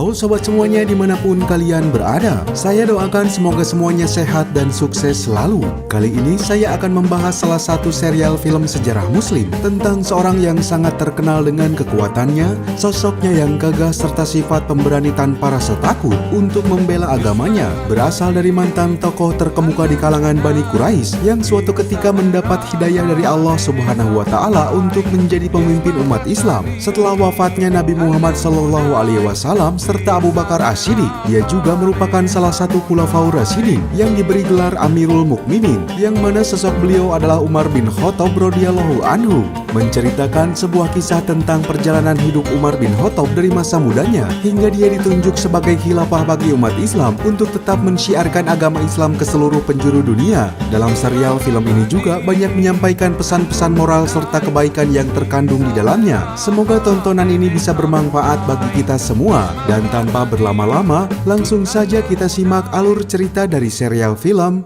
Halo sobat semuanya dimanapun kalian berada. Saya doakan semoga semuanya sehat dan sukses selalu. Kali ini saya akan membahas salah satu serial film sejarah muslim tentang seorang yang sangat terkenal dengan kekuatannya, sosoknya yang gagah serta sifat pemberani tanpa rasa takut untuk membela agamanya. Berasal dari mantan tokoh terkemuka di kalangan Bani Quraisy yang suatu ketika mendapat hidayah dari Allah Subhanahu wa Ta'ala untuk menjadi pemimpin umat Islam setelah wafatnya Nabi Muhammad SAW serta Abu Bakar As-Siddiq. Dia juga merupakan salah satu khulafaur rasyidin yang diberi gelar Amirul Mukminin, yang mana sosok beliau adalah Umar bin Khattab radhiyallahu anhu, menceritakan sebuah kisah tentang perjalanan hidup Umar bin Khattab dari masa mudanya hingga dia ditunjuk sebagai khilafah bagi umat Islam untuk tetap mensyiarkan agama Islam ke seluruh penjuru dunia. Dalam serial film ini juga banyak menyampaikan pesan-pesan moral serta kebaikan yang terkandung di dalamnya. Semoga tontonan ini bisa bermanfaat bagi kita semua. Dan tanpa berlama-lama, langsung saja kita simak alur cerita dari serial film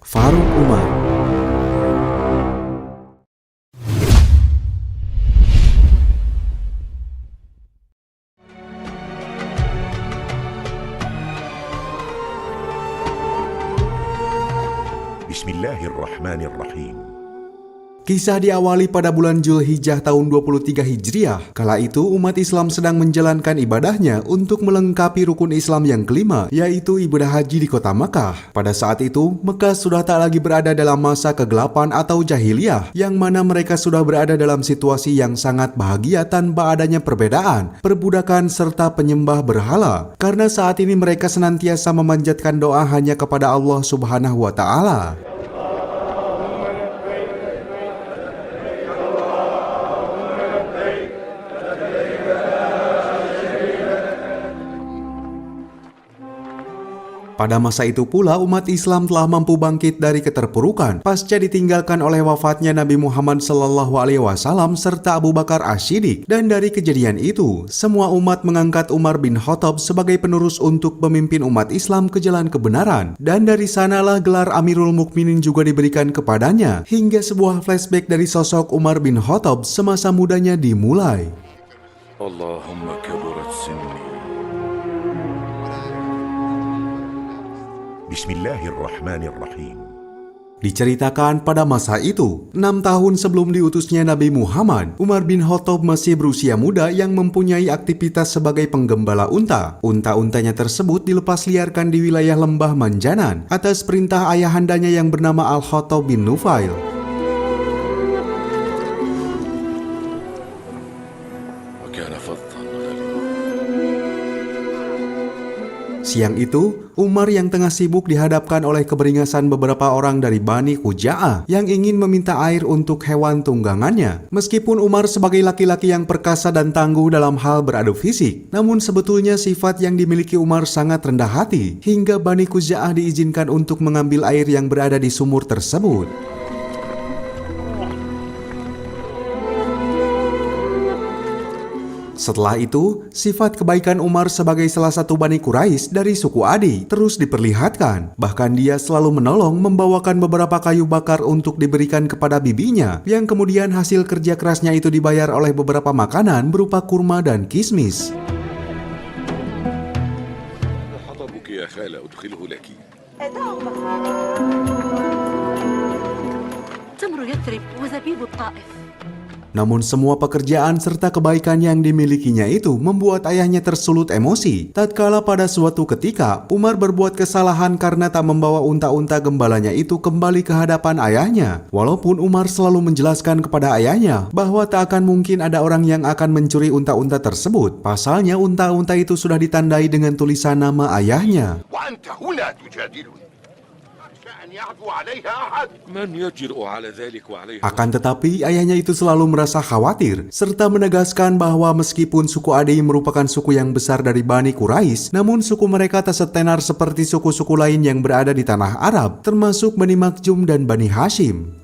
Faruq Umar. Bismillahirrahmanirrahim. Kisah diawali pada bulan Zulhijjah tahun 23 Hijriah. Kala itu umat Islam sedang menjalankan ibadahnya untuk melengkapi rukun Islam yang kelima, yaitu ibadah haji di kota Makkah. Pada saat itu, Makkah sudah tak lagi berada dalam masa kegelapan atau jahiliyah, yang mana mereka sudah berada dalam situasi yang sangat bahagia tanpa adanya perbedaan, perbudakan, serta penyembah berhala. Karena saat ini mereka senantiasa memanjatkan doa hanya kepada Allah Subhanahu wa Ta'ala. Pada masa itu pula umat Islam telah mampu bangkit dari keterpurukan pasca ditinggalkan oleh wafatnya Nabi Muhammad SAW serta Abu Bakar As-Siddiq. Dan dari kejadian itu, semua umat mengangkat Umar bin Khattab sebagai penerus untuk memimpin umat Islam ke jalan kebenaran. Dan dari sanalah gelar Amirul Mukminin juga diberikan kepadanya, hingga sebuah flashback dari sosok Umar bin Khattab semasa mudanya dimulai. Allahumma kaburat sinni. Bismillahirrahmanirrahim. Diceritakan pada masa itu, 6 tahun sebelum diutusnya Nabi Muhammad, Umar bin Khattab masih berusia muda yang mempunyai aktivitas sebagai penggembala unta. Unta-untanya tersebut dilepas liarkan di wilayah lembah Manjanan atas perintah ayahandanya yang bernama Al-Khattab bin Nufail. Siang itu, Umar yang tengah sibuk dihadapkan oleh keberingasan beberapa orang dari Bani Khuza'ah yang ingin meminta air untuk hewan tunggangannya. Meskipun Umar sebagai laki-laki yang perkasa dan tangguh dalam hal beradu fisik, namun sebetulnya sifat yang dimiliki Umar sangat rendah hati, hingga Bani Khuza'ah diizinkan untuk mengambil air yang berada di sumur tersebut. Setelah itu, sifat kebaikan Umar sebagai salah satu Bani Quraisy dari suku Adi terus diperlihatkan. Bahkan dia selalu menolong membawakan beberapa kayu bakar untuk diberikan kepada bibinya, yang kemudian hasil kerja kerasnya itu dibayar oleh beberapa makanan berupa kurma dan kismis. Namun semua pekerjaan serta kebaikan yang dimilikinya itu membuat ayahnya tersulut emosi. Tatkala pada suatu ketika Umar berbuat kesalahan karena tak membawa unta-unta gembalanya itu kembali ke hadapan ayahnya. Walaupun Umar selalu menjelaskan kepada ayahnya bahwa tak akan mungkin ada orang yang akan mencuri unta-unta tersebut. Pasalnya unta-unta itu sudah ditandai dengan tulisan nama ayahnya. Akan tetapi ayahnya itu selalu merasa khawatir serta menegaskan bahwa meskipun suku Adi merupakan suku yang besar dari Bani Quraisy, namun suku mereka tak setenar seperti suku-suku lain yang berada di tanah Arab, termasuk Bani Makhzum dan Bani Hashim.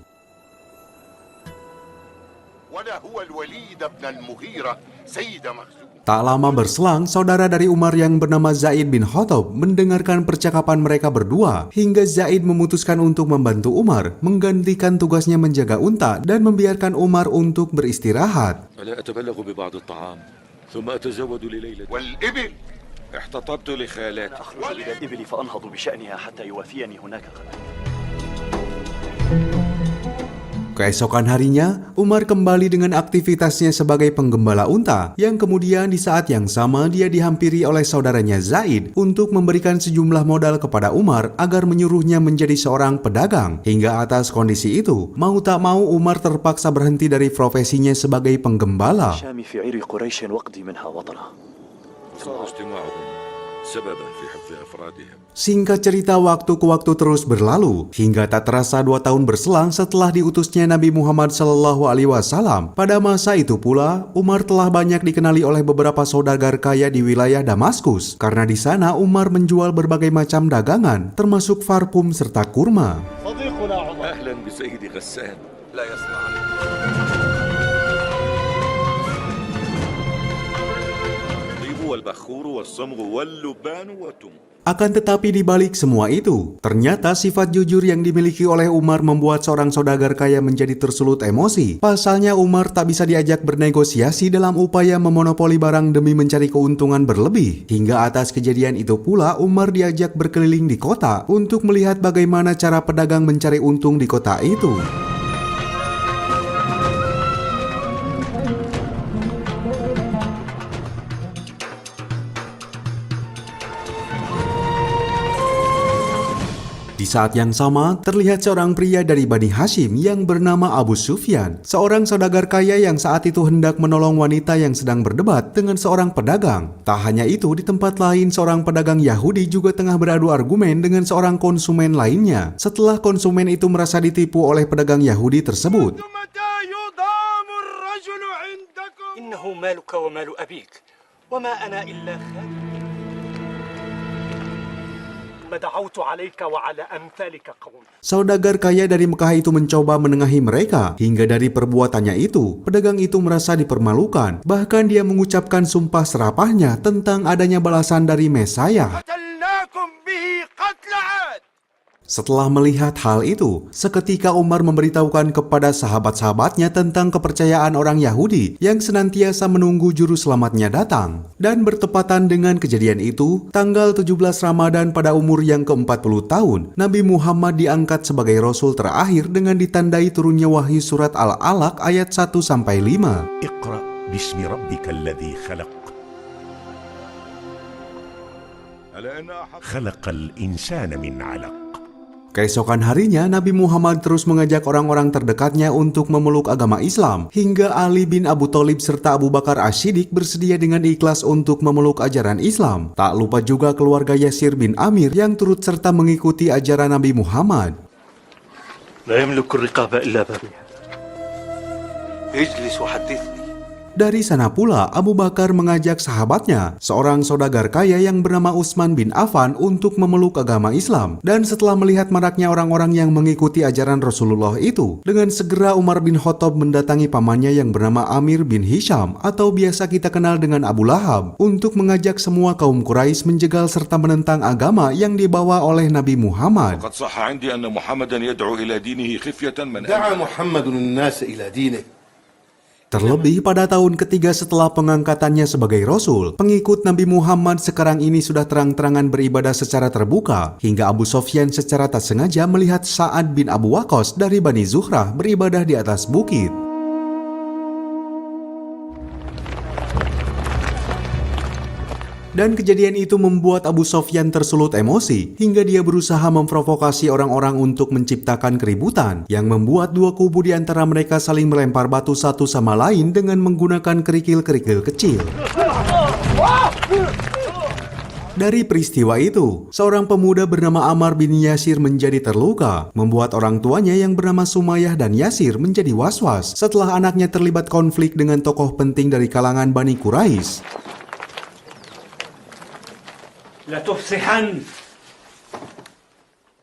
Tak lama berselang, saudara dari Umar yang bernama Zaid bin Khattab mendengarkan percakapan mereka berdua, hingga Zaid memutuskan untuk membantu Umar, menggantikan tugasnya menjaga unta dan membiarkan Umar untuk beristirahat. احتطبت لخالاتي. أخرج إلى الإبل فأنهض بشأنها حتى يوافيني هناك غدا. Keesokan harinya, Umar kembali dengan aktivitasnya sebagai penggembala unta, yang kemudian di saat yang sama dia dihampiri oleh saudaranya Zaid untuk memberikan sejumlah modal kepada Umar agar menyuruhnya menjadi seorang pedagang. Hingga atas kondisi itu, mau tak mau Umar terpaksa berhenti dari profesinya sebagai penggembala. شامي في عير قريش وقضي منها وطنا. صار اجتماعهم سببا في حفظ أفرادهم. Singkat cerita, waktu ke waktu terus berlalu hingga tak terasa 2 tahun berselang setelah diutusnya Nabi Muhammad SAW. Pada masa itu pula, Umar telah banyak dikenali oleh beberapa saudagar kaya di wilayah Damaskus karena di sana Umar menjual berbagai macam dagangan, termasuk parfum serta kurma. أهلا بسيدي غسان. لا يسمع. الطيب والبخور والصمغ واللبان والتمر. Akan tetapi di balik semua itu, ternyata sifat jujur yang dimiliki oleh Umar membuat seorang saudagar kaya menjadi tersulut emosi. Pasalnya Umar tak bisa diajak bernegosiasi dalam upaya memonopoli barang demi mencari keuntungan berlebih. Hingga atas kejadian itu pula Umar diajak berkeliling di kota untuk melihat bagaimana cara pedagang mencari untung di kota itu. Di saat yang sama, terlihat seorang pria dari Bani Hashim yang bernama Abu Sufyan, seorang saudagar kaya yang saat itu hendak menolong wanita yang sedang berdebat dengan seorang pedagang. Tak hanya itu, di tempat lain seorang pedagang Yahudi juga tengah beradu argumen dengan seorang konsumen lainnya. Setelah konsumen itu merasa ditipu oleh pedagang Yahudi tersebut. إنه مالك ومال أبيك وما أنا إلا خادم ما دعوت عليك وعلى أمثالك قوم. Saudagar kaya dari Mekah itu mencoba menengahi mereka. Hingga dari perbuatannya itu, pedagang itu merasa dipermalukan. Bahkan dia mengucapkan sumpah serapahnya tentang adanya balasan dari Mesaya. Setelah melihat hal itu, seketika Umar memberitahukan kepada sahabat-sahabatnya tentang kepercayaan orang Yahudi yang senantiasa menunggu juru selamatnya datang. Dan bertepatan dengan kejadian itu, tanggal 17 Ramadan pada umur yang ke-40 tahun, Nabi Muhammad diangkat sebagai Rasul terakhir dengan ditandai turunnya wahyu surat Al-Alaq ayat 1-5. اقرأ باسم ربك الذي خلق. خلق الإنسان من علق. Keesokan harinya, Nabi Muhammad terus mengajak orang-orang terdekatnya untuk memeluk agama Islam, hingga Ali bin Abu Thalib serta Abu Bakar As-Siddiq bersedia dengan ikhlas untuk memeluk ajaran Islam. Tak lupa juga keluarga Yasir bin Amir yang turut serta mengikuti ajaran Nabi Muhammad. لا يملك الرقاب إلا بابها. اجلس وحدثني. Dari sana pula, Abu Bakar mengajak sahabatnya, seorang saudagar kaya yang bernama Utsman bin Affan, untuk memeluk agama Islam. Dan setelah melihat maraknya orang-orang yang mengikuti ajaran Rasulullah itu, dengan segera Umar bin Khattab mendatangi pamannya yang bernama Amir bin Hisham, atau biasa kita kenal dengan Abu Lahab, untuk mengajak semua kaum Quraisy menjegal serta menentang agama yang dibawa oleh Nabi Muhammad. قد صح عندي أن محمدا يدعو إلى دينه خفية من دعا محمد الناس إلى دينه. Terlebih pada tahun ketiga setelah pengangkatannya sebagai Rasul, pengikut Nabi Muhammad sekarang ini sudah terang-terangan beribadah secara terbuka, hingga Abu Sufyan secara tak sengaja melihat Sa'ad bin Abu Waqqas dari Bani Zuhrah beribadah di atas bukit. Dan kejadian itu membuat Abu Sufyan tersulut emosi, hingga dia berusaha memprovokasi orang-orang untuk menciptakan keributan, yang membuat dua kubu di antara mereka saling melempar batu satu sama lain dengan menggunakan kerikil-kerikil kecil. Dari peristiwa itu, seorang pemuda bernama Ammar bin Yasir menjadi terluka, membuat orang tuanya yang bernama Sumayyah dan Yasir menjadi was-was setelah anaknya terlibat konflik dengan tokoh penting dari kalangan Bani Quraisy.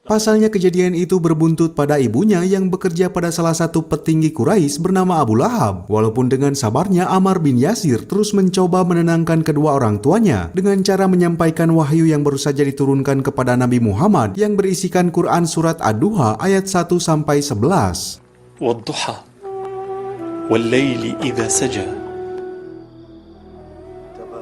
Pasalnya kejadian itu berbuntut pada ibunya yang bekerja pada salah satu petinggi Quraisy bernama Abu Lahab. Walaupun dengan sabarnya, Ammar bin Yasir terus mencoba menenangkan kedua orang tuanya dengan cara menyampaikan wahyu yang baru saja diturunkan kepada Nabi Muhammad yang berisikan Quran surat Ad-Duha ayat 1-11. والضحى والليل إذا سجى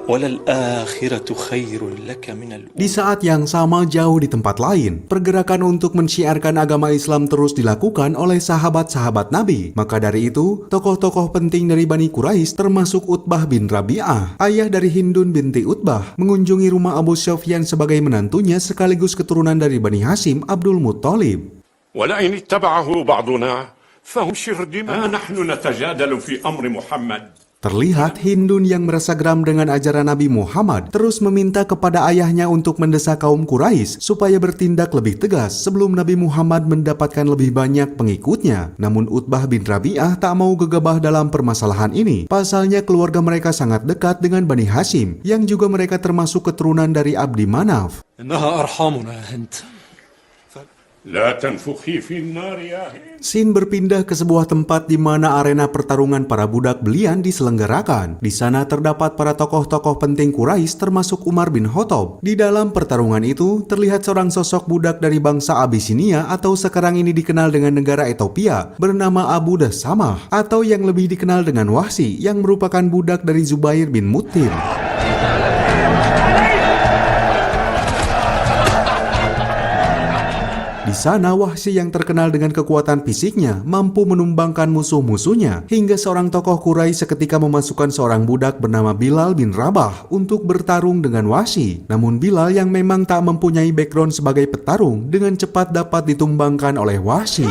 وللآخرة خير لك من الأولى. Di saat yang sama jauh di tempat lain, pergerakan untuk mensyiarkan agama Islam terus dilakukan oleh sahabat-sahabat Nabi. Maka dari itu, tokoh-tokoh penting dari Bani Quraisy termasuk Utbah bin Rabi'ah, ayah dari Hindun binti Utbah, mengunjungi rumah Abu Sufyan sebagai menantunya sekaligus keturunan dari Bani Hashim, Abdul Muttalib. ولئن اتبعه بعضنا فهم شرذمة. نحن نتجادل في أمر محمد. Terlihat Hindun yang merasa geram dengan ajaran Nabi Muhammad terus meminta kepada ayahnya untuk mendesak kaum Quraisy supaya bertindak lebih tegas sebelum Nabi Muhammad mendapatkan lebih banyak pengikutnya. Namun Utbah bin Rabi'ah tak mau gegabah dalam permasalahan ini. Pasalnya keluarga mereka sangat dekat dengan Bani Hashim yang juga mereka termasuk keturunan dari Abdi Manaf. إنها أرحامنا أنت. لا تنفخي في النار يا هند. Scene berpindah ke sebuah tempat di mana arena pertarungan para budak belian diselenggarakan. Di sana terdapat para tokoh-tokoh penting Quraisy termasuk Umar bin Khattab. Di dalam pertarungan itu terlihat seorang sosok budak dari bangsa Abisinia atau sekarang ini dikenal dengan negara Ethiopia bernama Abu Dasamah atau yang lebih dikenal dengan Wahsy yang merupakan budak dari Zubair bin Mut'im. Di sana Wahsy yang terkenal dengan kekuatan fisiknya mampu menumbangkan musuh-musuhnya hingga seorang tokoh Quraisy seketika memasukkan seorang budak bernama Bilal bin Rabah untuk bertarung dengan Wahsy. Namun Bilal yang memang tak mempunyai background sebagai petarung dengan cepat dapat ditumbangkan oleh Wahsy.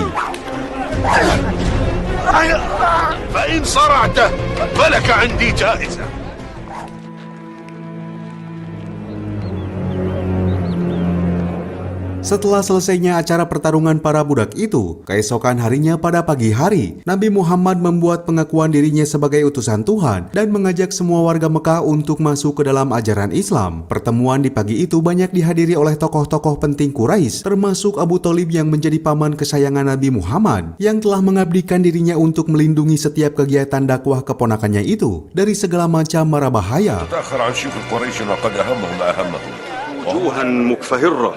فإن صرعته فلك عندي جائزة. Setelah selesainya acara pertarungan para budak itu, keesokan harinya pada pagi hari, Nabi Muhammad membuat pengakuan dirinya sebagai utusan Tuhan dan mengajak semua warga Mekah untuk masuk ke dalam ajaran Islam. Pertemuan di pagi itu banyak dihadiri oleh tokoh-tokoh penting Quraisy, termasuk Abu Thalib yang menjadi paman kesayangan Nabi Muhammad, yang telah mengabdikan dirinya untuk melindungi setiap kegiatan dakwah keponakannya itu dari segala macam mara bahaya. تأخر عن شيوخ قريش وقد أهمهم ما أهمهم. وجوها مكفهرة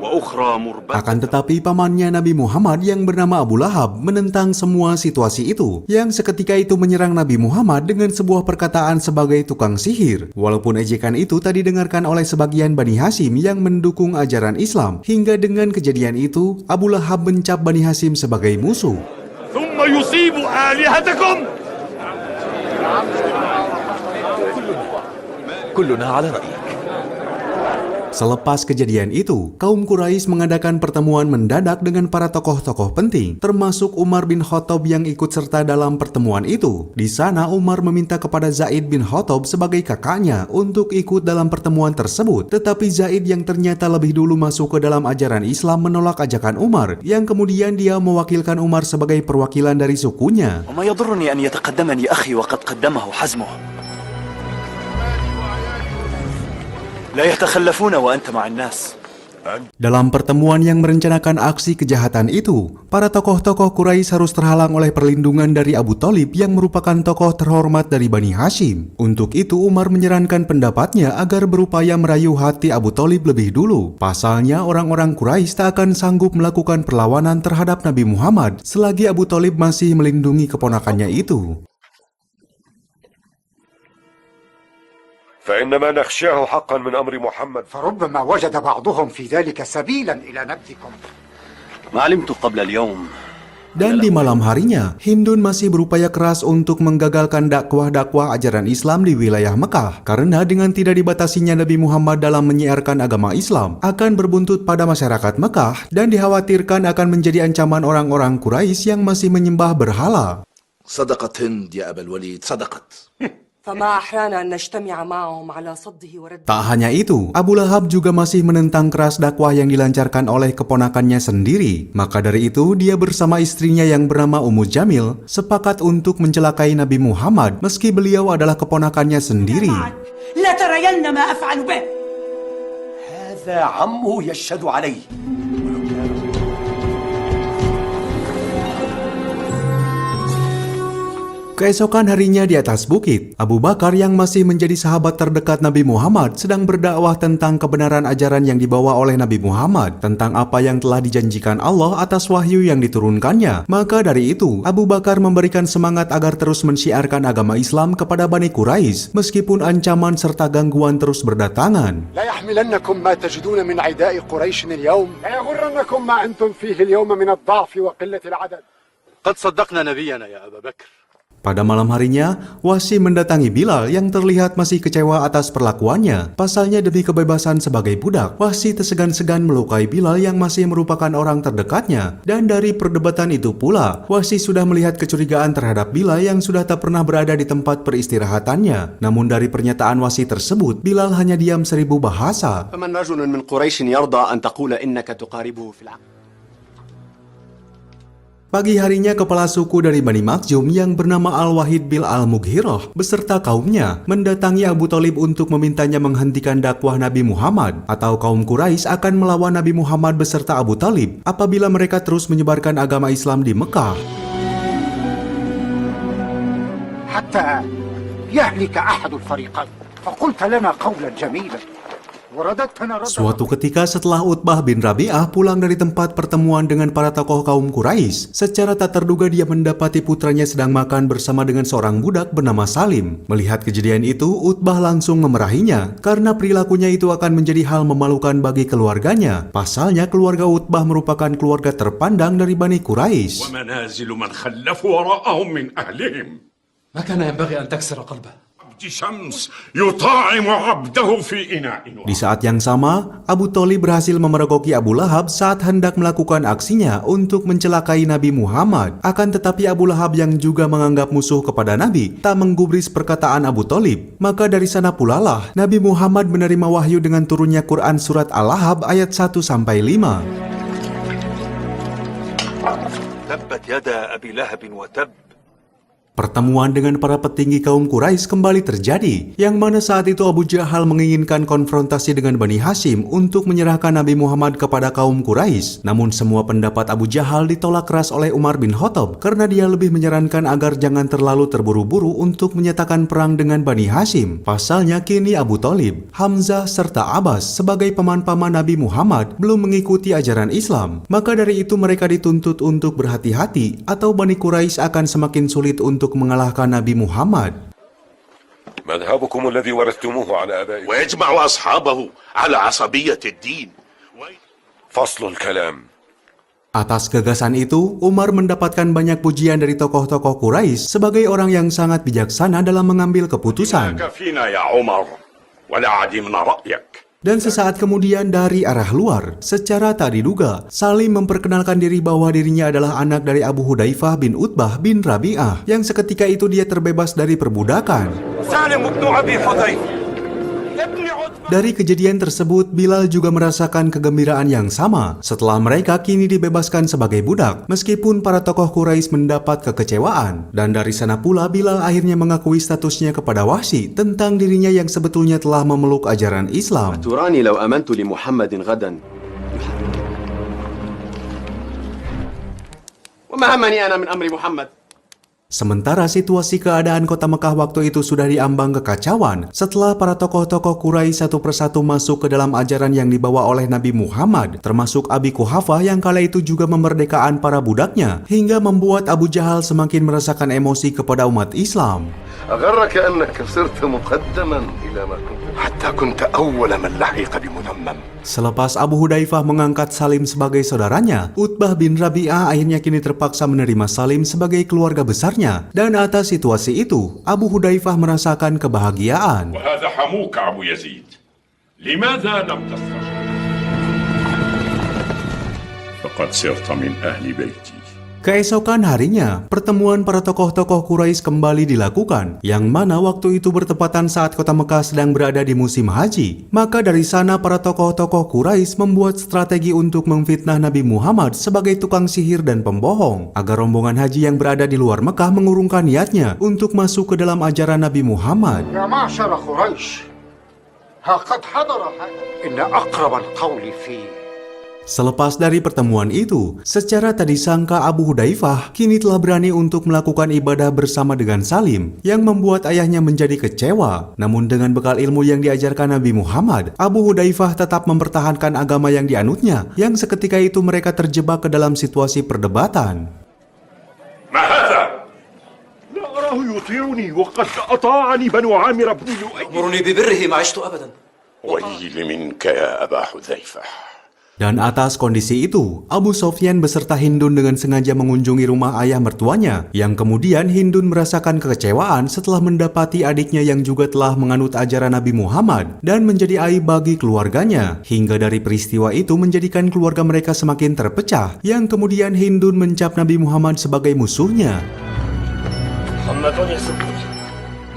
وأخرى مربدة. Akan tetapi pamannya Nabi Muhammad yang bernama Abu Lahab menentang semua situasi itu, yang seketika itu menyerang Nabi Muhammad dengan sebuah perkataan sebagai tukang sihir. Walaupun ejekan itu tadi didengarkan oleh sebagian Bani Hashim yang mendukung ajaran Islam, hingga dengan kejadian itu Abu Lahab mencap Bani Hashim sebagai musuh. ثم يصيب آلهتكم. كلنا على رأيك. Selepas kejadian itu, kaum Quraisy mengadakan pertemuan mendadak dengan para tokoh-tokoh penting, termasuk Umar bin Khattab yang ikut serta dalam pertemuan itu. Di sana Umar meminta kepada Zaid bin Khattab sebagai kakaknya untuk ikut dalam pertemuan tersebut, tetapi Zaid yang ternyata lebih dulu masuk ke dalam ajaran Islam menolak ajakan Umar, yang kemudian dia mewakilkan Umar sebagai perwakilan dari sukunya. وما يضرني أن يتقدمني أخي وقد قدمه حزمه. لا يتخلفون وأنت مع الناس. Dalam pertemuan yang merencanakan aksi kejahatan itu, para tokoh-tokoh Quraisy harus terhalang oleh perlindungan dari Abu Thalib yang merupakan tokoh terhormat dari Bani Hashim. Untuk itu Umar menyarankan pendapatnya agar berupaya merayu hati Abu Thalib lebih dulu. Pasalnya orang-orang Quraisy tak akan sanggup melakukan perlawanan terhadap Nabi Muhammad selagi Abu Thalib masih melindungi keponakannya itu. فإنما نخشاه حقا من أمر محمد. فربما وجد بعضهم في ذلك سبيلا إلى نبذكم. ما علمت قبل اليوم. Dan di malam harinya, Hindun masih berupaya keras untuk menggagalkan dakwah-dakwah ajaran Islam di wilayah Mekah. Karena dengan tidak dibatasinya Nabi Muhammad dalam menyiarkan agama Islam, akan berbuntut pada masyarakat Mekah dan dikhawatirkan akan menjadi ancaman orang-orang Quraisy yang masih menyembah berhala. صدقت هند يا أبا الوليد صدقت. فما أحرانا أن نجتمع معهم على صده ورد. Tak hanya itu, Abu Lahab juga masih menentang keras dakwah yang dilancarkan oleh keponakannya sendiri. Maka dari itu, dia bersama istrinya yang bernama Ummu Jamil sepakat untuk mencelakai Nabi Muhammad meski beliau adalah keponakannya sendiri. لا ترين ما أفعل به. هذا عمه يشهد عليه. Keesokan harinya di atas bukit, Abu Bakar yang masih menjadi sahabat terdekat Nabi Muhammad sedang berdakwah tentang kebenaran ajaran yang dibawa oleh Nabi Muhammad tentang apa yang telah dijanjikan Allah atas wahyu yang diturunkannya. Maka dari itu, Abu Bakar memberikan semangat agar terus mensyiarkan agama Islam kepada Bani Quraisy meskipun ancaman serta gangguan terus berdatangan. لا يحملنكم ما تجدون من عداء قريش اليوم لا يغرنكم ما أنتم فيه اليوم من الضعف وقلة العدد. قد صدقنا نبينا يا أبا بكر. Pada malam harinya, Wahsy mendatangi Bilal yang terlihat masih kecewa atas perlakuannya. Pasalnya demi kebebasan sebagai budak, Wahsy tersegan-segan melukai Bilal yang masih merupakan orang terdekatnya. Dan dari perdebatan itu pula, Wahsy sudah melihat kecurigaan terhadap Bilal yang sudah tak pernah berada di tempat peristirahatannya. Namun dari pernyataan Wahsy tersebut, Bilal hanya diam 1000 bahasa. فمن رجل من قريش يرضى أن تقول إنك تقاربه في العقل. Pagi harinya kepala suku dari Bani Makhzum yang bernama Al-Wahid bil Al-Mughirah beserta kaumnya mendatangi Abu Thalib untuk memintanya menghentikan dakwah Nabi Muhammad atau kaum Quraisy akan melawan Nabi Muhammad beserta Abu Thalib apabila mereka terus menyebarkan agama Islam di Mekah. حتى يهلك أحد الفريقين فقلت لنا قولا جميلا ورددتنا ردا. Suatu ketika setelah Utbah bin Rabi'ah pulang dari tempat pertemuan dengan para tokoh kaum Quraisy, secara tak terduga dia mendapati putranya sedang makan bersama dengan seorang budak bernama Salim. Melihat kejadian itu, Utbah langsung memarahinya karena perilakunya itu akan menjadi hal memalukan bagi keluarganya. Pasalnya keluarga Utbah merupakan keluarga terpandang dari Bani Quraisy. ومنازل من خلفوا وراءهم من أهلهم. ما كان ينبغي أن تكسر قلبه. عبد شمس يطاعم عبده في إناء. Di saat yang sama, Abu Thalib berhasil memergoki Abu Lahab saat hendak melakukan aksinya untuk mencelakai Nabi Muhammad. Akan tetapi Abu Lahab yang juga menganggap musuh kepada Nabi tak menggubris perkataan Abu Thalib. Maka dari sana pula lah Nabi Muhammad menerima wahyu dengan turunnya Quran surat Al-Lahab ayat 1-5. تبت يدا أبي لهب وتب. Pertemuan dengan para petinggi kaum Quraisy kembali terjadi, yang mana saat itu Abu Jahal menginginkan konfrontasi dengan Bani Hashim untuk menyerahkan Nabi Muhammad kepada kaum Quraisy. Namun semua pendapat Abu Jahal ditolak keras oleh Umar bin Khattab karena dia lebih menyarankan agar jangan terlalu terburu-buru untuk menyatakan perang dengan Bani Hashim. Pasalnya kini Abu Thalib, Hamzah serta Abbas sebagai paman-paman Nabi Muhammad belum mengikuti ajaran Islam. Maka dari itu mereka dituntut untuk berhati-hati atau Bani Quraisy akan semakin sulit untuk mengalahkan Nabi Muhammad. مذهبكم الذي ورثتموه على آبائكم ويجمع أصحابه على عصبية الدين. فصل الكلام. Atas gagasan itu, Umar mendapatkan banyak pujian dari tokoh-tokoh Quraisy sebagai orang yang sangat bijaksana dalam mengambil keputusan. فينا يا عمر ولا عدمنا رأيك. Dan sesaat kemudian dari arah luar, secara tak diduga, Salim memperkenalkan diri bahwa dirinya adalah anak dari Abu Hudzaifah bin Utbah bin Rabi'ah, yang seketika itu dia terbebas dari perbudakan. سالم بن أبي حذيفة. Dari kejadian tersebut, Bilal juga merasakan kegembiraan yang sama setelah mereka kini dibebaskan sebagai budak, meskipun para tokoh Quraisy mendapat kekecewaan. Dan dari sana pula Bilal akhirnya mengakui statusnya kepada Wahsy tentang dirinya yang sebetulnya telah memeluk ajaran Islam. تراني لو أمنت لمحمد غدا وما همني أنا من أمر محمد. Sementara situasi keadaan kota Mekah waktu itu sudah diambang kekacauan setelah para tokoh-tokoh Quraisy satu persatu masuk ke dalam ajaran yang dibawa oleh Nabi Muhammad, termasuk Abi Quhafah yang kala itu juga memerdekaan para budaknya, hingga membuat Abu Jahal semakin merasakan emosi kepada umat Islam. أغرك أنك صرت مقدما إلى ما كنت حتى كنت أول من لحق بمذمم. Selepas Abu Hudzaifah mengangkat Salim sebagai saudaranya, Utbah bin Rabi'ah akhirnya kini terpaksa menerima Salim sebagai keluarga besarnya. Dan atas situasi itu, Abu Hudzaifah merasakan kebahagiaan. وهذا حموك أبو يزيد. لماذا لم تفرح؟ فقد صرت من أهل بيتي. Keesokan harinya, pertemuan para tokoh-tokoh Quraisy kembali dilakukan, yang mana waktu itu bertepatan saat kota Mekah sedang berada di musim haji. Maka dari sana para tokoh-tokoh Quraisy membuat strategi untuk memfitnah Nabi Muhammad sebagai tukang sihir dan pembohong, agar rombongan haji yang berada di luar Mekah mengurungkan niatnya untuk masuk ke dalam ajaran Nabi Muhammad. يا معشر قريش ها قد حضر هذا إن أقرب القول فيه Selepas dari pertemuan itu, secara tak disangka Abu Hudzaifah kini telah berani untuk melakukan ibadah bersama dengan Salim yang membuat ayahnya menjadi kecewa. Namun dengan bekal ilmu yang diajarkan Nabi Muhammad, Abu Hudzaifah tetap mempertahankan agama yang dianutnya, yang seketika itu mereka terjebak ke dalam situasi perdebatan. ما هذا؟ لا أراه يطيعني وقد أطاعني بنو عامر بن لؤي. أمرني ببره ما عشت أبدا. ويل منك يا أبا حذيفة. Dan atas kondisi itu, Abu Sofyan beserta Hindun dengan sengaja mengunjungi rumah ayah mertuanya, yang kemudian Hindun merasakan kekecewaan setelah mendapati adiknya yang juga telah menganut ajaran Nabi Muhammad dan menjadi aib bagi keluarganya. Hingga dari peristiwa itu menjadikan keluarga mereka semakin terpecah, yang kemudian Hindun mencap Nabi Muhammad sebagai musuhnya.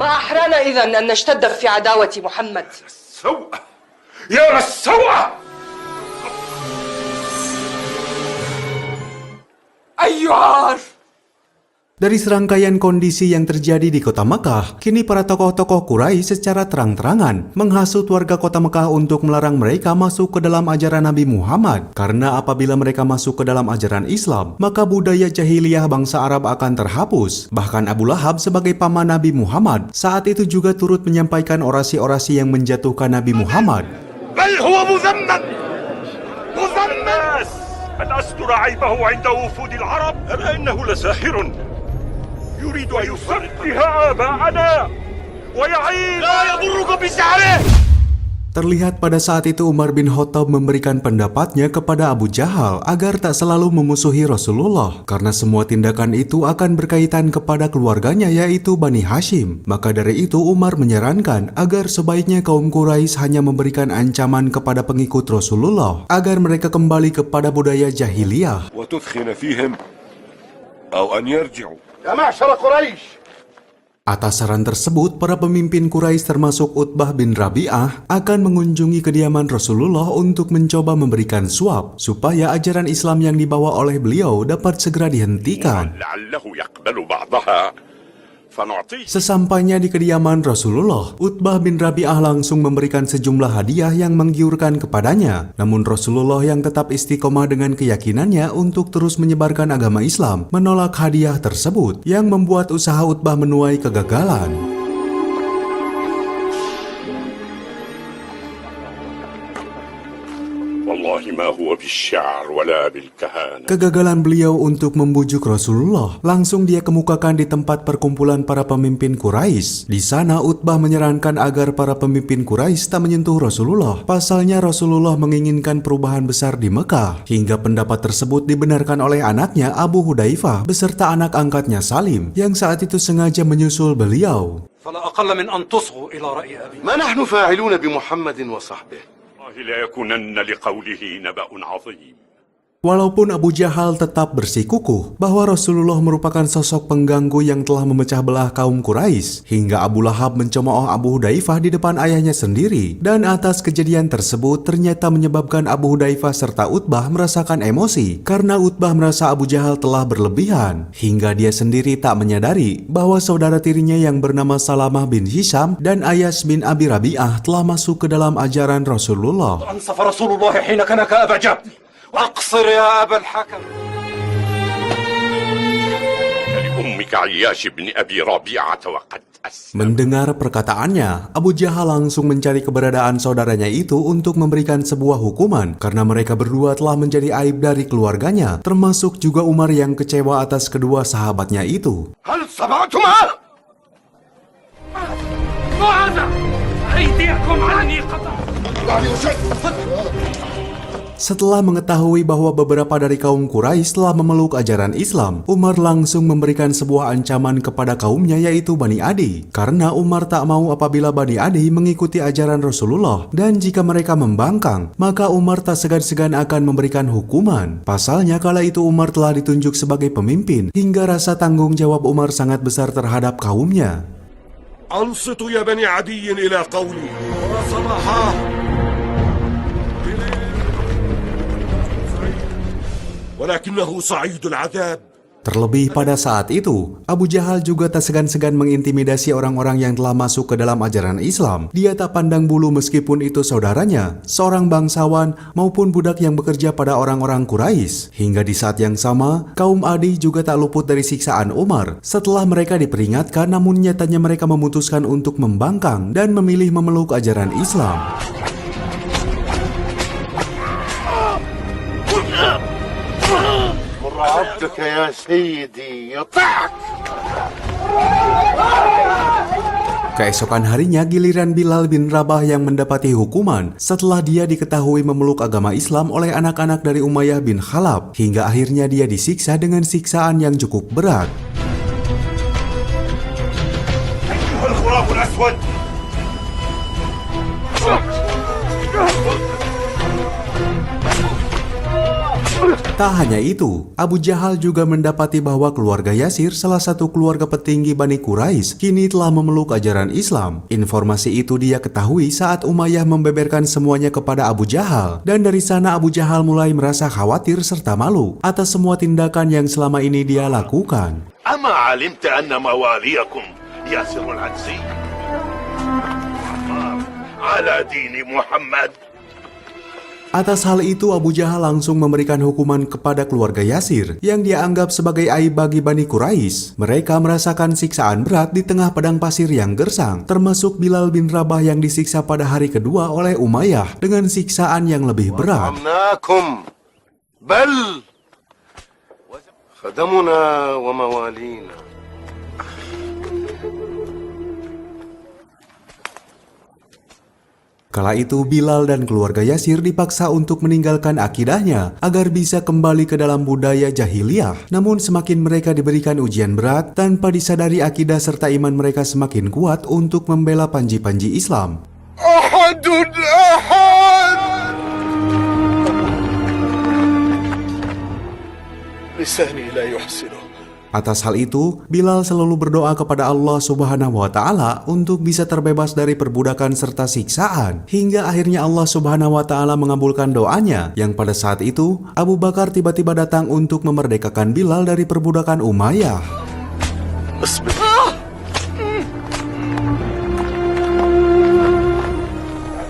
ما أحرانا إذن أن نشتد في عداوة محمد. سوء يا السوء. أيها Dari serangkaian kondisi yang terjadi di kota Mekah, kini para tokoh-tokoh Quraisy secara terang-terangan menghasut warga kota Mekah untuk melarang mereka masuk ke dalam ajaran Nabi Muhammad. Karena apabila mereka masuk ke dalam ajaran Islam, maka budaya jahiliyah bangsa Arab akan terhapus. Bahkan Abu Lahab sebagai paman Nabi Muhammad saat itu juga turut menyampaikan orasi-orasi yang menjatuhkan Nabi Muhammad. بل هو مذمم مذمم. أن أستر عيبه عند وفود العرب. أما إنه لساحر يريد أن يسفه آباءنا ويعيب. لا يضرك بسحره. Terlihat pada saat itu Umar bin Khattab memberikan pendapatnya kepada Abu Jahal agar tak selalu memusuhi Rasulullah karena semua tindakan itu akan berkaitan kepada keluarganya yaitu Bani Hashim. Maka dari itu Umar menyarankan agar sebaiknya kaum Quraisy hanya memberikan ancaman kepada pengikut Rasulullah agar mereka kembali kepada budaya jahiliyah. وتثخن فيهم أو أن يرجعوا. يا معشر قريش. Atas saran tersebut, para pemimpin Quraisy termasuk Utbah bin Rabi'ah akan mengunjungi kediaman Rasulullah untuk mencoba memberikan suap supaya ajaran Islam yang dibawa oleh beliau dapat segera dihentikan. لعله يقبل بعضها فنعطيه. Sesampainya di kediaman Rasulullah, Utbah bin Rabi'ah langsung memberikan sejumlah hadiah yang menggiurkan kepadanya. Namun Rasulullah yang tetap istiqomah dengan keyakinannya untuk terus menyebarkan agama Islam menolak hadiah tersebut yang membuat usaha Utbah menuai kegagalan. والله ما هو بالشعر ولا بالكهانة. Kegagalan beliau untuk membujuk Rasulullah langsung dia kemukakan di tempat perkumpulan para pemimpin Quraisy. Di sana Utbah menyarankan agar para pemimpin Quraisy tak menyentuh Rasulullah. Pasalnya Rasulullah menginginkan perubahan besar di Mekah. Hingga pendapat tersebut dibenarkan oleh anaknya Abu Hudzaifah beserta anak angkatnya Salim yang saat itu sengaja menyusul beliau. فلا أقل من أن تصغوا إلى رأي أبي. ما نحن فاعلون بمحمد وصحبه. لا يكونن لقوله نبأ عظيم. Walaupun Abu Jahal tetap bersikukuh bahwa Rasulullah merupakan sosok pengganggu yang telah memecah belah kaum Quraisy, hingga Abu Lahab mencemooh Abu Hudzaifah di depan ayahnya sendiri. Dan atas kejadian tersebut ternyata menyebabkan Abu Hudzaifah serta Utbah merasakan emosi karena Utbah merasa Abu Jahal telah berlebihan, hingga dia sendiri tak menyadari bahwa saudara tirinya yang bernama Salamah bin Hisham dan Ayas bin Abi Rabi'ah telah masuk ke dalam ajaran Rasulullah. أنصف رسول الله حين كان كأبا جهل. أقصر يا أبا الحكم. لأمك عياش بن أبي ربيعة وقد أسلم. Mendengar perkataannya, Abu Jahal langsung mencari keberadaan saudaranya itu untuk memberikan sebuah hukuman karena mereka berdua telah menjadi aib dari keluarganya, termasuk juga Umar yang kecewa atas kedua sahabatnya itu. هل سمعتما؟ ما هذا؟ أيديكم عني قطع. Setelah mengetahui bahwa beberapa dari kaum Quraisy telah memeluk ajaran Islam, Umar langsung memberikan sebuah ancaman kepada kaumnya yaitu Bani Adi. Karena Umar tak mau apabila Bani Adi mengikuti ajaran Rasulullah dan jika mereka membangkang, maka Umar tak segan-segan akan memberikan hukuman. Pasalnya kala itu Umar telah ditunjuk sebagai pemimpin hingga rasa tanggung jawab Umar sangat besar terhadap kaumnya. أنصتوا يا بني عدي إلى قولي وصلها. ولكنه صعيد العذاب. Terlebih pada saat itu, Abu Jahal juga tak segan-segan mengintimidasi orang-orang yang telah masuk ke dalam ajaran Islam. Dia tak pandang bulu meskipun itu saudaranya, seorang bangsawan maupun budak yang bekerja pada orang-orang Quraisy. Hingga di saat yang sama, kaum Adi juga tak luput dari siksaan Umar. Setelah mereka diperingatkan, namun nyatanya mereka memutuskan untuk membangkang dan memilih memeluk ajaran Islam. عبدك يا سيدي يطاعك. Keesokan harinya giliran Bilal bin Rabah yang mendapati hukuman setelah dia diketahui memeluk agama Islam oleh anak-anak dari Umayyah bin Khalaf, hingga akhirnya dia disiksa dengan siksaan yang cukup berat. Tak hanya itu, Abu Jahal juga mendapati bahwa keluarga Yasir, salah satu keluarga petinggi Bani Quraisy, kini telah memeluk ajaran Islam. Informasi itu dia ketahui saat Umayyah membeberkan semuanya kepada Abu Jahal, dan dari sana Abu Jahal mulai merasa khawatir serta malu atas semua tindakan yang selama ini dia lakukan. أما علمت أن مواليكم ياسر العنسي على دين محمد. Atas hal itu Abu Jahal langsung memberikan hukuman kepada keluarga Yasir yang dia anggap sebagai aib bagi Bani Quraisy. Mereka merasakan siksaan berat di tengah padang pasir yang gersang, termasuk Bilal bin Rabah yang disiksa pada hari kedua oleh Umayyah dengan siksaan yang lebih berat. بل خدمنا وموالينا. Kala itu Bilal dan keluarga Yasir dipaksa untuk meninggalkan akidahnya agar bisa kembali ke dalam budaya jahiliyah. Namun semakin mereka diberikan ujian berat, tanpa disadari akidah serta iman mereka semakin kuat untuk membela panji-panji Islam. Ahadun ahad. Lisani la yuhsinu. Atas hal itu, Bilal selalu berdoa kepada Allah Subhanahu wa Ta'ala untuk bisa terbebas dari perbudakan serta siksaan, hingga akhirnya Allah Subhanahu wa Ta'ala mengabulkan doanya. Yang pada saat itu, Abu Bakar tiba-tiba datang untuk memerdekakan Bilal dari perbudakan Umayyah.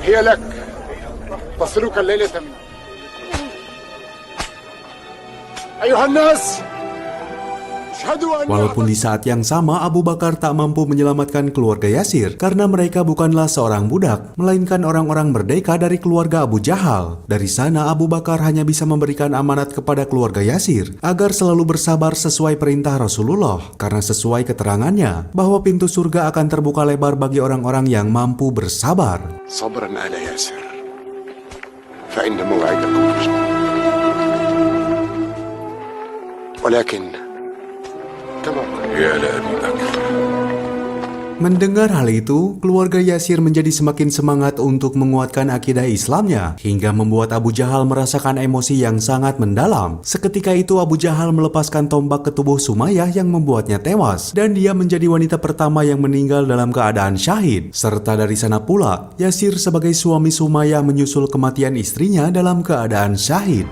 هي لك تصلك الليلة من أيها الناس. Walaupun di saat yang sama Abu Bakar tak mampu menyelamatkan keluarga Yasir karena mereka bukanlah seorang budak, melainkan orang-orang merdeka dari keluarga Abu Jahal. Dari sana Abu Bakar hanya bisa memberikan amanat kepada keluarga Yasir agar selalu bersabar sesuai perintah Rasulullah, karena sesuai keterangannya bahwa pintu surga akan terbuka lebar bagi orang-orang yang mampu bersabar. صبرا آل ياسر فإن موعدكم ولكن يا لأبي بكر. Mendengar hal itu, keluarga Yasir menjadi semakin semangat untuk menguatkan akidah Islamnya, hingga membuat Abu Jahal merasakan emosi yang sangat mendalam. Seketika itu Abu Jahal melepaskan tombak ke tubuh Sumayyah yang membuatnya tewas, dan dia menjadi wanita pertama yang meninggal dalam keadaan syahid. Serta dari sana pula, Yasir sebagai suami Sumayyah menyusul kematian istrinya dalam keadaan syahid.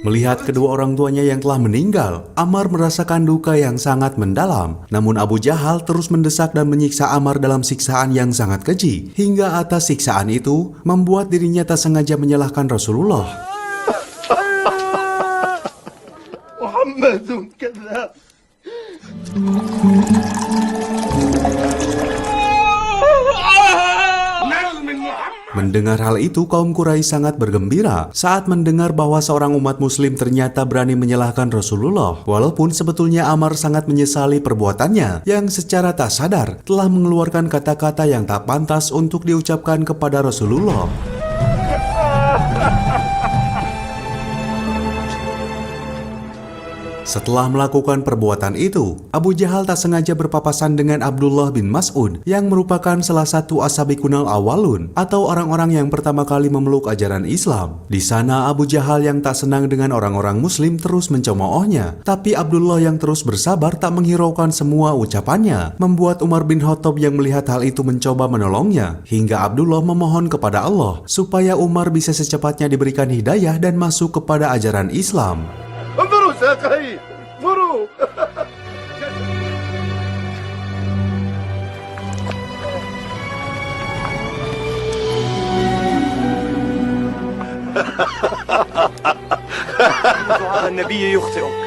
Melihat kedua orang tuanya yang telah meninggal, Ammar merasakan duka yang sangat mendalam. Namun Abu Jahal terus mendesak dan menyiksa Ammar dalam siksaan yang sangat keji. Hingga atas siksaan itu, membuat dirinya tak sengaja menyalahkan Rasulullah. Muhammadun kadzab. Mendengar hal itu, kaum Quraisy sangat bergembira saat mendengar bahwa seorang umat muslim ternyata berani menyalahkan Rasulullah. Walaupun sebetulnya Ammar sangat menyesali perbuatannya yang secara tak sadar telah mengeluarkan kata-kata yang tak pantas untuk diucapkan kepada Rasulullah. Setelah melakukan perbuatan itu, Abu Jahal tak sengaja berpapasan dengan Abdullah bin Mas'ud yang merupakan salah satu ashabikunal awalun atau orang-orang yang pertama kali memeluk ajaran Islam. Di sana Abu Jahal yang tak senang dengan orang-orang muslim terus mencemoohnya, tapi Abdullah yang terus bersabar tak menghiraukan semua ucapannya, membuat Umar bin Khattab yang melihat hal itu mencoba menolongnya, hingga Abdullah memohon kepada Allah supaya Umar bisa secepatnya diberikan hidayah dan masuk kepada ajaran Islam. انظروا ساقيه انظروا دعاء النبي يخطئك.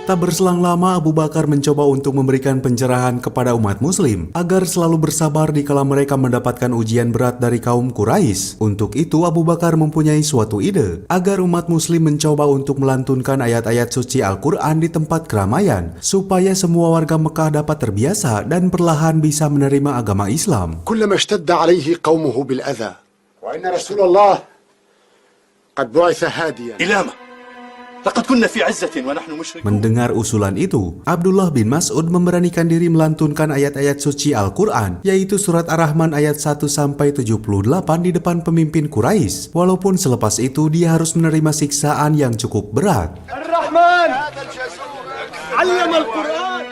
Tak berselang lama Abu Bakar mencoba untuk memberikan pencerahan kepada umat muslim agar selalu bersabar dikala mereka mendapatkan ujian berat dari kaum Quraisy. Untuk itu Abu Bakar mempunyai suatu ide agar umat muslim mencoba untuk melantunkan ayat-ayat suci Al-Quran di tempat keramaian supaya semua warga Mekah dapat terbiasa dan perlahan bisa menerima agama Islam. كلما اشتد عليه قومه بالأذى وإن رسول الله قد بعث هاديا إلى ما؟ لقد كنا في عزة ونحن مشركون. Mendengar usulan itu, Abdullah bin Mas'ud memberanikan diri melantunkan ayat-ayat suci Al-Quran, yaitu surat Ar-Rahman ayat 1-78 di depan pemimpin Quraisy. Walaupun selepas itu dia harus menerima siksaan yang cukup berat. الرحمن علم القرآن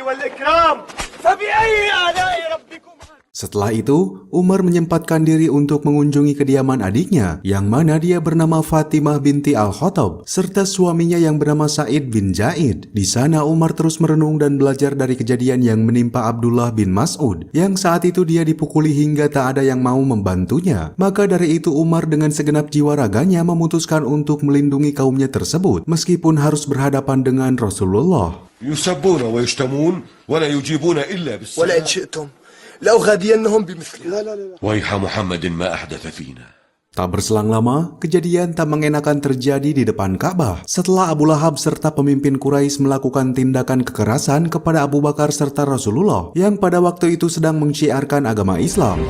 والإكرام فبأي آلاء ربكم. Setelah itu, Umar menyempatkan diri untuk mengunjungi kediaman adiknya, yang mana dia bernama Fatimah binti Al-Khattab, serta suaminya yang bernama Sa'id bin Zaid. Di sana Umar terus merenung dan belajar dari kejadian yang menimpa Abdullah bin Mas'ud, yang saat itu dia dipukuli hingga tak ada yang mau membantunya. Maka dari itu Umar dengan segenap jiwa raganya memutuskan untuk melindungi kaumnya tersebut, meskipun harus berhadapan dengan Rasulullah. يسبون ويشتمون ولا يجيبون إلا بالسلام ولئن شئتم لأغادينهم بمثلها. لا ويح محمد ما أحدث فينا. Tak berselang lama, kejadian tak mengenakan terjadi di depan Ka'bah setelah Abu Lahab serta pemimpin Quraisy melakukan tindakan kekerasan kepada Abu Bakar serta Rasulullah yang pada waktu itu sedang menciarkan agama Islam.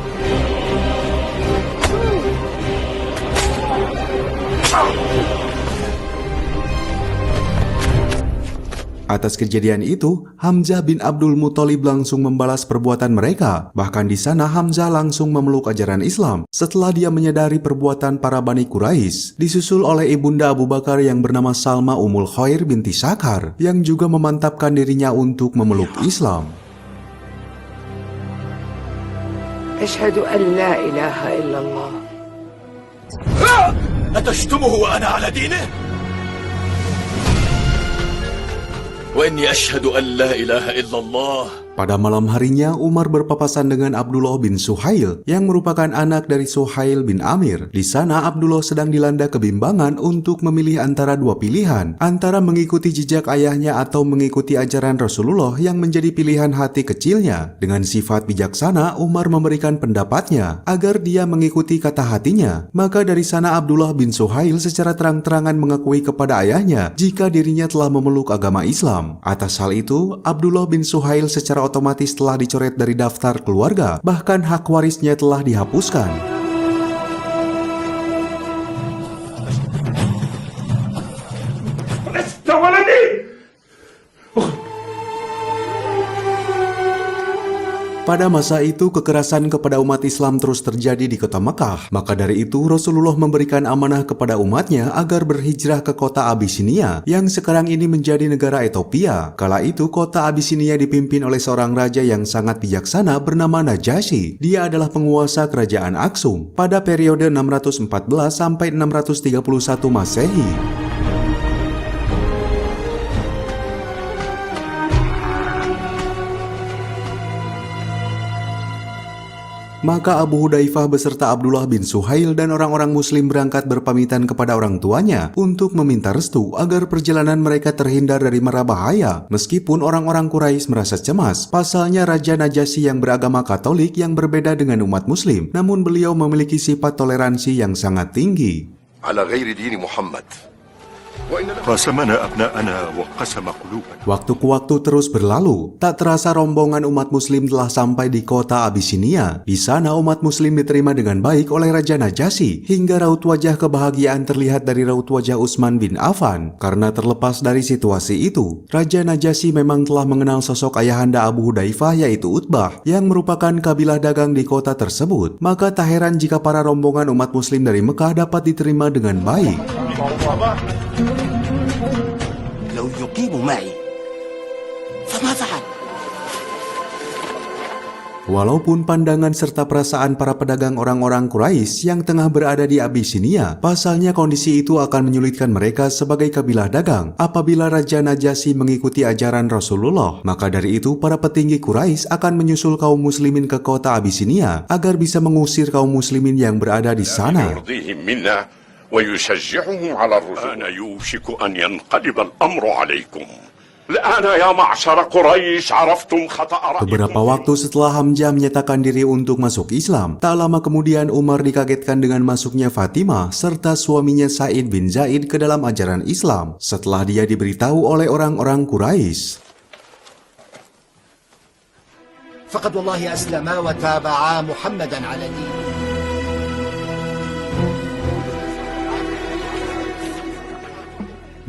Atas kejadian itu, Hamzah bin Abdul Muthalib langsung membalas perbuatan mereka. Bahkan di sana Hamzah langsung memeluk ajaran Islam setelah dia menyadari perbuatan para Bani Quraisy, disusul oleh ibunda Abu Bakar yang bernama Salma Ummul Khair binti Sakhar yang juga memantapkan dirinya untuk memeluk Islam. أشهد أن لا إله إلا الله. أتشتمه وأنا على دينه؟ وإني أشهد أن لا إله إلا الله. Pada malam harinya, Umar berpapasan dengan Abdullah bin Suhail yang merupakan anak dari Suhail bin Amir. Di sana Abdullah sedang dilanda kebimbangan untuk memilih antara dua pilihan, antara mengikuti jejak ayahnya atau mengikuti ajaran Rasulullah yang menjadi pilihan hati kecilnya. Dengan sifat bijaksana, Umar memberikan pendapatnya agar dia mengikuti kata hatinya. Maka dari sana Abdullah bin Suhail secara terang-terangan mengakui kepada ayahnya jika dirinya telah memeluk agama Islam. Atas hal itu, Abdullah bin Suhail secara otomatis telah dicoret dari daftar keluarga, bahkan hak warisnya telah dihapuskan. لست ولدي. Pada masa itu, kekerasan kepada umat Islam terus terjadi di kota Mekah. Maka dari itu, Rasulullah memberikan amanah kepada umatnya agar berhijrah ke kota Abisinia, yang sekarang ini menjadi negara Ethiopia. Kala itu, kota Abisinia dipimpin oleh seorang raja yang sangat bijaksana bernama Najasyi. Dia adalah penguasa kerajaan Aksum pada periode 614 sampai 631 Masehi. Maka Abu Hudzaifah beserta Abdullah bin Suhail dan orang-orang muslim berangkat berpamitan kepada orang tuanya untuk meminta restu agar perjalanan mereka terhindar dari mara bahaya. Meskipun orang-orang Quraisy merasa cemas, pasalnya Raja Najasyi yang beragama Katolik yang berbeda dengan umat muslim, namun beliau memiliki sifat toleransi yang sangat tinggi. على غير دين محمد قاسمنا أبناءنا وقسم قلوبنا. Waktu ke waktu terus berlalu, tak terasa rombongan umat muslim telah sampai di kota Abisinia. Di sana umat muslim diterima dengan baik oleh Raja Najasyi, hingga raut wajah kebahagiaan terlihat dari raut wajah Utsman bin Affan. Karena terlepas dari situasi itu, Raja Najasyi memang telah mengenal sosok ayahanda Abu Hudzaifah yaitu Utbah, yang merupakan kabilah dagang di kota tersebut. Maka tak heran jika para rombongan umat muslim dari Mekah dapat diterima dengan baik. لو يقيم معي فما فعل. Walaupun pandangan serta perasaan para pedagang orang-orang Quraisy yang tengah berada di Abisinia, pasalnya kondisi itu akan menyulitkan mereka sebagai kabilah dagang apabila Raja Najasyi mengikuti ajaran Rasulullah. Maka dari itu para petinggi Quraisy akan menyusul kaum muslimin ke kota Abisinia agar bisa mengusir kaum muslimin yang berada di sana. ويشجعهم على الرجوع. أنا يوشك أن ينقلب الأمر عليكم. الآن يا معشر قريش عرفتم خطأ رأيكم. Beberapa waktu setelah Hamzah menyatakan diri untuk masuk Islam, tak lama kemudian Umar dikagetkan dengan masuknya Fatimah serta suaminya Sa'id bin Zaid ke dalam ajaran Islam setelah dia diberitahu oleh orang-orang Quraisy. فقد والله أسلما وتابعا محمدا على دينه.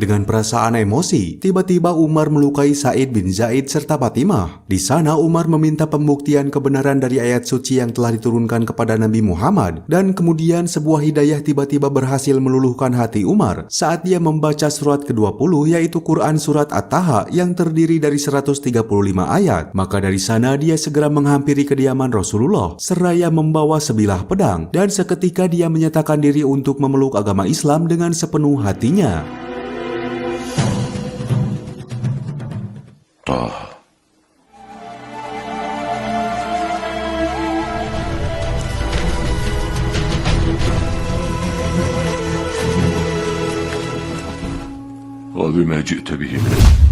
Dengan perasaan emosi, tiba-tiba Umar melukai Sa'id bin Zaid serta Fatimah. Di sana Umar meminta pembuktian kebenaran dari ayat suci yang telah diturunkan kepada Nabi Muhammad, dan kemudian sebuah hidayah tiba-tiba berhasil meluluhkan hati Umar saat dia membaca surat ke-20 yaitu Quran surat At-Taha yang terdiri dari 135 ayat. Maka dari sana dia segera menghampiri kediaman Rasulullah seraya membawa sebilah pedang, dan seketika dia menyatakan diri untuk memeluk agama Islam dengan sepenuh hatinya.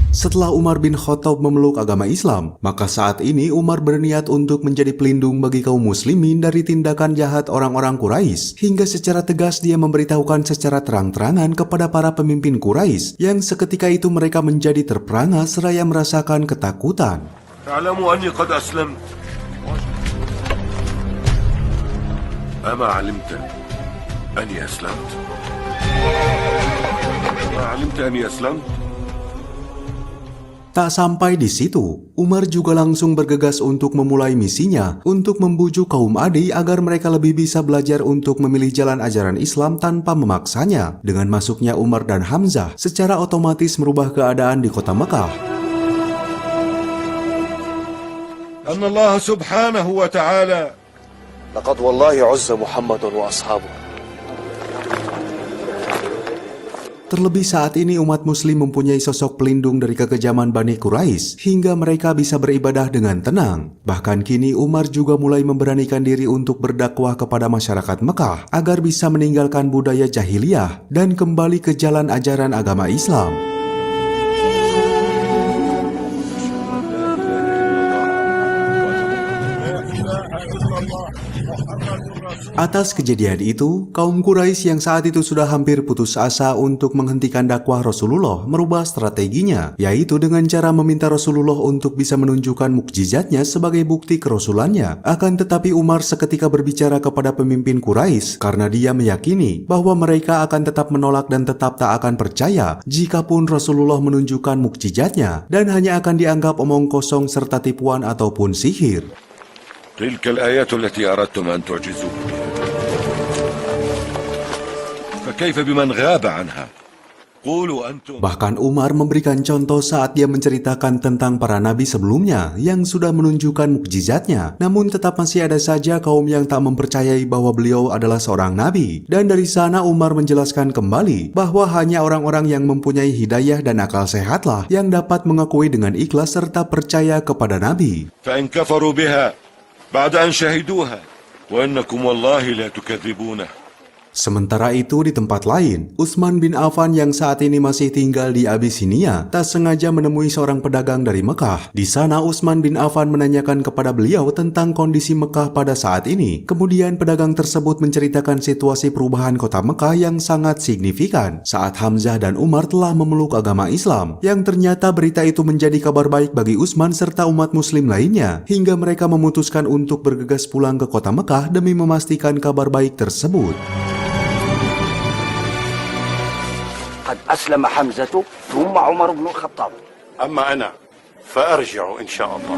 Setelah Umar bin Khattab memeluk agama Islam, maka saat ini Umar berniat untuk menjadi pelindung bagi kaum muslimin dari tindakan jahat orang-orang Quraisy, hingga secara tegas dia memberitahukan secara terang-terangan kepada para pemimpin Quraisy yang seketika itu mereka menjadi terperangah seraya merasakan ketakutan. تعلموا أني قد أسلمت. أما علمت أني أسلمت؟ ما علمت أني أسلمت؟ Tak sampai di situ, Umar juga langsung bergegas untuk memulai misinya untuk membujuk kaum Adi agar mereka lebih bisa belajar untuk memilih jalan ajaran Islam tanpa memaksanya. Dengan masuknya Umar dan Hamzah, secara otomatis merubah keadaan di kota Mekah. أن الله سبحانه وتعالى لقد والله عز محمد وأصحابه. Terlebih saat ini umat muslim mempunyai sosok pelindung dari kekejaman Bani Quraisy hingga mereka bisa beribadah dengan tenang. Bahkan kini Umar juga mulai memberanikan diri untuk berdakwah kepada masyarakat Mekah agar bisa meninggalkan budaya jahiliyah dan kembali ke jalan ajaran agama Islam. Atas kejadian itu, kaum Quraisy yang saat itu sudah hampir putus asa untuk menghentikan dakwah Rasulullah merubah strateginya, yaitu dengan cara meminta Rasulullah untuk bisa menunjukkan mukjizatnya sebagai bukti kerasulannya. Akan tetapi Umar seketika berbicara kepada pemimpin Quraisy karena dia meyakini bahwa mereka akan tetap menolak dan tetap tak akan percaya jikapun Rasulullah menunjukkan mukjizatnya, dan hanya akan dianggap omong kosong serta tipuan ataupun sihir. تلك الآيات التي أردتم أن تعجزوا فكيف بمن غاب عنها قولوا أنتم. Bahkan Umar memberikan contoh saat dia menceritakan tentang para nabi sebelumnya yang sudah menunjukkan mukjizatnya, namun tetap masih ada saja kaum yang tak mempercayai bahwa beliau adalah seorang nabi. Dan dari sana Umar menjelaskan kembali bahwa hanya orang-orang yang mempunyai hidayah dan akal sehatlah yang dapat mengakui dengan ikhlas serta percaya kepada nabi. فإن كفروا بها بعد أن شهدوها وإنكم والله لا تكذبونه Sementara itu di tempat lain, Utsman bin Affan yang saat ini masih tinggal di Abisinia tak sengaja menemui seorang pedagang dari Mekah. Di sana Utsman bin Affan menanyakan kepada beliau tentang kondisi Mekah pada saat ini. Kemudian pedagang tersebut menceritakan situasi perubahan kota Mekah yang sangat signifikan saat Hamzah dan Umar telah memeluk agama Islam, yang ternyata berita itu menjadi kabar baik bagi Utsman serta umat muslim lainnya, hingga mereka memutuskan untuk bergegas pulang ke kota Mekah demi memastikan kabar baik tersebut. قد أسلم حمزة ثم عمر بن الخطاب. أما أنا فأرجع إن شاء الله.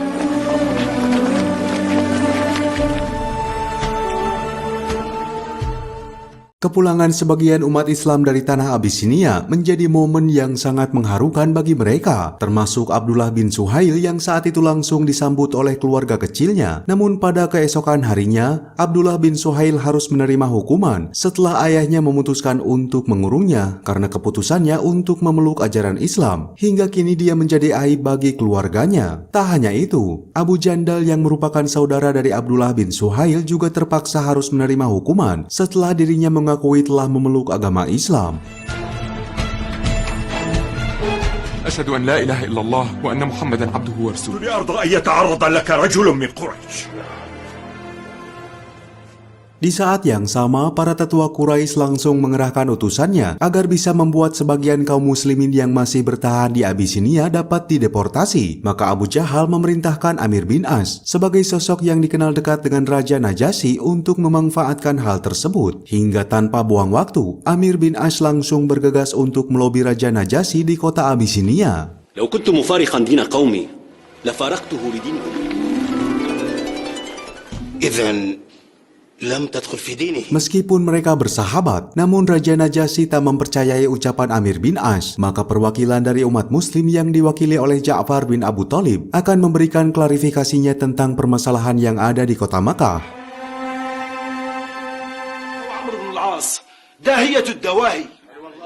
Kepulangan sebagian umat Islam dari tanah Abisinia menjadi momen yang sangat mengharukan bagi mereka, termasuk Abdullah bin Suhail yang saat itu langsung disambut oleh keluarga kecilnya. Namun pada keesokan harinya, Abdullah bin Suhail harus menerima hukuman setelah ayahnya memutuskan untuk mengurungnya karena keputusannya untuk memeluk ajaran Islam. Hingga kini dia menjadi aib bagi keluarganya. Tak hanya itu, Abu Jandal yang merupakan saudara dari Abdullah bin Suhail juga terpaksa harus menerima hukuman setelah dirinya mengakui telah memeluk agama Islam. أشهد أن لا إله إلا الله وأن محمدا عبده ورسوله. لأرضى أن يتعرض لك رجل من قريش. Di saat yang sama, para tetua Quraisy langsung mengerahkan utusannya agar bisa membuat sebagian kaum muslimin yang masih bertahan di Abisinia dapat dideportasi. Maka Abu Jahal memerintahkan Amir bin As sebagai sosok yang dikenal dekat dengan Raja Najasyi untuk memanfaatkan hal tersebut. Hingga tanpa buang waktu, Amir bin As langsung bergegas untuk melobi Raja Najasyi di kota Abisinia. لو كنت مفارقا دين قومي لفارقته لدينكم. إذن Meskipun mereka bersahabat, namun Raja Najasyi tak mempercayai ucapan Amir bin As, maka perwakilan dari umat muslim yang diwakili oleh Ja'far bin Abu Thalib akan memberikan klarifikasinya tentang permasalahan yang ada di kota Makkah.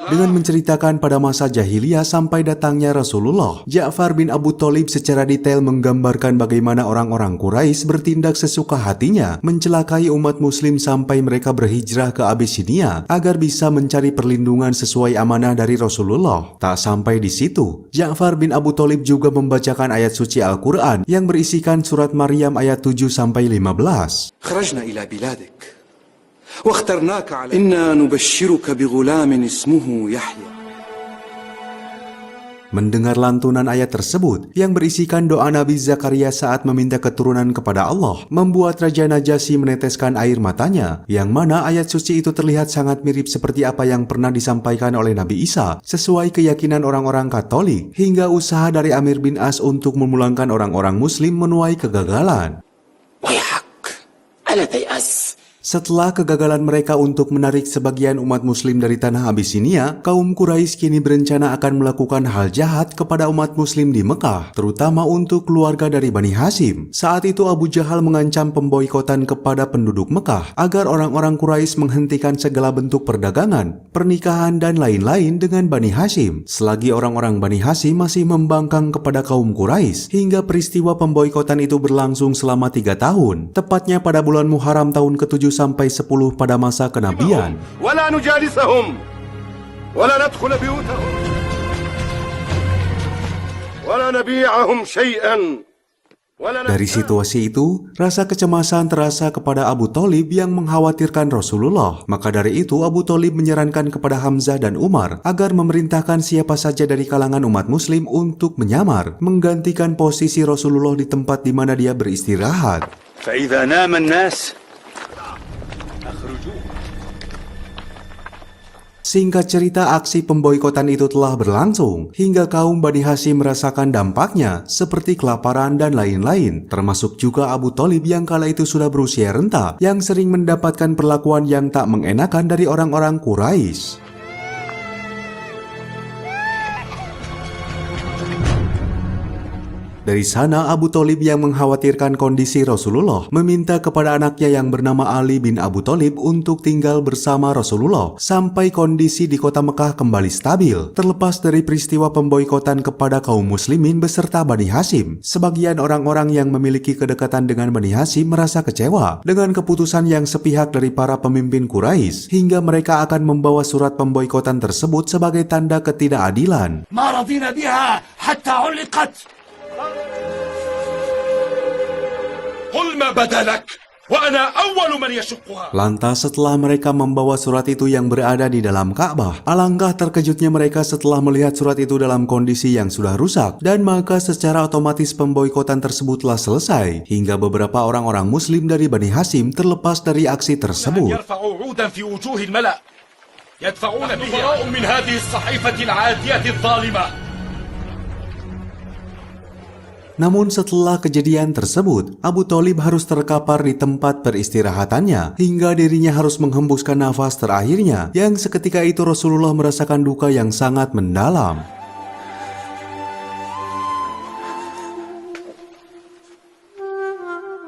Dengan menceritakan pada masa jahiliyah sampai datangnya Rasulullah, Ja'far bin Abu Thalib secara detail menggambarkan bagaimana orang-orang Quraisy bertindak sesuka hatinya, mencelakai umat muslim sampai mereka berhijrah ke Abisinia agar bisa mencari perlindungan sesuai amanah dari Rasulullah. Tak sampai di situ, Ja'far bin Abu Thalib juga membacakan ayat suci Al-Quran yang berisikan surat Maryam ayat 7-15. Kharajna ila biladik. Inna nubashshiruka bighulamin ismuhu Yahya. Mendengar lantunan ayat tersebut yang berisikan doa Nabi Zakaria saat meminta keturunan kepada Allah, membuat Raja Najasyi meneteskan air matanya, yang mana ayat suci itu terlihat sangat mirip seperti apa yang pernah disampaikan oleh Nabi Isa sesuai keyakinan orang-orang Katolik, hingga usaha dari Amir bin As untuk memulangkan orang-orang muslim menuai kegagalan. Setelah kegagalan mereka untuk menarik sebagian umat muslim dari tanah Abisinia, kaum Quraisy kini berencana akan melakukan hal jahat kepada umat muslim di Mekah, terutama untuk keluarga dari Bani Hashim. Saat itu Abu Jahal mengancam pemboikotan kepada penduduk Mekah agar orang-orang Quraisy menghentikan segala bentuk perdagangan, pernikahan, dan lain-lain dengan Bani Hashim, selagi orang-orang Bani Hashim masih membangkang kepada kaum Quraisy, hingga peristiwa pemboikotan itu berlangsung selama 3 tahun, tepatnya pada bulan Muharram tahun ke-7 sampai 10 pada masa kenabian. Wala nujalisahum wala nadkhul biyutahum wala nabi'ahum syai'an. Dari situasi itu, rasa kecemasan terasa kepada Abu Thalib yang mengkhawatirkan Rasulullah. Maka dari itu Abu Thalib menyarankan kepada Hamzah dan Umar agar memerintahkan siapa saja dari kalangan umat muslim untuk menyamar, menggantikan posisi Rasulullah di tempat di mana dia beristirahat. فإذا نام الناس. Singkat cerita, aksi pemboikotan itu telah berlangsung hingga kaum Bani Hashim merasakan dampaknya seperti kelaparan dan lain-lain, termasuk juga Abu Thalib yang kala itu sudah berusia renta yang sering mendapatkan perlakuan yang tak mengenakan dari orang-orang Quraisy. Dari sana Abu Thalib yang mengkhawatirkan kondisi Rasulullah meminta kepada anaknya yang bernama Ali bin Abu Thalib untuk tinggal bersama Rasulullah sampai kondisi di kota Mekah kembali stabil. Terlepas dari peristiwa pemboikotan kepada kaum muslimin beserta Bani Hashim, sebagian orang-orang yang memiliki kedekatan dengan Bani Hashim merasa kecewa dengan keputusan yang sepihak dari para pemimpin Quraisy hingga mereka akan membawa surat pemboikotan tersebut sebagai tanda ketidakadilan. ما رضينا بها حتى علقت. قل ما بدا لك وأنا أول من يشقها. Lantas setelah mereka membawa surat itu yang berada di dalam Ka'bah, alangkah terkejutnya mereka setelah melihat surat itu dalam kondisi yang sudah rusak, dan maka secara otomatis pemboikotan tersebut telah selesai hingga beberapa orang-orang muslim dari Bani Hashim terlepas dari aksi tersebut. يرفعوا عودا في وجوه الملأ يدفعون به من هذه الصحيفة العادية الظالمة. Namun setelah kejadian tersebut, Abu Thalib harus terkapar di tempat peristirahatannya hingga dirinya harus menghembuskan nafas terakhirnya, yang seketika itu Rasulullah merasakan duka yang sangat mendalam.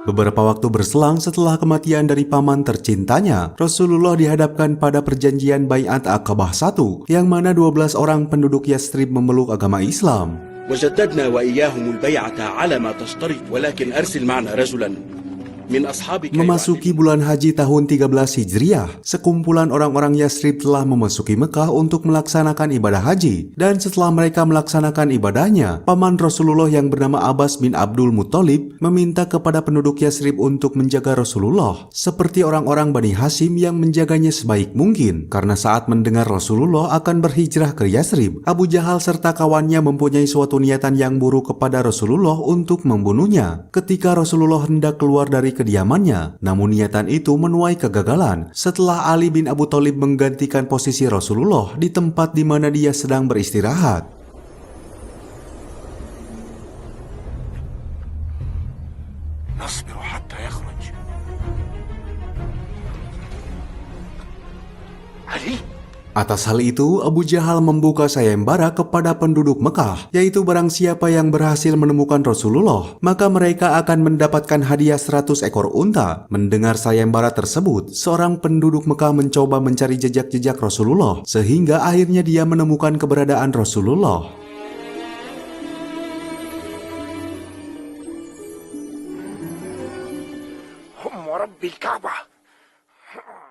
Beberapa waktu berselang setelah kematian dari paman tercintanya, Rasulullah dihadapkan pada perjanjian Bai'at Aqabah I, yang mana 12 orang penduduk Yathrib memeluk agama Islam. وجددنا وإياهم البيعة على ما تشترط ولكن أرسل معنا رجلا من أصحابك. Memasuki bulan haji tahun 13 Hijriah, sekumpulan orang-orang Yathrib telah memasuki Mekah untuk melaksanakan ibadah haji, dan setelah mereka melaksanakan ibadahnya, paman Rasulullah yang bernama Abbas bin Abdul Muthalib meminta kepada penduduk Yathrib untuk menjaga Rasulullah seperti orang-orang Bani Hashim yang menjaganya sebaik mungkin, karena saat mendengar Rasulullah akan berhijrah ke Yathrib, Abu Jahal serta kawannya mempunyai suatu niatan yang buruk kepada Rasulullah untuk membunuhnya. Ketika Rasulullah hendak keluar dari kediamannya, namun niatan itu menuai kegagalan setelah Ali bin Abu Thalib menggantikan posisi Rasulullah di tempat di mana dia sedang beristirahat. نصبر حتى يخرج. علي. Atas hal itu, Abu Jahal membuka sayembara kepada penduduk Mekah, yaitu barang siapa yang berhasil menemukan Rasulullah, maka mereka akan mendapatkan hadiah 100 ekor unta. Mendengar sayembara tersebut, seorang penduduk Mekah mencoba mencari jejak-jejak Rasulullah, sehingga akhirnya dia menemukan keberadaan Rasulullah.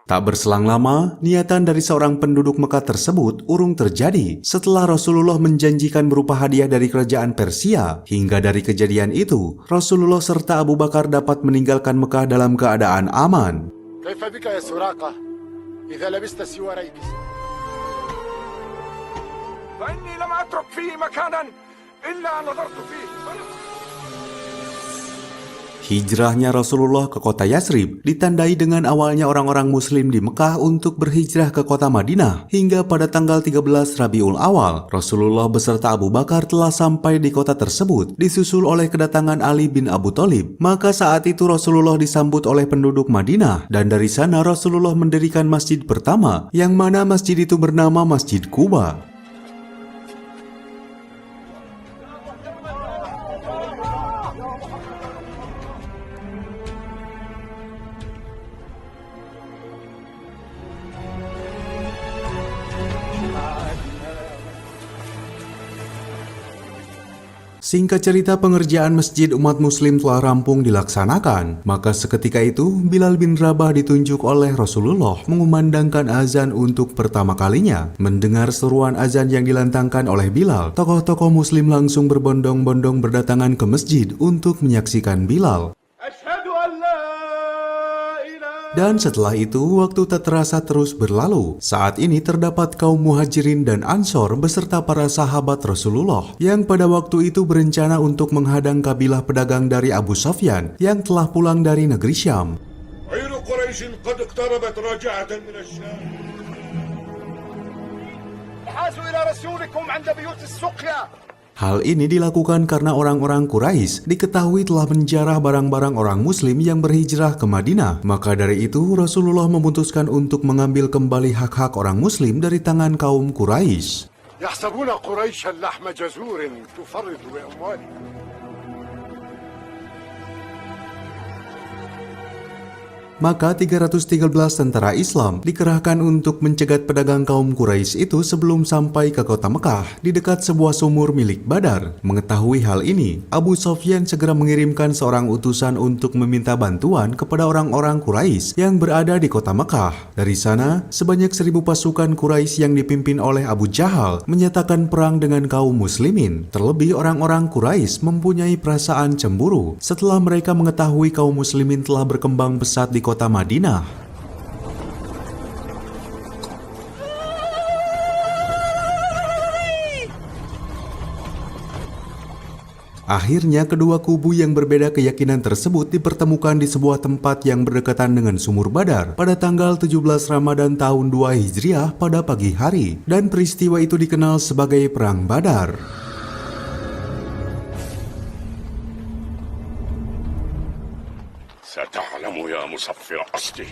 Tak berselang lama, niatan dari seorang penduduk Mekah tersebut urung terjadi setelah Rasulullah menjanjikan berupa hadiah dari kerajaan Persia. Hingga dari kejadian itu, Rasulullah serta Abu Bakar dapat meninggalkan Mekah dalam keadaan aman. Hijrahnya Rasulullah ke kota Yathrib ditandai dengan awalnya orang-orang muslim di Mekah untuk berhijrah ke kota Madinah. Hingga pada tanggal 13 Rabiul Awal, Rasulullah beserta Abu Bakar telah sampai di kota tersebut, disusul oleh kedatangan Ali bin Abu Thalib. Maka saat itu Rasulullah disambut oleh penduduk Madinah, dan dari sana Rasulullah mendirikan masjid pertama, yang mana masjid itu bernama Masjid Quba. Singkat cerita, pengerjaan masjid umat muslim telah rampung dilaksanakan. Maka seketika itu, Bilal bin Rabah ditunjuk oleh Rasulullah mengumandangkan azan untuk pertama kalinya. Mendengar seruan azan yang dilantangkan oleh Bilal, tokoh-tokoh muslim langsung berbondong-bondong berdatangan ke masjid untuk menyaksikan Bilal. Dan setelah itu, waktu tak terasa terus berlalu. Saat ini terdapat kaum muhajirin dan ansor beserta para sahabat Rasulullah yang pada waktu itu berencana untuk menghadang kabilah pedagang dari Abu Sufyan yang telah pulang dari negeri Syam. Hal ini dilakukan karena orang-orang Quraisy diketahui telah menjarah barang-barang orang muslim yang berhijrah ke Madinah. Maka dari itu Rasulullah memutuskan untuk mengambil kembali hak-hak orang muslim dari tangan kaum Quraisy. Maka 313 tentara Islam dikerahkan untuk mencegat pedagang kaum Quraisy itu sebelum sampai ke kota Mekah di dekat sebuah sumur milik Badar. Mengetahui hal ini, Abu Sufyan segera mengirimkan seorang utusan untuk meminta bantuan kepada orang-orang Quraisy yang berada di kota Mekah. Dari sana, sebanyak 1000 pasukan Quraisy yang dipimpin oleh Abu Jahal menyatakan perang dengan kaum muslimin. Terlebih orang-orang Quraisy mempunyai perasaan cemburu setelah mereka mengetahui kaum muslimin telah berkembang pesat di kota Madinah. Akhirnya kedua kubu yang berbeda keyakinan tersebut dipertemukan di sebuah tempat yang berdekatan dengan sumur Badar pada tanggal 17 Ramadan tahun 2 Hijriah pada pagi hari, dan peristiwa itu dikenal sebagai Perang Badar. ستعلم يا مصفر قصدي.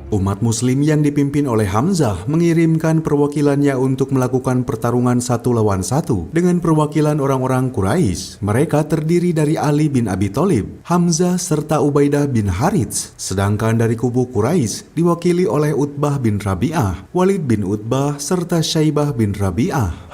Umat muslim yang dipimpin oleh Hamzah mengirimkan perwakilannya untuk melakukan pertarungan 1 lawan 1 dengan perwakilan orang-orang Quraisy. Mereka terdiri dari Ali bin Abi Thalib, Hamzah serta Ubaidah bin Harits. Sedangkan dari kubu Quraisy diwakili oleh Utbah bin Rabi'ah, Walid bin Utbah serta Syaibah bin Rabi'ah.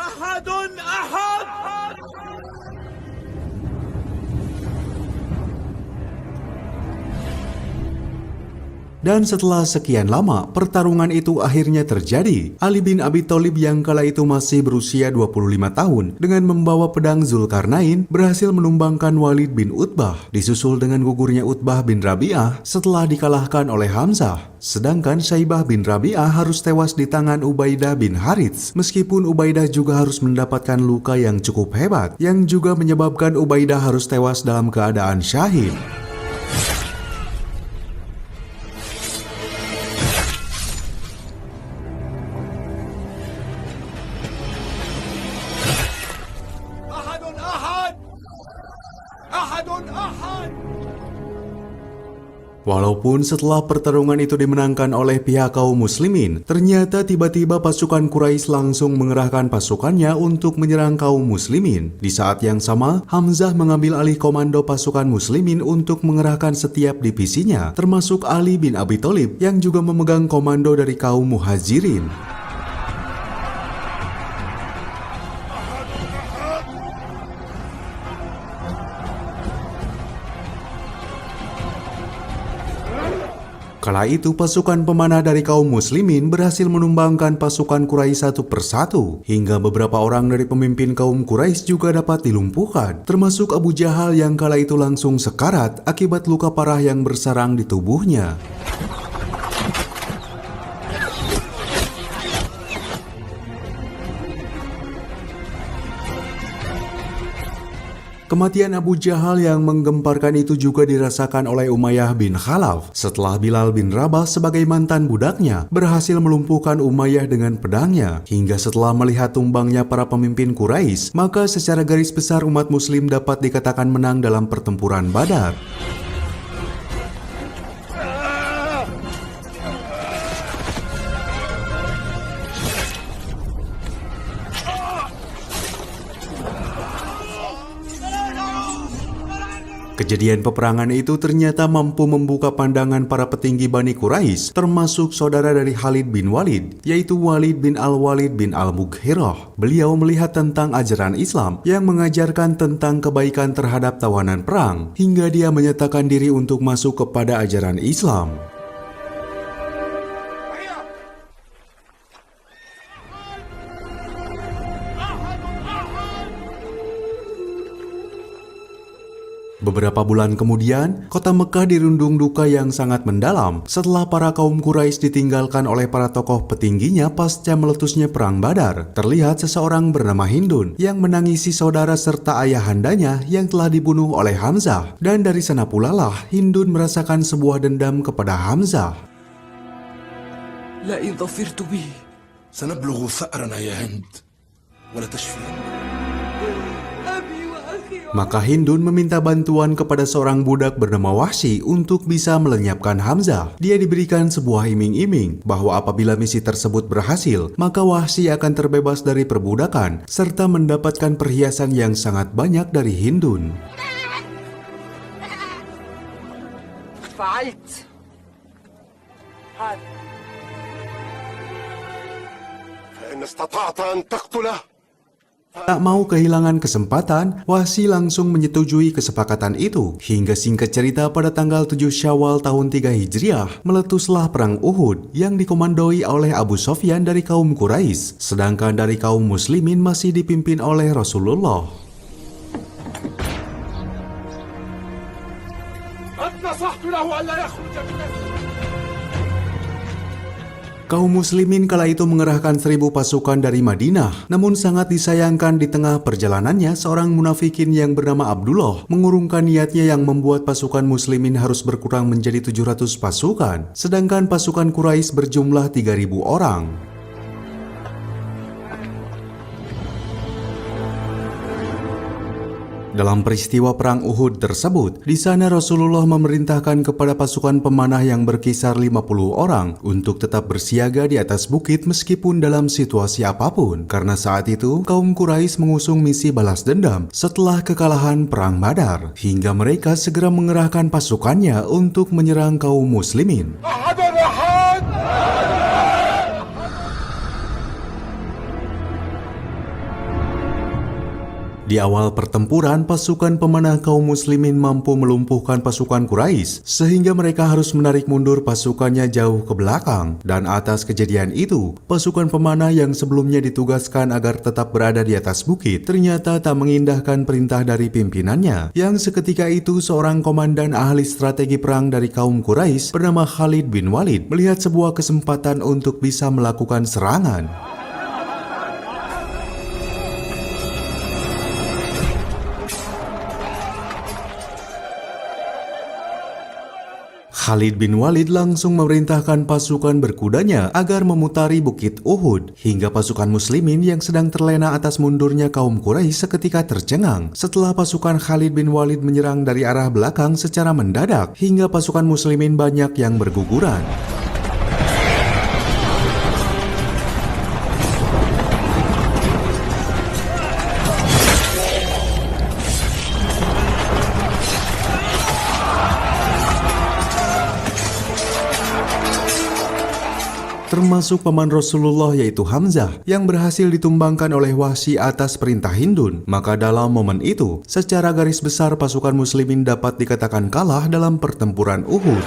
Dan setelah sekian lama, pertarungan itu akhirnya terjadi. Ali bin Abi Thalib yang kala itu masih berusia 25 tahun dengan membawa pedang Zulkarnain berhasil menumbangkan Walid bin Utbah, disusul dengan gugurnya Utbah bin Rabi'ah setelah dikalahkan oleh Hamzah. Sedangkan Syaibah bin Rabi'ah harus tewas di tangan Ubaidah bin Harits, meskipun Ubaidah juga harus mendapatkan luka yang cukup hebat, yang juga menyebabkan Ubaidah harus tewas dalam keadaan syahid. Walaupun setelah pertarungan itu dimenangkan oleh pihak kaum muslimin, ternyata tiba-tiba pasukan Quraisy langsung mengerahkan pasukannya untuk menyerang kaum muslimin. Di saat yang sama, Hamzah mengambil alih komando pasukan muslimin untuk mengerahkan setiap divisinya, termasuk Ali bin Abi Thalib yang juga memegang komando dari kaum Muhajirin. Kala itu pasukan pemanah dari kaum muslimin berhasil menumbangkan pasukan Quraisy satu persatu, hingga beberapa orang dari pemimpin kaum Quraisy juga dapat dilumpuhkan, termasuk Abu Jahal yang kala itu langsung sekarat akibat luka parah yang bersarang di tubuhnya. Kematian Abu Jahal yang menggemparkan itu juga dirasakan oleh Umayyah bin Khalaf setelah Bilal bin Rabah sebagai mantan budaknya berhasil melumpuhkan Umayyah dengan pedangnya. Hingga setelah melihat tumbangnya para pemimpin Quraisy, maka secara garis besar umat muslim dapat dikatakan menang dalam pertempuran Badar. Kejadian peperangan itu ternyata mampu membuka pandangan para petinggi Bani Quraisy, termasuk saudara dari Khalid bin Walid, yaitu Walid bin Al-Walid bin Al-Mughirah. Beliau melihat tentang ajaran Islam yang mengajarkan tentang kebaikan terhadap tawanan perang, hingga dia menyatakan diri untuk masuk kepada ajaran Islam. Beberapa bulan kemudian, kota Mekah dirundung duka yang sangat mendalam setelah para kaum Quraisy ditinggalkan oleh para tokoh petingginya pasca meletusnya Perang Badar. Terlihat seseorang bernama Hindun yang menangisi saudara serta ayahandanya yang telah dibunuh oleh Hamzah. Dan dari sana pula lah Hindun merasakan sebuah dendam kepada Hamzah. لئن ظفرت به سنبلغ ثأرنا يا هند ولا تشفين. Maka Hindun meminta bantuan kepada seorang budak bernama Wahsy untuk bisa melenyapkan Hamzah. Dia diberikan sebuah iming-iming bahwa apabila misi tersebut berhasil, maka Wahsy akan terbebas dari perbudakan serta mendapatkan perhiasan yang sangat banyak dari Hindun. فعلت هذا فإن استطعت أن تقتله. Tak mau kehilangan kesempatan, Wahsy langsung menyetujui kesepakatan itu. Hingga singkat cerita pada tanggal 7 Syawal tahun 3 Hijriah, meletuslah perang Uhud yang dikomandoi oleh Abu Sofyan dari kaum Quraisy, sedangkan dari kaum muslimin masih dipimpin oleh Rasulullah. Kaum muslimin kala itu mengerahkan 1000 pasukan dari Madinah. Namun sangat disayangkan di tengah perjalanannya seorang munafikin yang bernama Abdullah mengurungkan niatnya yang membuat pasukan muslimin harus berkurang menjadi 700 pasukan. Sedangkan pasukan Quraisy berjumlah 3000 orang. Dalam peristiwa perang Uhud tersebut, di sana Rasulullah memerintahkan kepada pasukan pemanah yang berkisar 50 orang untuk tetap bersiaga di atas bukit meskipun dalam situasi apapun. Karena saat itu, kaum Quraisy mengusung misi balas dendam setelah kekalahan perang Badar, hingga mereka segera mengerahkan pasukannya untuk menyerang kaum muslimin. Di awal pertempuran, pasukan pemanah kaum muslimin mampu melumpuhkan pasukan Quraisy, sehingga mereka harus menarik mundur pasukannya jauh ke belakang. Dan atas kejadian itu, pasukan pemanah yang sebelumnya ditugaskan agar tetap berada di atas bukit, ternyata tak mengindahkan perintah dari pimpinannya, yang seketika itu seorang komandan ahli strategi perang dari kaum Quraisy bernama Khalid bin Walid melihat sebuah kesempatan untuk bisa melakukan serangan. Khalid bin Walid langsung memerintahkan pasukan berkudanya agar memutari bukit Uhud, hingga pasukan muslimin yang sedang terlena atas mundurnya kaum Quraisy seketika tercengang setelah pasukan Khalid bin Walid menyerang dari arah belakang secara mendadak, hingga pasukan muslimin banyak yang berguguran. Termasuk paman Rasulullah yaitu Hamzah yang berhasil ditumbangkan oleh Wahsy atas perintah Hindun. Maka dalam momen itu, secara garis besar pasukan muslimin dapat dikatakan kalah dalam pertempuran Uhud.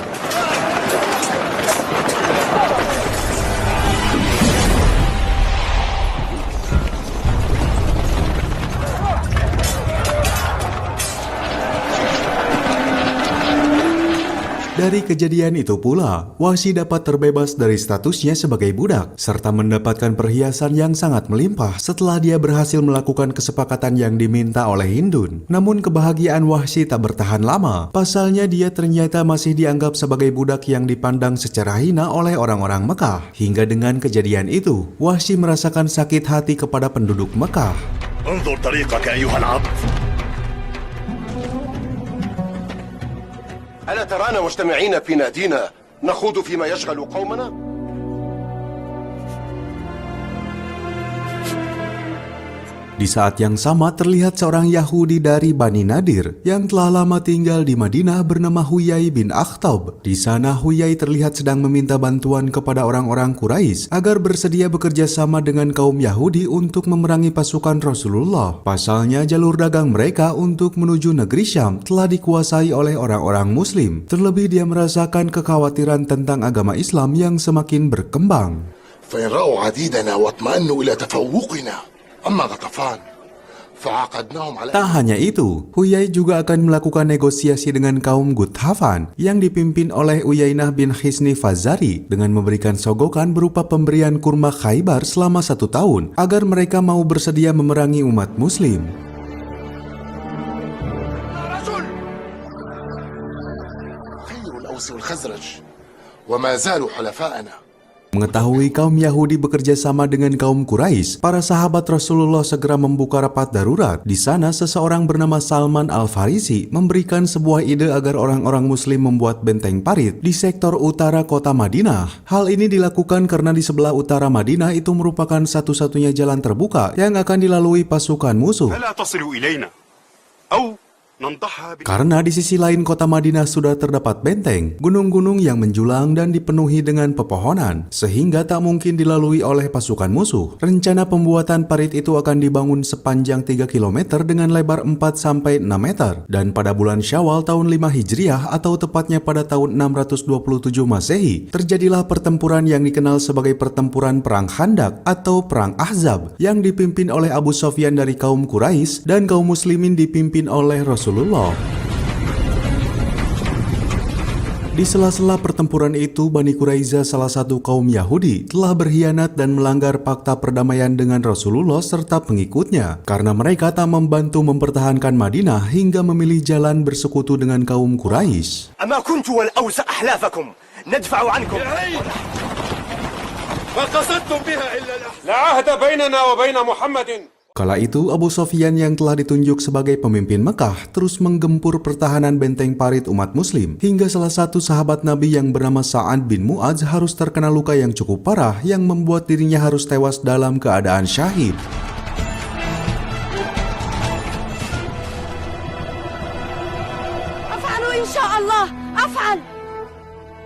Dari kejadian itu pula, Wahsy dapat terbebas dari statusnya sebagai budak, serta mendapatkan perhiasan yang sangat melimpah setelah dia berhasil melakukan kesepakatan yang diminta oleh Hindun. Namun kebahagiaan Wahsy tak bertahan lama, pasalnya dia ternyata masih dianggap sebagai budak yang dipandang secara hina oleh orang-orang Mekah. Hingga dengan kejadian itu, Wahsy merasakan sakit hati kepada penduduk Mekah. انظر طريقك أيها العبد. ألا ترانا مجتمعين في نادينا نخوض فيما يشغل قومنا؟ Di saat yang sama terlihat seorang Yahudi dari Bani Nadir yang telah lama tinggal di Madinah bernama Huyai bin Akhtab. Di sana Huyai terlihat sedang meminta bantuan kepada orang-orang Quraisy agar bersedia bekerja sama dengan kaum Yahudi untuk memerangi pasukan Rasulullah. Pasalnya jalur dagang mereka untuk menuju negeri Syam telah dikuasai oleh orang-orang Muslim. Terlebih dia merasakan kekhawatiran tentang agama Islam yang semakin berkembang. فإن رأوا عديدنا واطمأنوا إلى تفوقنا أما غطفان فعاقدناهم على. Tak hanya itu, Huyai juga akan melakukan negosiasi dengan kaum Gutafan yang dipimpin oleh Uyainah bin Hisni Fazari dengan memberikan sogokan berupa pemberian kurma Khaybar selama 1 tahun agar mereka mau bersedia memerangi umat Muslim. خير الأوس والخزرج وما زالوا حلفاءنا. Mengetahui kaum Yahudi bekerja sama dengan kaum Quraisy, para sahabat Rasulullah segera membuka rapat darurat. Di sana seseorang bernama Salman Al-Farisi memberikan sebuah ide agar orang-orang Muslim membuat benteng parit di sektor utara kota Madinah. Hal ini dilakukan karena di sebelah utara Madinah itu merupakan satu-satunya jalan terbuka yang akan dilalui pasukan musuh. فلا تصلوا إلينا أو Karena di sisi lain kota Madinah sudah terdapat benteng, gunung-gunung yang menjulang dan dipenuhi dengan pepohonan, sehingga tak mungkin dilalui oleh pasukan musuh. Rencana pembuatan parit itu akan dibangun sepanjang 3 km dengan lebar 4-6 meter. Dan pada bulan Syawal tahun 5 Hijriah atau tepatnya pada tahun 627 Masehi, terjadilah pertempuran yang dikenal sebagai pertempuran Perang Khandak atau Perang Ahzab yang dipimpin oleh Abu Sofyan dari kaum Quraisy dan kaum muslimin dipimpin oleh Rasulullah. Di sela-sela pertempuran itu, Bani Quraiza, salah satu kaum Yahudi, telah berkhianat dan melanggar fakta perdamaian dengan Rasulullah serta pengikutnya, karena mereka tak membantu mempertahankan Madinah hingga memilih jalan bersekutu dengan kaum Quraisy. أما كنت والأوس أحلافكم ندفع عنكم ما قصدتم بها إلا لا عهد بيننا وبين محمد. Kala itu, Abu Sofyan yang telah ditunjuk sebagai pemimpin Mekah terus menggempur pertahanan benteng parit umat muslim, hingga salah satu sahabat Nabi yang bernama Sa'ad bin Mu'adz harus terkena luka yang cukup parah yang membuat dirinya harus tewas dalam keadaan syahid.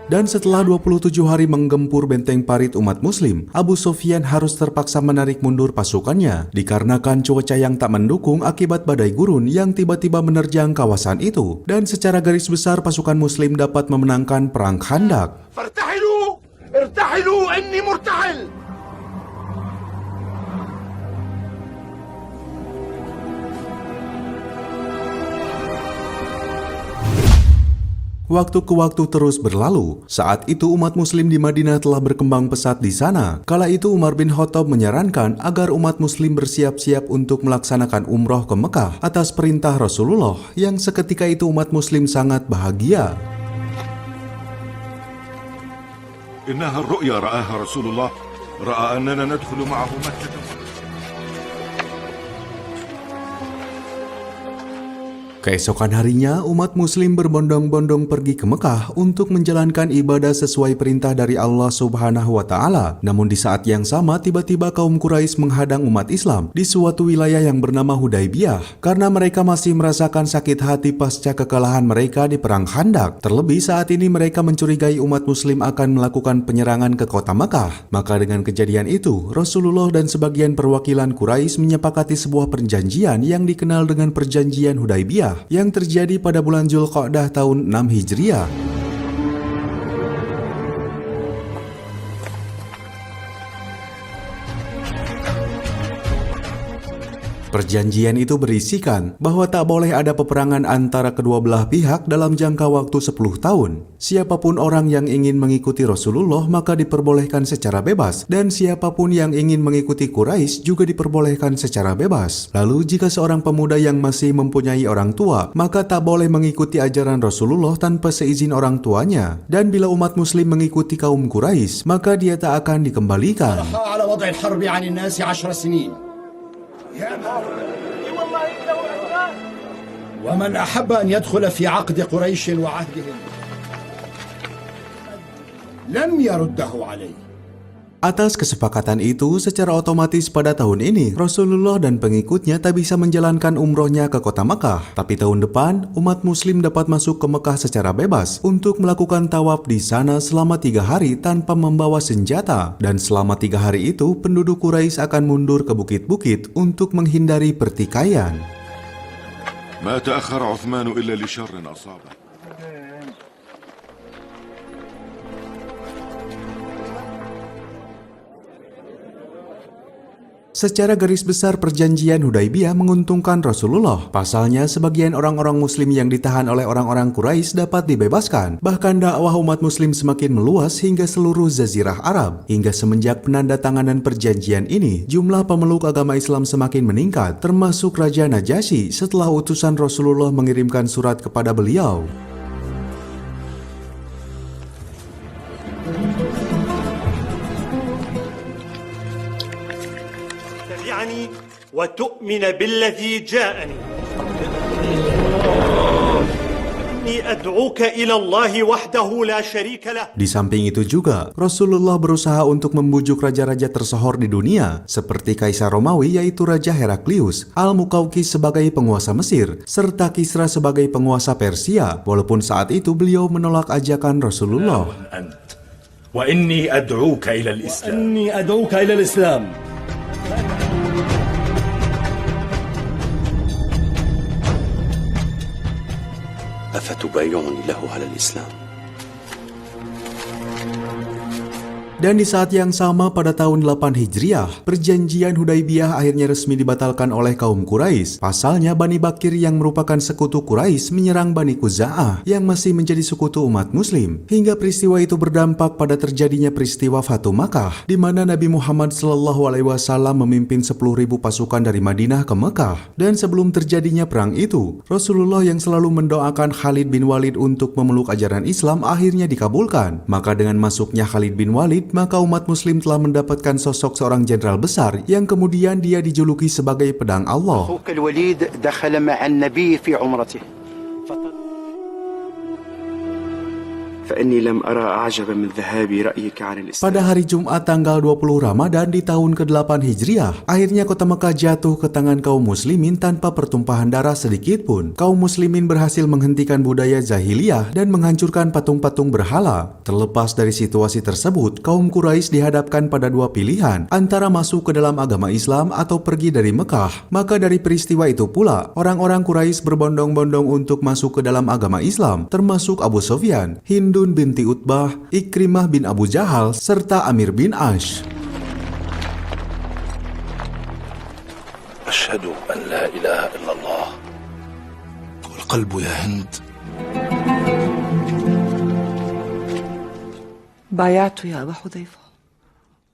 Dan setelah 27 hari menggempur benteng parit umat muslim, Abu Sofyan harus terpaksa menarik mundur pasukannya dikarenakan cuaca yang tak mendukung akibat badai gurun yang tiba-tiba menerjang kawasan itu. Dan secara garis besar pasukan muslim dapat memenangkan Perang Khandak. فارتحلوا ارتحلوا إني مرتحل. Waktu ke waktu terus berlalu. Saat itu umat muslim di Madinah telah berkembang pesat di sana. Kala itu Umar bin Khattab menyarankan agar umat muslim bersiap-siap untuk melaksanakan umroh ke Mekah atas perintah Rasulullah, yang seketika itu umat muslim sangat bahagia. إنها الرؤيا رآها رسول الله رأى أننا ندخل معه مكة. Keesokan harinya, umat muslim berbondong-bondong pergi ke Mekah untuk menjalankan ibadah sesuai perintah dari Allah Subhanahu wa Ta'ala. Namun di saat yang sama, tiba-tiba kaum Quraisy menghadang umat Islam di suatu wilayah yang bernama Hudaybiyah, karena mereka masih merasakan sakit hati pasca kekalahan mereka di Perang Khandak. Terlebih saat ini mereka mencurigai umat muslim akan melakukan penyerangan ke kota Mekah. Maka dengan kejadian itu, Rasulullah dan sebagian perwakilan Quraisy menyepakati sebuah perjanjian yang dikenal dengan Perjanjian Hudaybiyah, yang terjadi pada bulan Zulqa'dah tahun 6 Hijriah. Perjanjian itu berisikan bahwa tak boleh ada peperangan antara kedua belah pihak dalam jangka waktu 10 tahun. Siapapun orang yang ingin mengikuti Rasulullah maka diperbolehkan secara bebas, dan siapapun yang ingin mengikuti Quraisy juga diperbolehkan secara bebas. Lalu jika seorang pemuda yang masih mempunyai orang tua, maka tak boleh mengikuti ajaran Rasulullah tanpa seizin orang tuanya. Dan bila umat muslim mengikuti kaum Quraisy, maka dia tak akan dikembalikan. ومن أحب أن يدخل في عقد قريش وعهدهم لم يرده عليه. Atas kesepakatan itu, secara otomatis pada tahun ini, Rasulullah dan pengikutnya tak bisa menjalankan umrohnya ke kota Mekah. Tapi tahun depan, umat muslim dapat masuk ke Mekah secara bebas untuk melakukan tawaf di sana selama 3 hari tanpa membawa senjata. Dan selama 3 hari itu, penduduk Quraisy akan mundur ke bukit-bukit untuk menghindari pertikaian. ما تأخر عثمان إلا لشر أصابه. Secara garis besar perjanjian Hudaybiyah menguntungkan Rasulullah. Pasalnya sebagian orang-orang muslim yang ditahan oleh orang-orang Quraisy dapat dibebaskan. Bahkan dakwah umat muslim semakin meluas hingga seluruh Jazirah Arab. Hingga semenjak penandatanganan perjanjian ini, jumlah pemeluk agama Islam semakin meningkat, termasuk Raja Najasyi setelah utusan Rasulullah mengirimkan surat kepada beliau. وتؤمن بالذي جاءني إني أدعوك إلى الله وحده لا شريك له. Di samping itu juga, Rasulullah berusaha untuk membujuk raja-raja tersohor di dunia, seperti Kaisar Romawi yaitu Raja Heraklius, Al-Muqawqis sebagai penguasa Mesir, serta Kisra sebagai penguasa Persia, walaupun saat itu beliau menolak ajakan Rasulullah. وإني أدعوك إلى الإسلام. أفتبايعني له على الإسلام؟ Dan di saat yang sama pada tahun 8 Hijriah, perjanjian Hudaibiyah akhirnya resmi dibatalkan oleh kaum Quraisy. Pasalnya Bani Bakir yang merupakan sekutu Quraisy menyerang Bani Khuza'ah yang masih menjadi sekutu umat muslim. Hingga peristiwa itu berdampak pada terjadinya peristiwa Fatu Makkah, di mana Nabi Muhammad SAW memimpin 10.000 pasukan dari Madinah ke Mekah. Dan sebelum terjadinya perang itu, Rasulullah yang selalu mendoakan Khalid bin Walid untuk memeluk ajaran Islam akhirnya dikabulkan. Maka dengan masuknya Khalid bin Walid, maka umat muslim telah mendapatkan sosok seorang jenderal besar yang kemudian dia dijuluki sebagai pedang Allah. Pada hari Jumat tanggal 20 Ramadan di tahun ke-8 Hijriah, akhirnya kota Mekah jatuh ke tangan kaum muslimin tanpa pertumpahan darah sedikit pun. Kaum muslimin berhasil menghentikan budaya jahiliyah dan menghancurkan patung-patung berhala. Terlepas dari situasi tersebut, kaum Quraisy dihadapkan pada dua pilihan, antara masuk ke dalam agama Islam atau pergi dari Mekah. Maka dari peristiwa itu pula, orang-orang Quraisy berbondong-bondong untuk masuk ke dalam agama Islam, termasuk Abu Sufyan, Hindun binti Utbah, Ikrimah bin Abu Jahal, serta Amir bin Ash. Asyhadu an la ilaha illallah wal qalbu ya Hind. بايعت يا أبا حذيفة.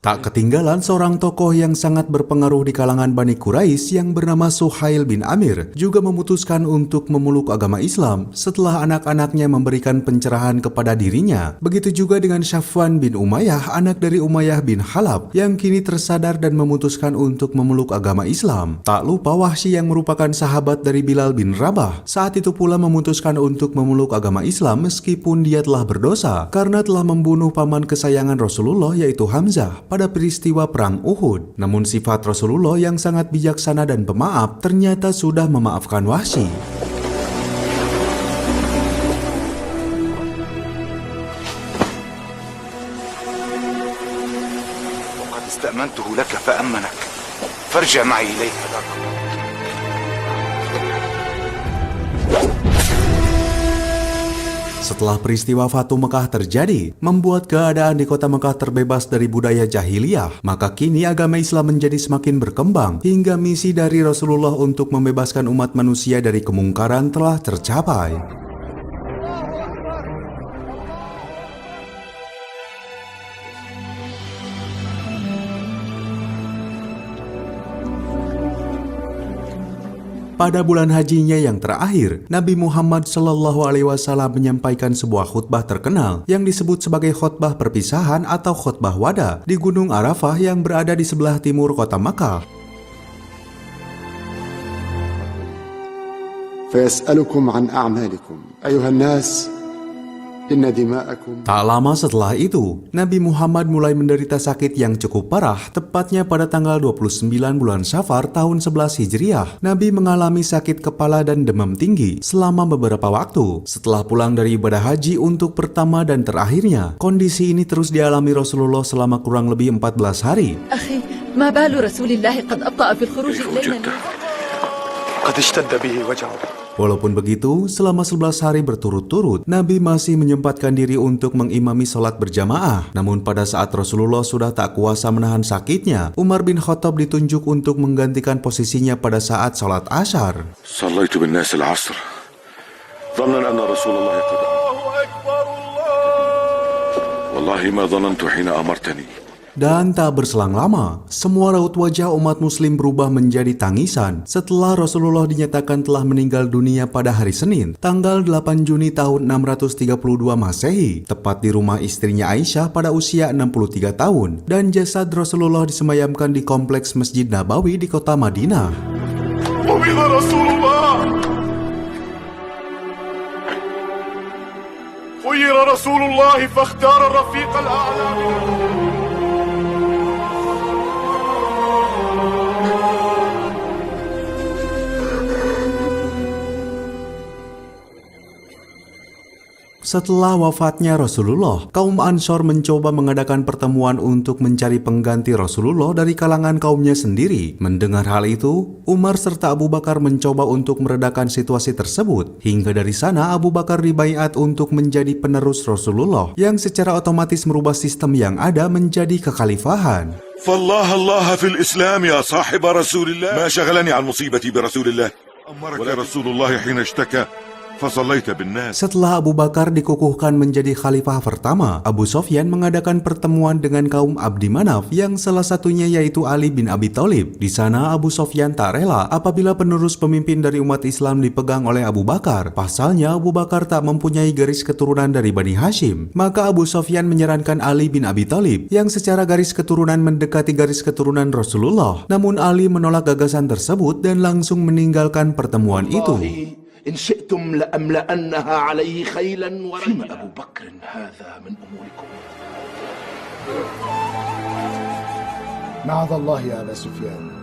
Tak ketinggalan seorang tokoh yang sangat berpengaruh di kalangan Bani Quraisy yang bernama Suhail bin Amir juga memutuskan untuk memeluk agama Islam setelah anak-anaknya memberikan pencerahan kepada dirinya. Begitu juga dengan Safwan bin Umayyah, anak dari Umayyah bin Halab, yang kini tersadar dan memutuskan untuk memeluk agama Islam. Tak lupa Wahsy yang merupakan sahabat dari Bilal bin Rabah saat itu pula memutuskan untuk memeluk agama Islam meskipun dia telah berdosa karena telah membunuh paman kesayangan Rasulullah yaitu Hamzah pada peristiwa perang Uhud. Namun sifat Rasulullah yang sangat bijaksana dan pemaaf ternyata sudah memaafkan Wahsy. وقد استأمنته لك فأمنك فارجع معي إليه. Setelah peristiwa Fatu Mekah terjadi, membuat keadaan di kota Mekah terbebas dari budaya jahiliyah, maka kini agama Islam menjadi semakin berkembang hingga misi dari Rasulullah untuk membebaskan umat manusia dari kemungkaran telah tercapai. Pada bulan hajinya yang terakhir, Nabi Muhammad SAW menyampaikan sebuah khutbah terkenal yang disebut sebagai khutbah perpisahan atau khutbah wada di Gunung Arafah yang berada di sebelah timur kota Makkah. فيسألكم عن أعمالكم أيها الناس. Tak lama setelah itu, Nabi Muhammad mulai menderita sakit yang cukup parah, tepatnya pada tanggal 29 bulan Syafar tahun 11 Hijriah. Nabi mengalami sakit kepala dan demam tinggi selama beberapa waktu. Setelah pulang dari ibadah haji untuk pertama dan terakhirnya, kondisi ini terus dialami Rasulullah selama kurang lebih 14 hari. Akhi, ma balu Rasulillah qad abta'a fil khuruj ilayna. Qad ishtadda bihi waj'uhu. Walaupun begitu, selama 11 hari berturut-turut, Nabi masih menyempatkan diri untuk mengimami sholat berjamaah. Namun pada saat Rasulullah sudah tak kuasa menahan sakitnya, Umar bin Khattab ditunjuk untuk menggantikan posisinya pada saat sholat Asyar. Sallaitu bin nas al-'asr. Dhannan anna Rasulullah qad Wallahi ma dhanantu hina amartani. Dan tak berselang lama, semua raut wajah umat muslim berubah menjadi tangisan setelah Rasulullah dinyatakan telah meninggal dunia pada hari Senin, tanggal 8 Juni tahun 632 Masehi, tepat di rumah istrinya Aisyah pada usia 63 tahun, dan jasad Rasulullah disemayamkan di kompleks Masjid Nabawi di kota Madinah. خير رسول الله فاختار الرفيق الأعلى Setelah wafatnya Rasulullah, kaum Ansor mencoba mengadakan pertemuan untuk mencari pengganti Rasulullah dari kalangan kaumnya sendiri. Mendengar hal itu, Umar serta Abu Bakar mencoba untuk meredakan situasi tersebut. Hingga dari sana Abu Bakar dibaiat untuk menjadi penerus Rasulullah yang secara otomatis merubah sistem yang ada menjadi kekhalifahan. فالله الله في الإسلام يا صاحب رسول الله ما شغلني عن مصيبتي برسول الله أمرك رسول الله حين اشتكى فصليت بالناس. Setelah Abu Bakar dikukuhkan menjadi khalifah pertama, Abu Sofyan mengadakan pertemuan dengan kaum Abdi Manaf yang salah satunya yaitu Ali bin Abi Thalib. Di sana Abu Sofyan tak rela apabila penerus pemimpin dari umat Islam dipegang oleh Abu Bakar. Pasalnya Abu Bakar tak mempunyai garis keturunan dari Bani Hashim. Maka Abu Sofyan menyarankan Ali bin Abi Thalib yang secara garis keturunan mendekati garis keturunan Rasulullah. Namun Ali menolak gagasan tersebut dan langsung meninggalkan pertemuan itu. إن شئتم لأملأنها عليه خيلا ورجلا أبو بكر هذا من أموركم معاذ الله يا أبا سفيان.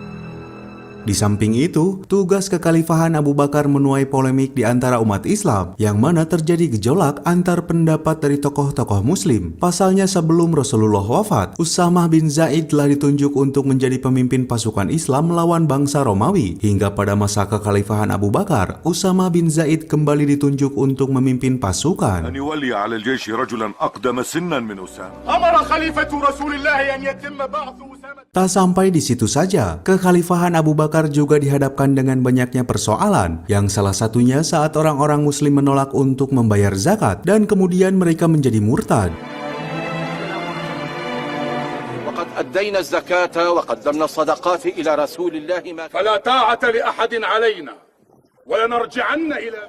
Di samping itu, tugas kekhalifahan Abu Bakar menuai polemik di antara umat Islam, yang mana terjadi gejolak antar pendapat dari tokoh-tokoh Muslim. Pasalnya sebelum Rasulullah wafat, Usamah bin Zaid telah ditunjuk untuk menjadi pemimpin pasukan Islam melawan bangsa Romawi. Hingga pada masa kekhalifahan Abu Bakar, Usamah bin Zaid kembali ditunjuk untuk memimpin pasukan. أن يولي على الجيش رجلا أقدم سنا من أسامة. أمر خليفة رسول الله أن يتم بعث أسامة. Tak sampai di situ saja, kekhalifahan Abu Bakar juga dihadapkan dengan banyaknya persoalan, yang salah satunya saat orang-orang Muslim menolak untuk membayar zakat dan kemudian mereka menjadi murtad. وقد أدينا الزكاة وقدمنا الصدقات إلى رسول الله فلا طاعة لأحد علينا ولنرجعن إلى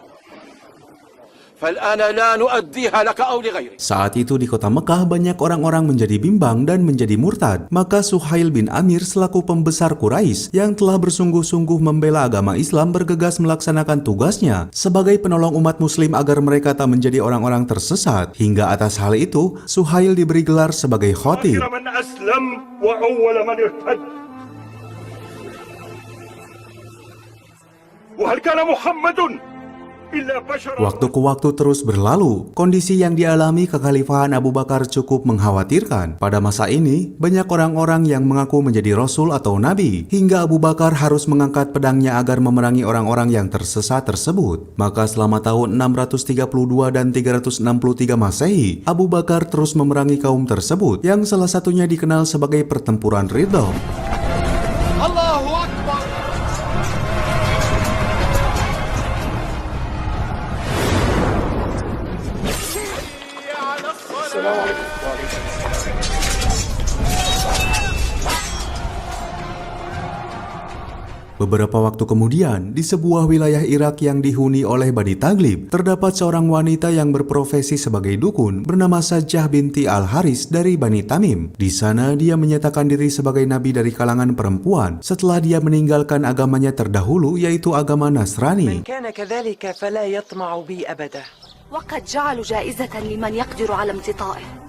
فالآن لا نؤديها لك أو لغيرك. Saat itu di kota Mekah banyak orang-orang menjadi bimbang dan menjadi murtad. Maka Suhail bin Amir selaku pembesar Quraisy yang telah bersungguh-sungguh membela agama Islam bergegas melaksanakan tugasnya sebagai penolong umat Muslim agar mereka tak menjadi orang-orang tersesat. Hingga atas hal itu, Suhail diberi gelar sebagai khatib. Waktu ke waktu terus berlalu, kondisi yang dialami kekhalifahan Abu Bakar cukup mengkhawatirkan. Pada masa ini, banyak orang-orang yang mengaku menjadi Rasul atau Nabi, hingga Abu Bakar harus mengangkat pedangnya agar memerangi orang-orang yang tersesat tersebut. Maka selama tahun 632 dan 363 Masehi, Abu Bakar terus memerangi kaum tersebut, yang salah satunya dikenal sebagai pertempuran Ridha. Allahu Akbar. Beberapa waktu kemudian, di sebuah wilayah Irak yang dihuni oleh Bani Taglib, terdapat seorang wanita yang berprofesi sebagai dukun bernama Sajjah binti Al-Haris dari Bani Tamim. Di sana dia menyatakan diri sebagai nabi dari kalangan perempuan setelah dia meninggalkan agamanya terdahulu, yaitu agama Nasrani. وقد جعلوا جائزة لمن يقدر على امتطائه.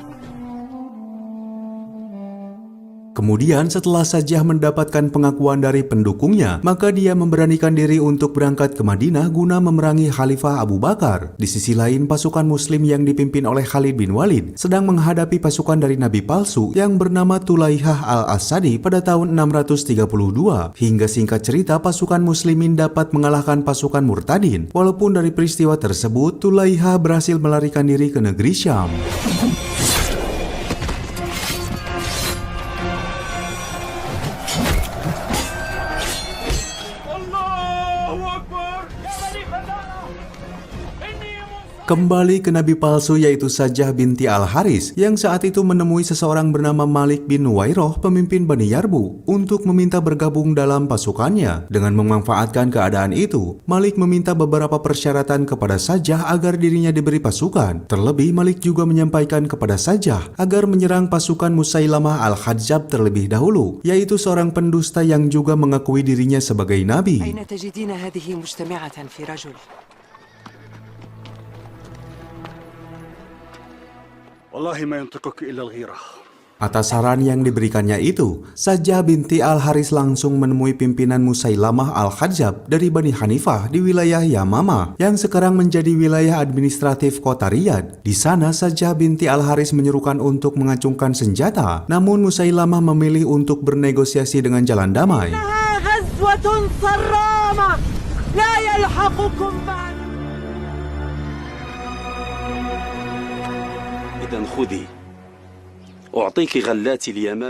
Kemudian setelah Sajjah mendapatkan pengakuan dari pendukungnya, maka dia memberanikan diri untuk berangkat ke Madinah guna memerangi Khalifah Abu Bakar. Di sisi lain, pasukan Muslim yang dipimpin oleh Khalid bin Walid sedang menghadapi pasukan dari Nabi palsu yang bernama Tulaihah al-Asadi pada tahun 632. Hingga singkat cerita, pasukan Muslimin dapat mengalahkan pasukan Murtadin. Walaupun dari peristiwa tersebut, Tulaihah berhasil melarikan diri ke negeri Syam. Kembali ke nabi palsu yaitu Sajjah binti Al-Haris yang saat itu menemui seseorang bernama Malik bin Nuwairoh, pemimpin Bani Yarbu, untuk meminta bergabung dalam pasukannya. Dengan memanfaatkan keadaan itu, Malik meminta beberapa persyaratan kepada Sajjah agar dirinya diberi pasukan. Terlebih, Malik juga menyampaikan kepada Sajjah agar menyerang pasukan Musailamah Al-Hajjab terlebih dahulu, yaitu seorang pendusta yang juga mengakui dirinya sebagai nabi. والله ما ينطقك إلا الغيرة. Atas saran yang diberikannya itu, Sajjah binti Al-Haris langsung menemui pimpinan Musailamah Al-Kadzdzab dari Bani Hanifah di wilayah Yamamah yang sekarang menjadi wilayah administratif kota Riyadh. Di sana Sajjah binti Al-Haris menyerukan untuk mengacungkan senjata, namun Musailamah memilih untuk bernegosiasi dengan jalan damai.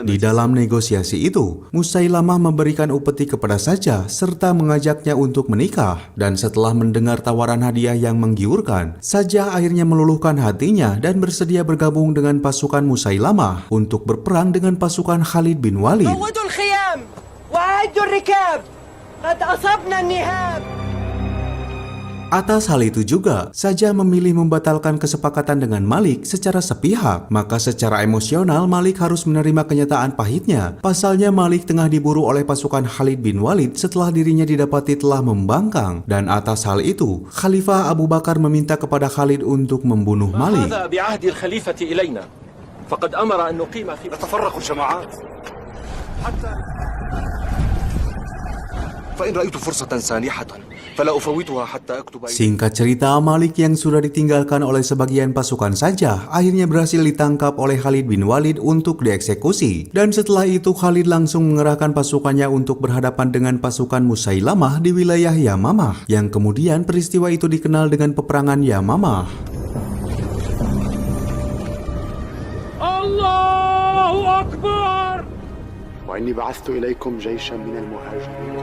Di dalam negosiasi itu, Musailamah memberikan upeti kepada Sajjah serta mengajaknya untuk menikah. Dan setelah mendengar tawaran hadiah yang menggiurkan, Sajjah akhirnya meluluhkan hatinya dan bersedia bergabung dengan pasukan Musailamah untuk berperang dengan pasukan Khalid bin Walid. Atas hal itu juga, Sajjah memilih membatalkan kesepakatan dengan Malik secara sepihak. Maka secara emosional, Malik harus menerima kenyataan pahitnya. Pasalnya Malik tengah diburu oleh pasukan Khalid bin Walid setelah dirinya didapati telah membangkang. Dan atas hal itu, Khalifah Abu Bakar meminta kepada Khalid untuk membunuh Malik. Singkat cerita, Malik yang sudah ditinggalkan oleh sebagian pasukan Sajjah akhirnya berhasil ditangkap oleh Khalid bin Walid untuk dieksekusi. Dan setelah itu Khalid langsung mengerahkan pasukannya untuk berhadapan dengan pasukan Musailamah di wilayah Yamamah, yang kemudian peristiwa itu dikenal dengan peperangan Yamamah. Allahu Akbar. Wa inni ba'athtu ilaikum jayshan minal muhajirin.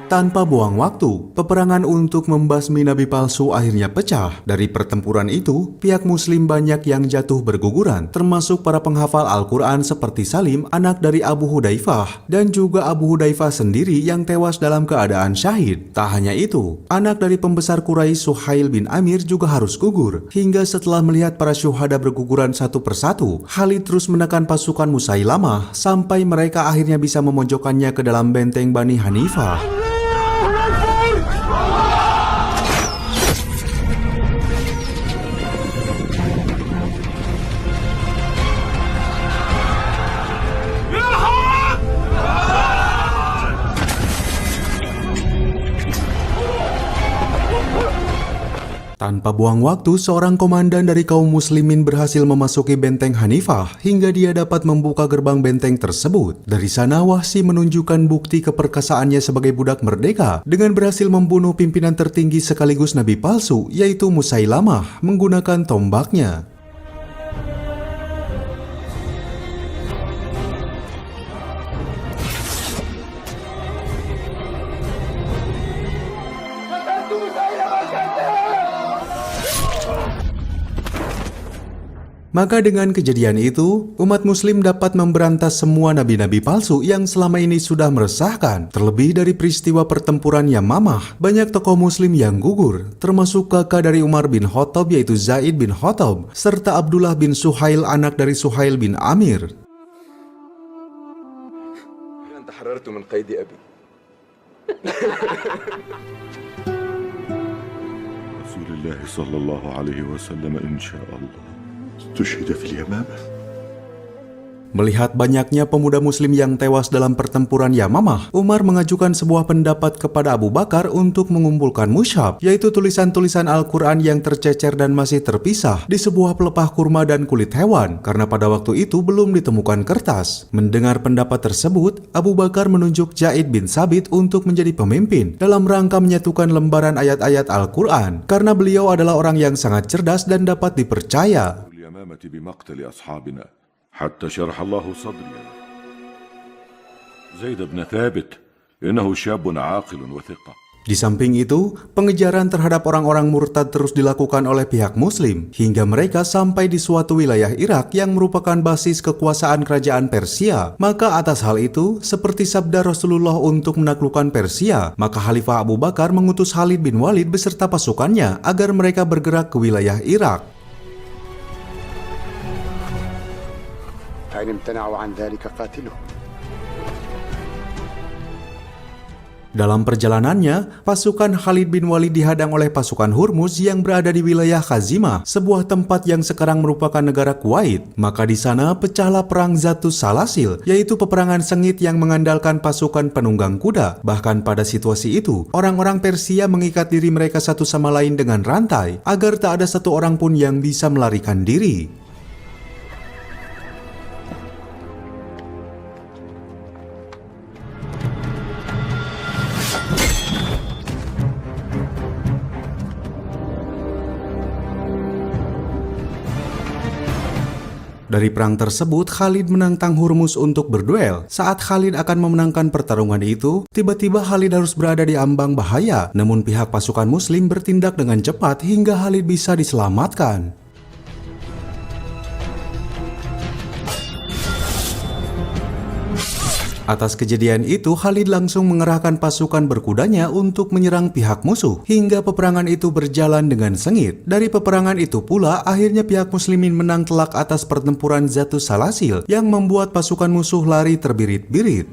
Tanpa buang waktu, peperangan untuk membasmi nabi palsu akhirnya pecah. Dari pertempuran itu, pihak muslim banyak yang jatuh berguguran, termasuk para penghafal Al-Quran seperti Salim, anak dari Abu Hudzaifah, dan juga Abu Hudzaifah sendiri yang tewas dalam keadaan syahid. Tak hanya itu, anak dari pembesar Quraisy Suhail bin Amir juga harus gugur. Hingga setelah melihat para syuhada berguguran satu persatu, Khalid terus menekan pasukan Musailamah sampai mereka akhirnya bisa memojokkannya ke dalam benteng Bani Hanifah. Tanpa buang waktu, seorang komandan dari kaum muslimin berhasil memasuki benteng Hanifah hingga dia dapat membuka gerbang benteng tersebut. Dari sana Wahsy menunjukkan bukti keperkasaannya sebagai budak merdeka dengan berhasil membunuh pimpinan tertinggi sekaligus nabi palsu, yaitu Musailamah, menggunakan tombaknya. Maka dengan kejadian itu, umat muslim dapat memberantas semua nabi-nabi palsu yang selama ini sudah meresahkan. Terlebih dari peristiwa pertempuran Yamamah, banyak tokoh muslim yang gugur, termasuk kakak dari Umar bin Khattab yaitu Zaid bin Khattab, serta Abdullah bin Suhail anak dari Suhail bin Amir. Rasulullah sallallahu alaihi wasallam insyaallah tusyhida fil Yamamah. Melihat banyaknya pemuda muslim yang tewas dalam pertempuran Yamamah, Umar mengajukan sebuah pendapat kepada Abu Bakar untuk mengumpulkan mushaf, yaitu tulisan-tulisan Al-Quran yang tercecer dan masih terpisah di sebuah pelepah kurma dan kulit hewan, karena pada waktu itu belum ditemukan kertas. Mendengar pendapat tersebut, Abu Bakar menunjuk Zaid bin Sabit untuk menjadi pemimpin dalam rangka menyatukan lembaran ayat-ayat Al-Quran, karena beliau adalah orang yang sangat cerdas dan dapat dipercaya. بمقتل أصحابنا حتى شرح الله صدري زيد بن ثابت إنه شاب عاقل وثقة. Di samping itu, pengejaran terhadap orang-orang murtad terus dilakukan oleh pihak muslim hingga mereka sampai di suatu wilayah Irak yang merupakan basis kekuasaan kerajaan Persia. Maka atas hal itu, seperti sabda Rasulullah untuk menaklukkan Persia, maka Khalifah Abu Bakar mengutus Khalid bin Walid beserta pasukannya agar mereka bergerak ke wilayah Irak. فإن امتنعوا عن ذلك قاتلهم. Dalam perjalanannya, pasukan Khalid bin Walid dihadang oleh pasukan Hurmuz yang berada di wilayah Khazimah, sebuah tempat yang sekarang merupakan negara Kuwait. Maka di sana pecahlah perang Zatus Salasil, yaitu peperangan sengit yang mengandalkan pasukan penunggang kuda. Bahkan pada situasi itu, orang-orang Persia mengikat diri mereka satu sama lain dengan rantai, agar tak ada satu orang pun yang bisa melarikan diri. Dari perang tersebut, Khalid menantang Hurmuz untuk berduel. Saat Khalid akan memenangkan pertarungan itu, tiba-tiba Khalid harus berada di ambang bahaya. Namun pihak pasukan Muslim bertindak dengan cepat hingga Khalid bisa diselamatkan. Atas kejadian itu, Khalid langsung mengerahkan pasukan berkudanya untuk menyerang pihak musuh, hingga peperangan itu berjalan dengan sengit. Dari peperangan itu pula, akhirnya pihak muslimin menang telak atas pertempuran Zatus Salasil, yang membuat pasukan musuh lari terbirit-birit.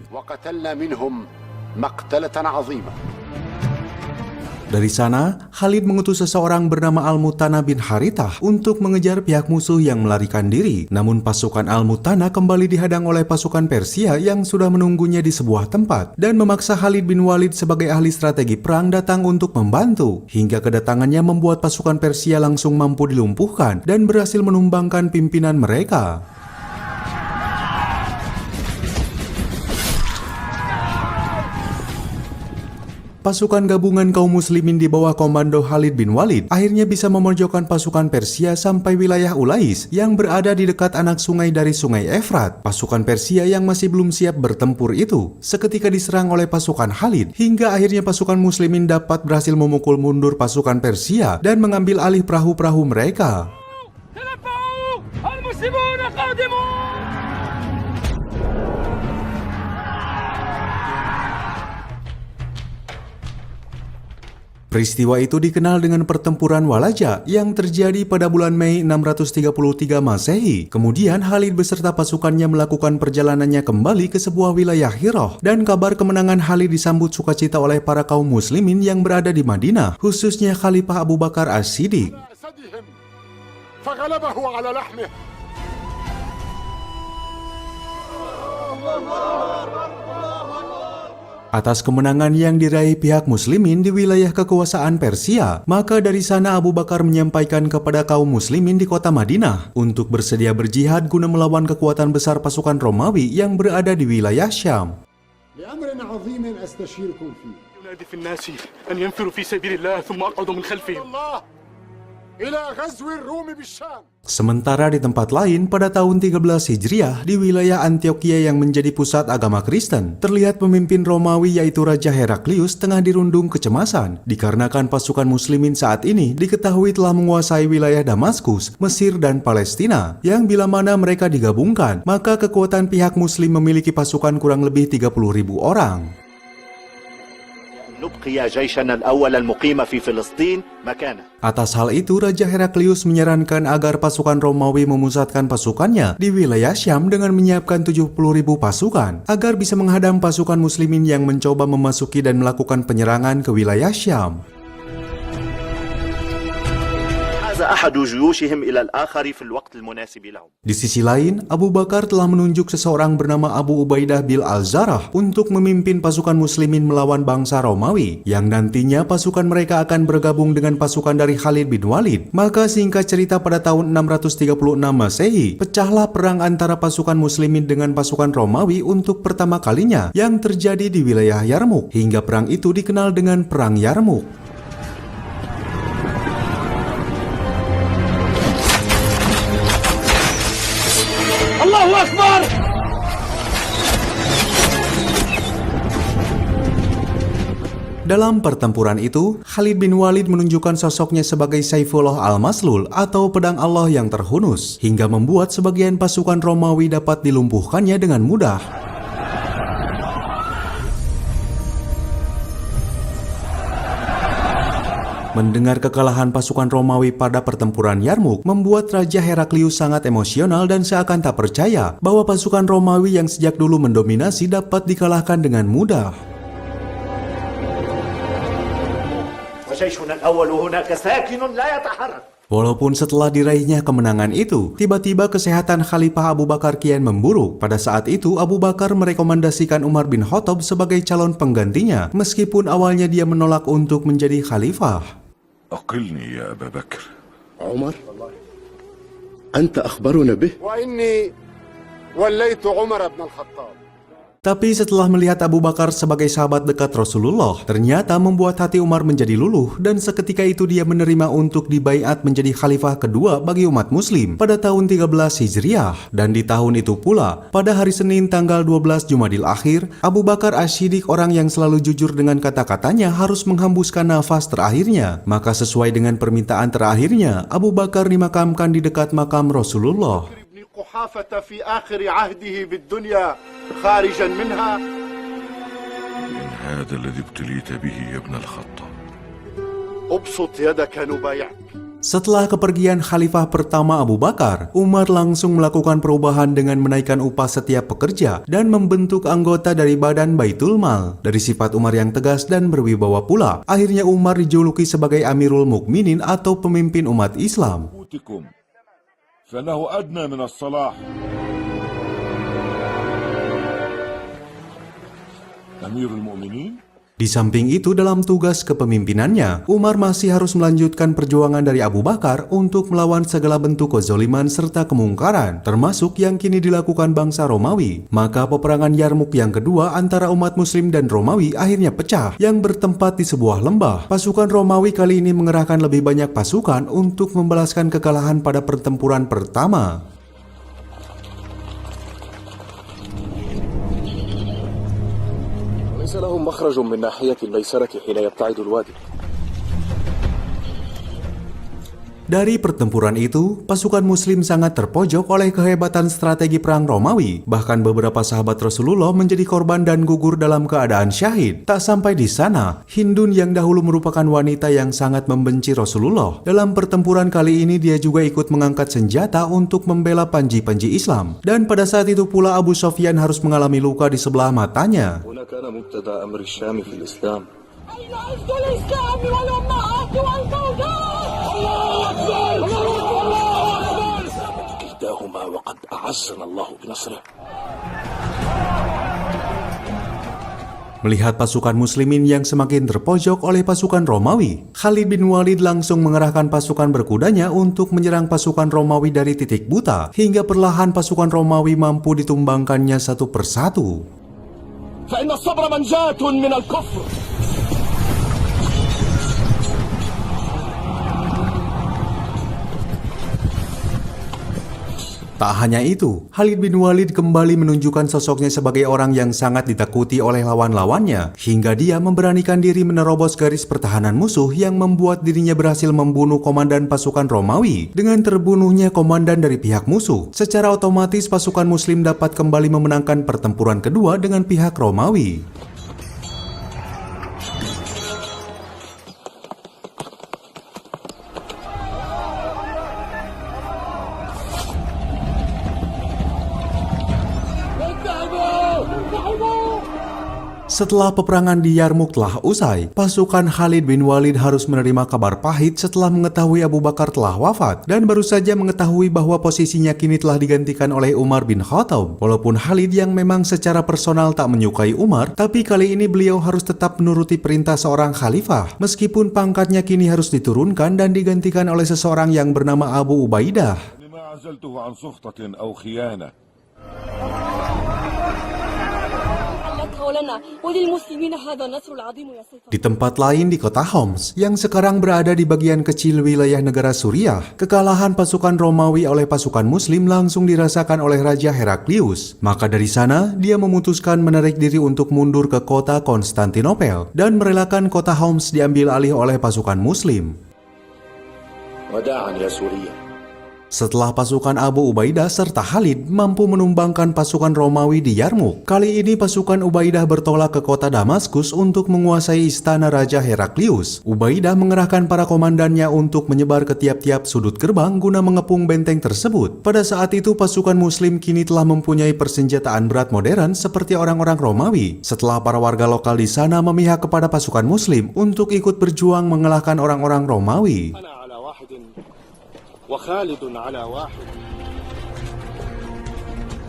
Dari sana, Khalid mengutus seseorang bernama Al-Mutanah bin Harithah untuk mengejar pihak musuh yang melarikan diri. Namun pasukan Al-Mutanah kembali dihadang oleh pasukan Persia yang sudah menunggunya di sebuah tempat dan memaksa Khalid bin Walid sebagai ahli strategi perang datang untuk membantu. Hingga kedatangannya membuat pasukan Persia langsung mampu dilumpuhkan dan berhasil menumbangkan pimpinan mereka. Pasukan gabungan kaum muslimin di bawah komando Khalid bin Walid akhirnya bisa memojokkan pasukan Persia sampai wilayah Ulais yang berada di dekat anak sungai dari sungai Efrat. Pasukan Persia yang masih belum siap bertempur itu seketika diserang oleh pasukan Khalid, hingga akhirnya pasukan muslimin dapat berhasil memukul mundur pasukan Persia dan mengambil alih perahu-perahu mereka. Peristiwa itu dikenal dengan pertempuran Walaja yang terjadi pada bulan Mei 633 Masehi. Kemudian Khalid beserta pasukannya melakukan perjalanannya kembali ke sebuah wilayah Hirah, dan kabar kemenangan Khalid disambut sukacita oleh para kaum muslimin yang berada di Madinah, khususnya Khalifah Abu Bakar As-Siddiq. Atas kemenangan yang diraih pihak muslimin di wilayah kekuasaan Persia, maka dari sana Abu Bakar menyampaikan kepada kaum muslimin di kota Madinah untuk bersedia berjihad guna melawan kekuatan besar pasukan Romawi yang berada di wilayah Syam. Sementara di tempat lain, pada tahun 13 Hijriah di wilayah Antioquia yang menjadi pusat agama Kristen, terlihat pemimpin Romawi yaitu Raja Heraklius tengah dirundung kecemasan dikarenakan pasukan muslimin saat ini diketahui telah menguasai wilayah Damaskus, Mesir dan Palestina, yang bila mana mereka digabungkan, maka kekuatan pihak muslim memiliki pasukan kurang lebih 30.000 orang. Atas hal itu, Raja Heraklius menyarankan agar pasukan Romawi memusatkan pasukannya di wilayah Syam dengan menyiapkan 70.000 pasukan agar bisa menghadang pasukan muslimin yang mencoba memasuki dan melakukan penyerangan ke wilayah Syam. Di sisi lain, Abu Bakar telah menunjuk seseorang bernama Abu Ubaidah bin Al-Zarrah untuk memimpin pasukan muslimin melawan bangsa Romawi, yang nantinya pasukan mereka akan bergabung dengan pasukan dari Khalid bin Walid. Maka singkat cerita, pada tahun 636 Masehi, pecahlah perang antara pasukan muslimin dengan pasukan Romawi untuk pertama kalinya yang terjadi di wilayah Yarmuk, hingga perang itu dikenal dengan Perang Yarmuk. Allahu Akbar! Dalam pertempuran itu, Khalid bin Walid menunjukkan sosoknya sebagai Saifullah Al-Maslul atau pedang Allah yang terhunus, hingga membuat sebagian pasukan Romawi dapat dilumpuhkannya dengan mudah. Mendengar kekalahan pasukan Romawi pada pertempuran Yarmuk membuat Raja Heraklius sangat emosional dan seakan tak percaya bahwa pasukan Romawi yang sejak dulu mendominasi dapat dikalahkan dengan mudah. فجيشنا الأول هناك ساكن لا يتحرك. Walaupun setelah diraihnya kemenangan itu, tiba-tiba kesehatan Khalifah Abu Bakar kian memburuk. Pada saat itu, Abu Bakar merekomendasikan Umar bin Khattab sebagai calon penggantinya, meskipun awalnya dia menolak untuk menjadi khalifah. أقلني يا أبا بكر. عمر أنت أخبرنا به وإني وليت عمر بن الخطاب. Tapi setelah melihat Abu Bakar sebagai sahabat dekat Rasulullah, ternyata membuat hati Umar menjadi luluh dan seketika itu dia menerima untuk dibaiat menjadi khalifah kedua bagi umat muslim pada tahun 13 Hijriah. Dan di tahun itu pula, pada hari Senin tanggal 12 Jumadil Akhir, Abu Bakar Asy-Syiddiq, orang yang selalu jujur dengan kata-katanya, harus menghembuskan nafas terakhirnya. Maka sesuai dengan permintaan terakhirnya, Abu Bakar dimakamkan di dekat makam Rasulullah. قحافة في آخر عهده بالدنيا خارجا منها. إن هذا الذي ابتليت به يا ابن الخطاب. أبسط يدك نبايعك. Setelah kepergian khalifah pertama Abu Bakar, Umar langsung melakukan perubahan dengan menaikkan upah setiap pekerja dan membentuk anggota dari badan Baitul Mal. Dari sifat Umar yang tegas dan berwibawa pula, akhirnya Umar dijuluki sebagai Amirul Mukminin atau pemimpin umat Islam. فإنه أدنى من الصلاح. أمير المؤمنين. Di samping itu, dalam tugas kepemimpinannya, Umar masih harus melanjutkan perjuangan dari Abu Bakar untuk melawan segala bentuk kezaliman serta kemungkaran, termasuk yang kini dilakukan bangsa Romawi. Maka peperangan Yarmuk yang kedua antara umat muslim dan Romawi akhirnya pecah, yang bertempat di sebuah lembah. Pasukan Romawi kali ini mengerahkan lebih banyak pasukan untuk membalaskan kekalahan pada pertempuran pertama. ليس لهم مخرج من ناحية الميسرة حين يبتعد الوادي. Dari pertempuran itu, pasukan muslim sangat terpojok oleh kehebatan strategi perang Romawi. Bahkan beberapa sahabat Rasulullah menjadi korban dan gugur dalam keadaan syahid. Tak sampai di sana, Hindun yang dahulu merupakan wanita yang sangat membenci Rasulullah. Dalam pertempuran kali ini dia juga ikut mengangkat senjata untuk membela panji-panji Islam. Dan pada saat itu pula Abu Sufyan harus mengalami luka di sebelah matanya. Melihat pasukan muslimin yang semakin terpojok oleh pasukan Romawi, Khalid bin Walid langsung mengerahkan pasukan berkudanya untuk menyerang pasukan Romawi dari titik buta, hingga perlahan pasukan Romawi mampu ditumbangkannya satu persatu. فإن الصبر منجاة من الكفر. Tak hanya itu, Khalid bin Walid kembali menunjukkan sosoknya sebagai orang yang sangat ditakuti oleh lawan-lawannya, hingga dia memberanikan diri menerobos garis pertahanan musuh yang membuat dirinya berhasil membunuh komandan pasukan Romawi. Dengan terbunuhnya komandan dari pihak musuh, secara otomatis pasukan muslim dapat kembali memenangkan pertempuran kedua dengan pihak Romawi. Setelah peperangan di Yarmuk telah usai, pasukan Khalid bin Walid harus menerima kabar pahit setelah mengetahui Abu Bakar telah wafat dan baru saja mengetahui bahwa posisinya kini telah digantikan oleh Umar bin Khattab. Walaupun Khalid yang memang secara personal tak menyukai Umar, tapi kali ini beliau harus tetap menuruti perintah seorang khalifah, meskipun pangkatnya kini harus diturunkan dan digantikan oleh seseorang yang bernama Abu Ubaidah. Di tempat lain di kota Homs, yang sekarang berada di bagian kecil wilayah negara Suriah, kekalahan pasukan Romawi oleh pasukan Muslim langsung dirasakan oleh Raja Heraklius. Maka dari sana, dia memutuskan menarik diri untuk mundur ke kota Konstantinopel dan merelakan kota Homs diambil alih oleh pasukan Muslim. وداعا يا سوريا Setelah pasukan Abu Ubaidah serta Khalid mampu menumbangkan pasukan Romawi di Yarmuk, kali ini pasukan Ubaidah bertolak ke kota Damaskus untuk menguasai istana Raja Heraklius. Ubaidah mengerahkan para komandannya untuk menyebar ke tiap-tiap sudut gerbang guna mengepung benteng tersebut. Pada saat itu pasukan Muslim kini telah mempunyai persenjataan berat modern seperti orang-orang Romawi. Setelah para warga lokal di sana memihak kepada pasukan Muslim untuk ikut berjuang mengalahkan orang-orang Romawi. وخالد على واحد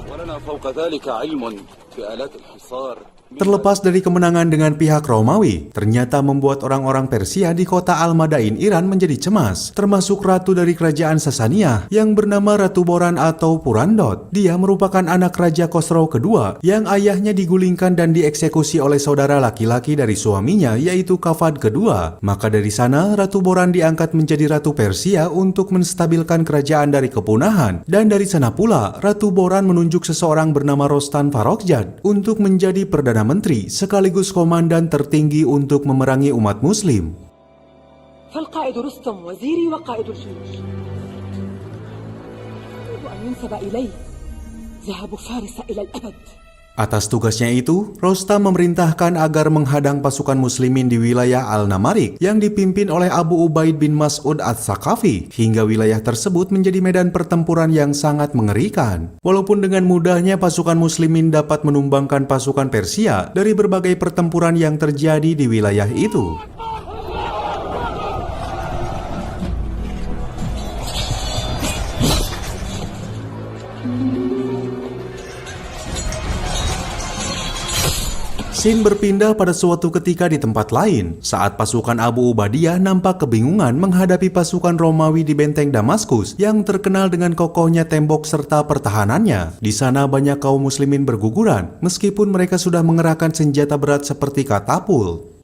ولنا فوق ذلك علم في آلات الحصار. Terlepas dari kemenangan dengan pihak Romawi, ternyata membuat orang-orang Persia di kota Al-Madain, Iran menjadi cemas, termasuk ratu dari kerajaan Sasaniyah yang bernama Ratu Boran atau Purandot. Dia merupakan anak Raja Khosrow kedua yang ayahnya digulingkan dan dieksekusi oleh saudara laki-laki dari suaminya yaitu Kafad kedua. Maka dari sana Ratu Boran diangkat menjadi Ratu Persia untuk menstabilkan kerajaan dari kepunahan, dan dari sana pula Ratu Boran menunjuk seseorang bernama Rostan Farokzad untuk menjadi Perdana Menteri sekaligus komandan tertinggi untuk memerangi umat Muslim. فالقائد رستم وزيري وقائد الجيوش أريد أن ينسب إليه ذهاب فارس إلى الأبد. Atas tugasnya itu, Rostam memerintahkan agar menghadang pasukan muslimin di wilayah Al-Namarik yang dipimpin oleh Abu Ubaid bin Mas'ud Ats-Tsaqafi, hingga wilayah tersebut menjadi medan pertempuran yang sangat mengerikan. Walaupun dengan mudahnya pasukan muslimin dapat menumbangkan pasukan Persia dari berbagai pertempuran yang terjadi di wilayah itu. Scene berpindah pada suatu ketika di tempat lain, saat pasukan Abu Ubaidah nampak kebingungan menghadapi pasukan Romawi di benteng Damaskus yang terkenal dengan kokohnya tembok serta pertahanannya. Di sana banyak kaum muslimin berguguran, meskipun mereka sudah mengerahkan senjata berat seperti katapul.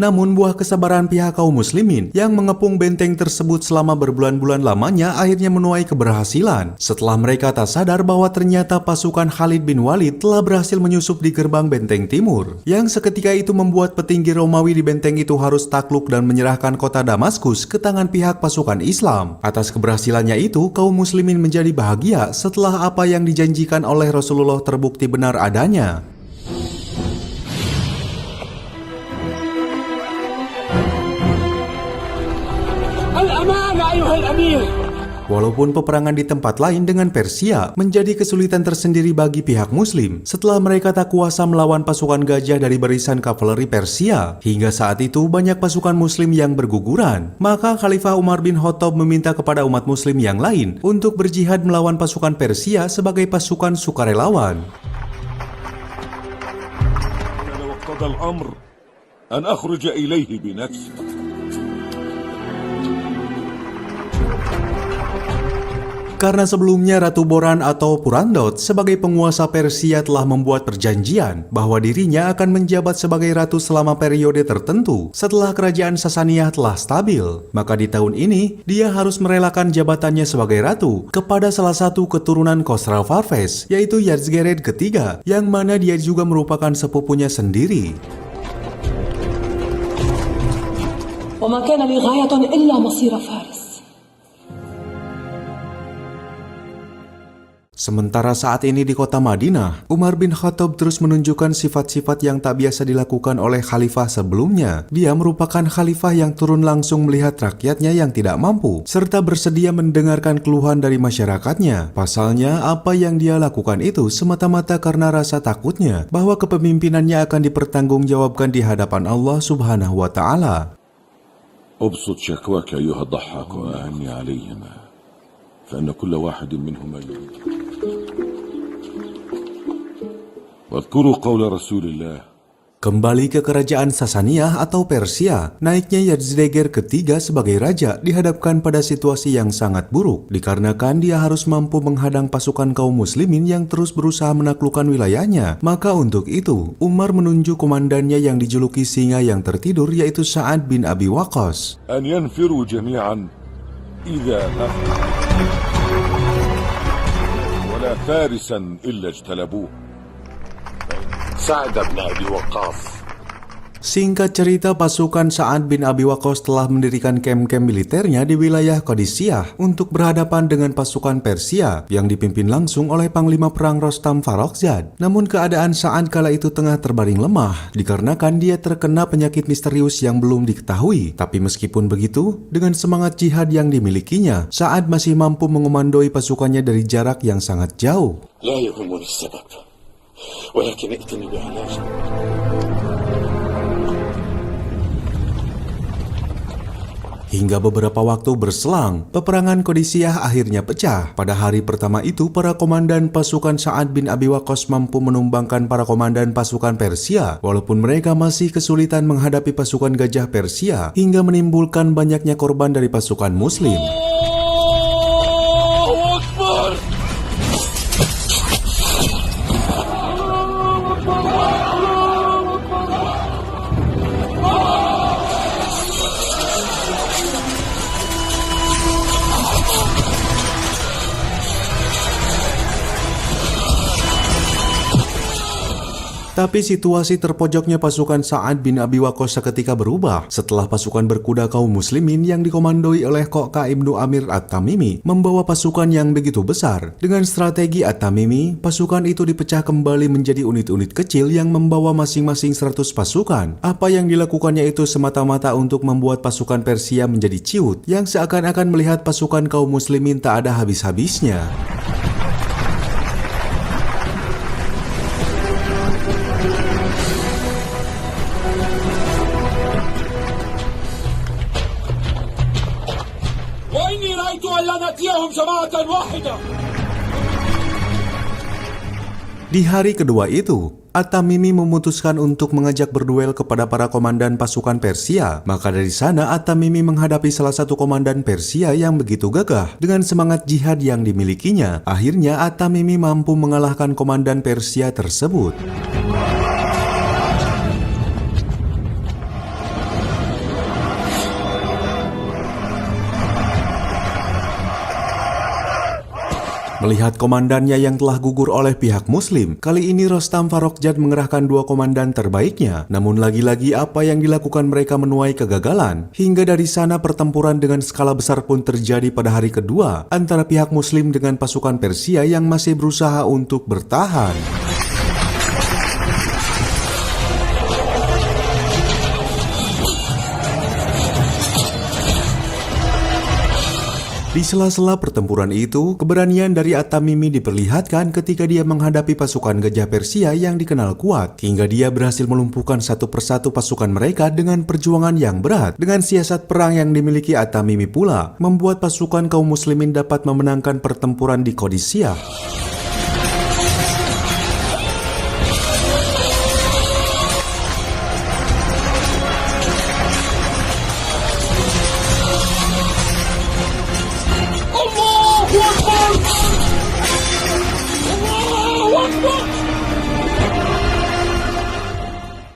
Namun buah kesabaran pihak kaum muslimin yang mengepung benteng tersebut selama berbulan-bulan lamanya akhirnya menuai keberhasilan. Setelah mereka tak sadar bahwa ternyata pasukan Khalid bin Walid telah berhasil menyusup di gerbang benteng timur, yang seketika itu membuat petinggi Romawi di benteng itu harus takluk dan menyerahkan kota Damaskus ke tangan pihak pasukan Islam. Atas keberhasilannya itu, kaum muslimin menjadi bahagia setelah apa yang dijanjikan oleh Rasulullah terbukti benar adanya. Walaupun peperangan di tempat lain dengan Persia menjadi kesulitan tersendiri bagi pihak Muslim setelah mereka tak kuasa melawan pasukan gajah dari barisan kavaleri Persia. Hingga saat itu banyak pasukan Muslim yang berguguran. Maka Khalifah Umar bin Khattab meminta kepada umat Muslim yang lain untuk berjihad melawan pasukan Persia sebagai pasukan sukarelawan. Karena sebelumnya Ratu Boran atau Purandot sebagai penguasa Persia telah membuat perjanjian bahwa dirinya akan menjabat sebagai ratu selama periode tertentu setelah kerajaan Sasaniyah telah stabil. Maka di tahun ini, dia harus merelakan jabatannya sebagai ratu kepada salah satu keturunan Khosrow Parvez, yaitu Yazdgered ketiga, yang mana dia juga merupakan sepupunya sendiri. وما كان لي غاية إلا مصير فارس. Sementara saat ini di kota Madinah, Umar bin Khattab terus menunjukkan sifat-sifat yang tak biasa dilakukan oleh khalifah sebelumnya. Dia merupakan khalifah yang turun langsung melihat rakyatnya yang tidak mampu, serta bersedia mendengarkan keluhan dari masyarakatnya. Pasalnya, apa yang dia lakukan itu semata-mata karena rasa takutnya bahwa kepemimpinannya akan dipertanggungjawabkan di hadapan Allah Subhanahu wa Ta'ala. أبسط شكواك أيها الضحاك وأعني عليهما فإن كل واحد منهما يريد واذكروا قول رسول الله. Kembali ke kerajaan Sasaniyah atau Persia, naiknya Yazdegerd ketiga sebagai raja dihadapkan pada situasi yang sangat buruk, dikarenakan dia harus mampu menghadang pasukan kaum muslimin yang terus berusaha menaklukkan wilayahnya. Maka untuk itu, Umar menunjuk komandannya yang dijuluki singa yang tertidur, yaitu Sa'ad bin Abi Waqqas. أن ينفروا جميعا إذا ولا فارسا إلا اجتلبوه. سعد بن أبي وقاص. Singkat cerita, pasukan Sa'ad bin Abi Waqqas telah mendirikan kem-kem militernya di wilayah Qadisiyah untuk berhadapan dengan pasukan Persia yang dipimpin langsung oleh Panglima Perang Rostam Farrokhzad. Namun keadaan Sa'ad kala itu tengah terbaring lemah dikarenakan dia terkena penyakit misterius yang belum diketahui. Tapi meskipun begitu, dengan semangat jihad yang dimilikinya, Sa'ad masih mampu mengomandoi pasukannya dari jarak yang sangat jauh. لا يهمني السبب ولكن ائتني بعلاج. Hingga beberapa waktu berselang, peperangan Qadisiyah akhirnya pecah. Pada hari pertama itu, para komandan pasukan Sa'ad bin Abi Waqqas mampu menumbangkan para komandan pasukan Persia, walaupun mereka masih kesulitan menghadapi pasukan gajah Persia, hingga menimbulkan banyaknya korban dari pasukan Muslim. Tapi situasi terpojoknya pasukan Sa'ad bin Abi Waqqas seketika berubah setelah pasukan berkuda kaum muslimin yang dikomandoi oleh Qoqa ibnu Amir At-Tamimi membawa pasukan yang begitu besar. Dengan strategi At-Tamimi, pasukan itu dipecah kembali menjadi unit-unit kecil yang membawa masing-masing 100 pasukan. Apa yang dilakukannya itu semata-mata untuk membuat pasukan Persia menjadi ciut yang seakan-akan melihat pasukan kaum muslimin tak ada habis-habisnya. Di hari kedua itu, At-Tamimi memutuskan untuk mengajak berduel kepada para komandan pasukan Persia. Maka dari sana At-Tamimi menghadapi salah satu komandan Persia yang begitu gagah. Dengan semangat jihad yang dimilikinya, akhirnya At-Tamimi mampu mengalahkan komandan Persia tersebut. Melihat komandannya yang telah gugur oleh pihak muslim, kali ini Rostam Farrokhzad mengerahkan 2 komandan terbaiknya. Namun lagi-lagi apa yang dilakukan mereka menuai kegagalan. Hingga dari sana pertempuran dengan skala besar pun terjadi pada hari kedua antara pihak muslim dengan pasukan Persia yang masih berusaha untuk bertahan. Di sela-sela pertempuran itu, keberanian dari At-Tamimi diperlihatkan ketika dia menghadapi pasukan gajah Persia yang dikenal kuat, hingga dia berhasil melumpuhkan satu persatu pasukan mereka dengan perjuangan yang berat. Dengan siasat perang yang dimiliki At-Tamimi pula, membuat pasukan kaum muslimin dapat memenangkan pertempuran di Qadisiyah.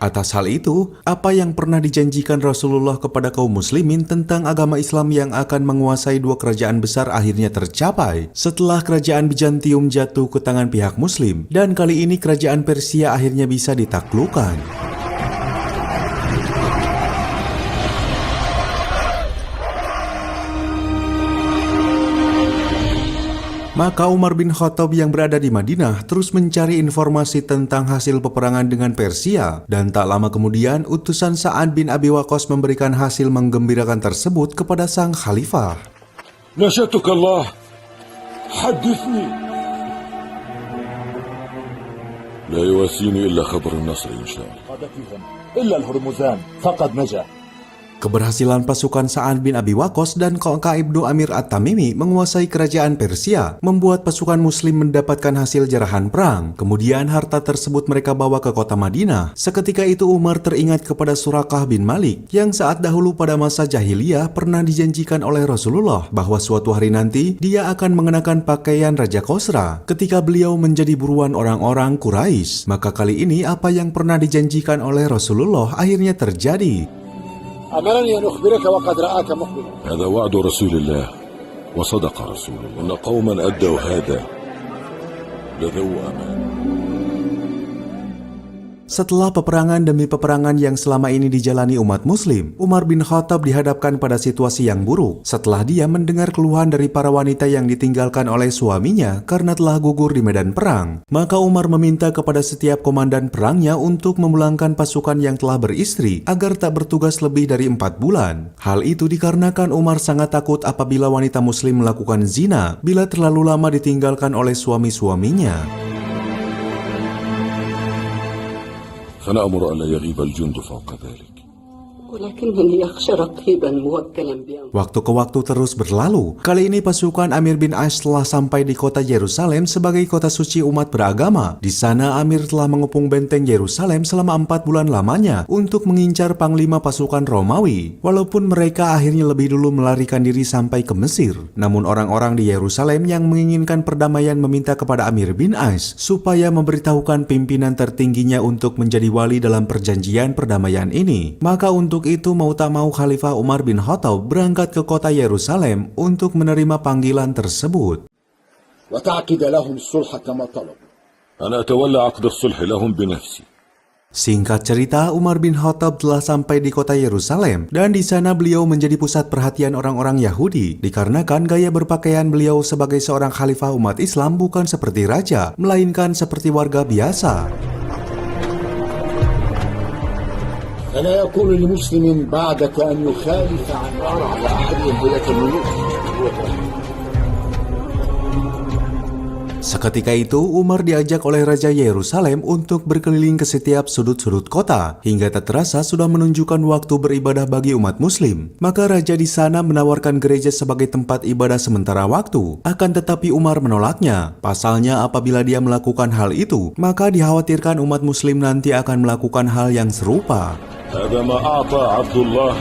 Atas hal itu, apa yang pernah dijanjikan Rasulullah kepada kaum muslimin tentang agama Islam yang akan menguasai 2 kerajaan besar akhirnya tercapai setelah kerajaan Bizantium jatuh ke tangan pihak muslim, dan kali ini kerajaan Persia akhirnya bisa ditaklukkan. Maka Umar bin Khattab yang berada di Madinah terus mencari informasi tentang hasil peperangan dengan Persia, dan tak lama kemudian utusan Sa'ad bin Abi Waqqas memberikan hasil menggembirakan tersebut kepada sang khalifah. نشأتك الله حدثني. لا يواسيني إلا خبر النصر إن شاء الله. إلا الهرمزان فقد نجا. Keberhasilan pasukan Sa'ad bin Abi Waqqas dan Qoqa ibnu Amir At-Tamimi menguasai kerajaan Persia membuat pasukan muslim mendapatkan hasil jarahan perang. Kemudian harta tersebut mereka bawa ke kota Madinah. Seketika itu Umar teringat kepada Surakah bin Malik yang saat dahulu pada masa jahiliyah pernah dijanjikan oleh Rasulullah bahwa suatu hari nanti dia akan mengenakan pakaian Raja Khosra ketika beliau menjadi buruan orang-orang Quraisy. Maka kali ini apa yang pernah dijanjikan oleh Rasulullah akhirnya terjadi. أمرني أن أخبرك وقد رآك مقبلا. هذا وعد رسول الله وصدق رسول الله إن قوما أدوا هذا لذو أمان. Setelah peperangan demi peperangan yang selama ini dijalani umat muslim, Umar bin Khattab dihadapkan pada situasi yang buruk setelah dia mendengar keluhan dari para wanita yang ditinggalkan oleh suaminya karena telah gugur di medan perang. Maka Umar meminta kepada setiap komandan perangnya untuk memulangkan pasukan yang telah beristri agar tak bertugas lebih dari 4 bulan. Hal itu dikarenakan Umar sangat takut apabila wanita muslim melakukan zina bila terlalu lama ditinggalkan oleh suami-suaminya. فنأمر ألا يغيب الجند فوق ذلك. Waktu ke waktu terus berlalu. Kali ini pasukan Amir bin As telah sampai di kota Yerusalem sebagai kota suci umat beragama. Di sana Amir telah mengepung benteng Yerusalem selama 4 bulan lamanya untuk mengincar panglima pasukan Romawi. Walaupun mereka akhirnya lebih dulu melarikan diri sampai ke Mesir. Namun orang-orang di Yerusalem yang menginginkan perdamaian meminta kepada Amir bin As supaya memberitahukan pimpinan tertingginya untuk menjadi wali dalam perjanjian perdamaian ini. Maka untuk itu mau tak mau Khalifah Umar bin Khattab berangkat ke kota Yerusalem untuk menerima panggilan tersebut. Singkat cerita, Umar bin Khattab telah sampai di kota Yerusalem dan di sana beliau menjadi pusat perhatian orang-orang Yahudi dikarenakan gaya berpakaian beliau sebagai seorang khalifah umat Islam bukan seperti raja, melainkan seperti warga biasa. فلا يكون لمسلم بعدك أن يخالف عن أرى أحد ولاة الملوك. Seketika itu, Umar diajak oleh Raja Yerusalem untuk berkeliling ke setiap sudut-sudut kota, hingga tak terasa sudah menunjukkan waktu beribadah bagi umat muslim. Maka Raja di sana menawarkan gereja sebagai tempat ibadah sementara waktu. Akan tetapi Umar menolaknya. Pasalnya apabila dia melakukan hal itu, maka dikhawatirkan umat muslim nanti akan melakukan hal yang serupa. هذا ما أعطى عبد الله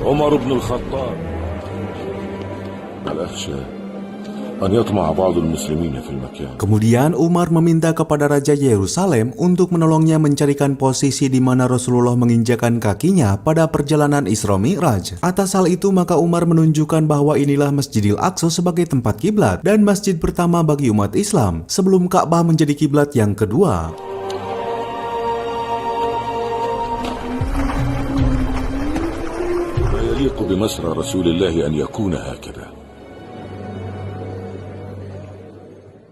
عمر بن الخطاب. الأخشى أن يطمع بعض المسلمين في المكان. Kemudian Umar meminta kepada Raja Yerusalem untuk menolongnya mencarikan posisi di mana Rasulullah menginjakan kakinya pada perjalanan Isra Mi'raj. Atas hal itu maka Umar menunjukkan bahwa inilah Masjidil Aqsa sebagai tempat kiblat dan masjid pertama bagi umat Islam sebelum Ka'bah menjadi kiblat yang kedua. يليق بمسرى رسول الله أن يكون هكذا.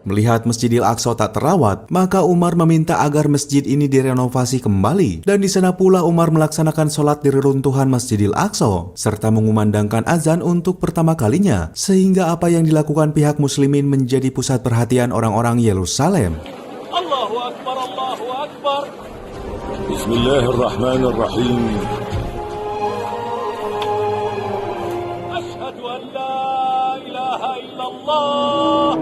Melihat Masjidil Aqsa tak terawat, maka Umar meminta agar masjid ini direnovasi kembali. Dan di sana pula Umar melaksanakan sholat di reruntuhan Masjidil Aqsa, serta mengumandangkan azan untuk pertama kalinya, sehingga apa yang dilakukan pihak muslimin menjadi pusat perhatian orang-orang Yerusalem. Allahu Akbar, Allahu Akbar. Bismillahirrahmanirrahim. Ashhadu an la ilaha illallah.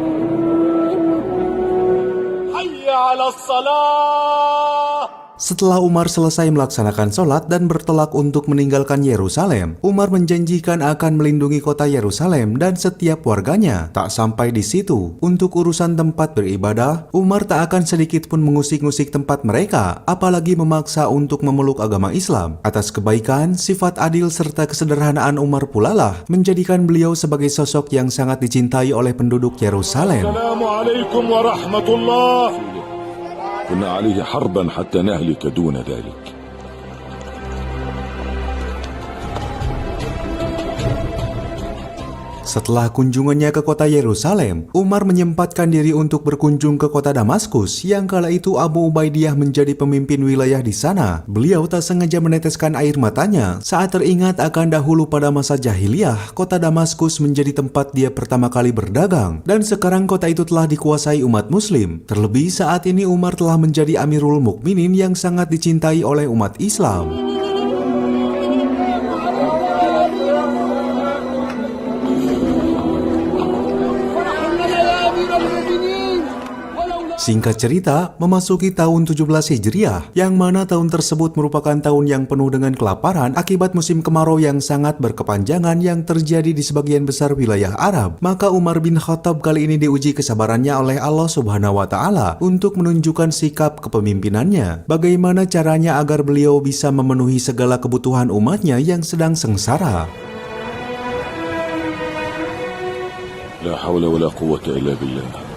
Setelah Umar selesai melaksanakan sholat dan bertolak untuk meninggalkan Yerusalem, Umar menjanjikan akan melindungi kota Yerusalem dan setiap warganya. Tak sampai di situ, untuk urusan tempat beribadah, Umar tak akan sedikit pun mengusik-ngusik tempat mereka, apalagi memaksa untuk memeluk agama Islam. Atas kebaikan, sifat adil serta kesederhanaan Umar pula lah menjadikan beliau sebagai sosok yang sangat dicintai oleh penduduk Yerusalem. Assalamualaikum warahmatullahi. كنا عليه حربا حتى نهلك دون ذلك. Setelah kunjungannya ke kota Yerusalem, Umar menyempatkan diri untuk berkunjung ke kota Damaskus yang kala itu Abu Ubaidiyah menjadi pemimpin wilayah di sana. Beliau tak sengaja meneteskan air matanya saat teringat akan dahulu pada masa jahiliyah, kota Damaskus menjadi tempat dia pertama kali berdagang, dan sekarang kota itu telah dikuasai umat muslim. Terlebih saat ini Umar telah menjadi Amirul Mukminin yang sangat dicintai oleh umat Islam. Singkat cerita, memasuki tahun 17 Hijriah, yang mana tahun tersebut merupakan tahun yang penuh dengan kelaparan akibat musim kemarau yang sangat berkepanjangan yang terjadi di sebagian besar wilayah Arab. Maka Umar bin Khattab kali ini diuji kesabarannya oleh Allah Subhanahu wa Ta'ala untuk menunjukkan sikap kepemimpinannya. Bagaimana caranya agar beliau bisa memenuhi segala kebutuhan umatnya yang sedang sengsara. La hawla wa la quwwata illa billah.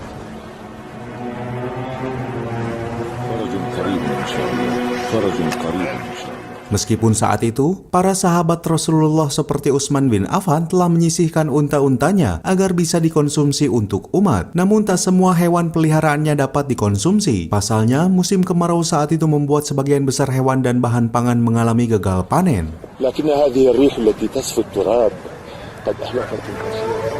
فرج قريب إن شاء الله. فرج قريب إن شاء الله. Meskipun saat itu, para sahabat Rasulullah seperti Utsman bin Affan telah menyisihkan unta-untanya agar bisa dikonsumsi untuk umat. Namun tak semua hewan peliharaannya dapat dikonsumsi. Pasalnya, musim kemarau saat itu membuat sebagian besar hewan dan bahan pangan mengalami gagal panen. لكن هذه الريح التي تسفك التراب قد أهلكت الكثير.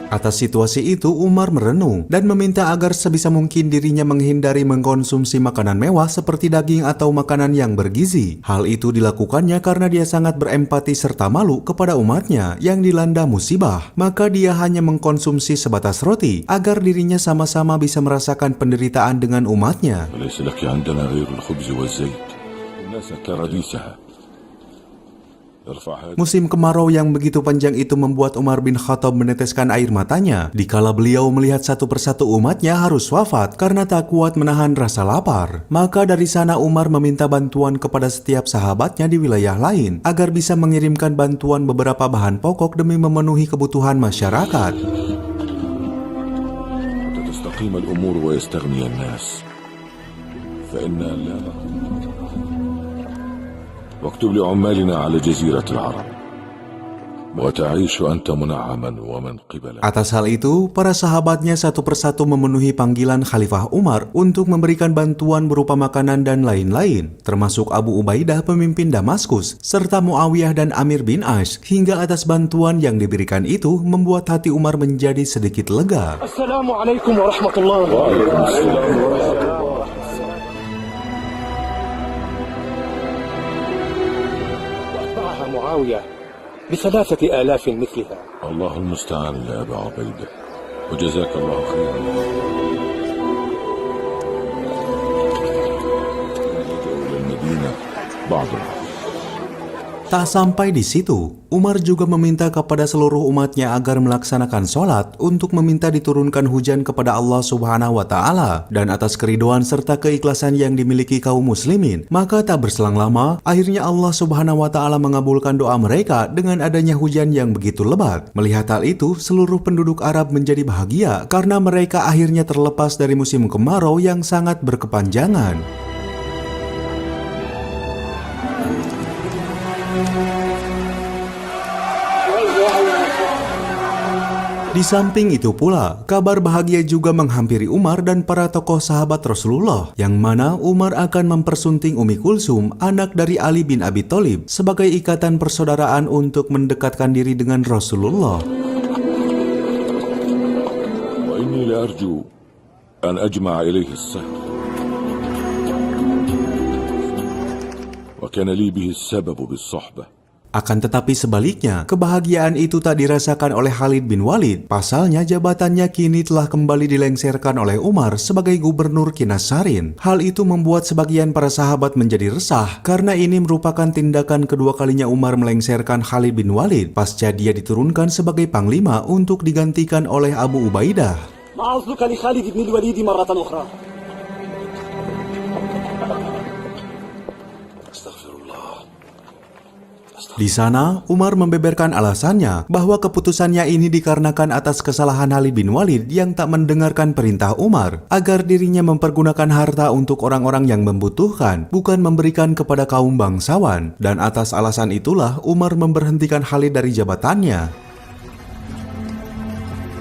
Atas situasi itu, Umar merenung dan meminta agar sebisa mungkin dirinya menghindari mengkonsumsi makanan mewah seperti daging atau makanan yang bergizi. Hal itu dilakukannya karena dia sangat berempati serta malu kepada umatnya yang dilanda musibah. Maka dia hanya mengkonsumsi sebatas roti agar dirinya sama-sama bisa merasakan penderitaan dengan umatnya. Musim kemarau yang begitu panjang itu membuat Umar bin Khattab meneteskan air matanya dikala beliau melihat satu persatu umatnya harus wafat karena tak kuat menahan rasa lapar. Maka dari sana Umar meminta bantuan kepada setiap sahabatnya di wilayah lain agar bisa mengirimkan bantuan beberapa bahan pokok demi memenuhi kebutuhan masyarakat. واكتب لعمالنا على جزيرة العرب وتعيش أنت منعما ومن قبلك. Atas hal itu, para sahabatnya satu persatu memenuhi panggilan Khalifah Umar untuk memberikan bantuan berupa makanan dan lain-lain, termasuk Abu Ubaidah pemimpin Damaskus, serta Muawiyah dan Amir bin Ash. Hingga atas bantuan yang diberikan itu membuat hati Umar menjadi sedikit lega. Assalamualaikum warahmatullahi wabarakatuh. معاوية ب3,000 مثلها. الله المستعان يا أبا عبيدة وجزاك الله خيرا. للمدينة بعضها. Tak sampai di situ, Umar juga meminta kepada seluruh umatnya agar melaksanakan sholat untuk meminta diturunkan hujan kepada Allah Subhanahu wa Ta'ala dan atas keridoan serta keikhlasan yang dimiliki kaum muslimin. Maka tak berselang lama, akhirnya Allah Subhanahu wa Ta'ala mengabulkan doa mereka dengan adanya hujan yang begitu lebat. Melihat hal itu, seluruh penduduk Arab menjadi bahagia karena mereka akhirnya terlepas dari musim kemarau yang sangat berkepanjangan. Di samping itu pula, kabar bahagia juga menghampiri Umar dan para tokoh sahabat Rasulullah, yang mana Umar akan mempersunting Ummi Kulsum, anak dari Ali bin Abi Thalib, sebagai ikatan persaudaraan untuk mendekatkan diri dengan Rasulullah. Wa inni la arju an ajma'a ilayhi as-sahr. Wa kana li bihi as-sababu bis-suhbah. Akan tetapi sebaliknya, kebahagiaan itu tak dirasakan oleh Khalid bin Walid. Pasalnya jabatannya kini telah kembali dilengserkan oleh Umar sebagai gubernur Kinasarin. Hal itu membuat sebagian para sahabat menjadi resah karena ini merupakan tindakan kedua kalinya Umar melengserkan Khalid bin Walid pasca dia diturunkan sebagai panglima untuk digantikan oleh Abu Ubaidah. Ma'azluka li Khalid bin Walid marratan ukhra. Di sana, Umar membeberkan alasannya bahwa keputusannya ini dikarenakan atas kesalahan Khalid bin Walid yang tak mendengarkan perintah Umar agar dirinya mempergunakan harta untuk orang-orang yang membutuhkan, bukan memberikan kepada kaum bangsawan. Dan atas alasan itulah Umar memberhentikan Khalid dari jabatannya.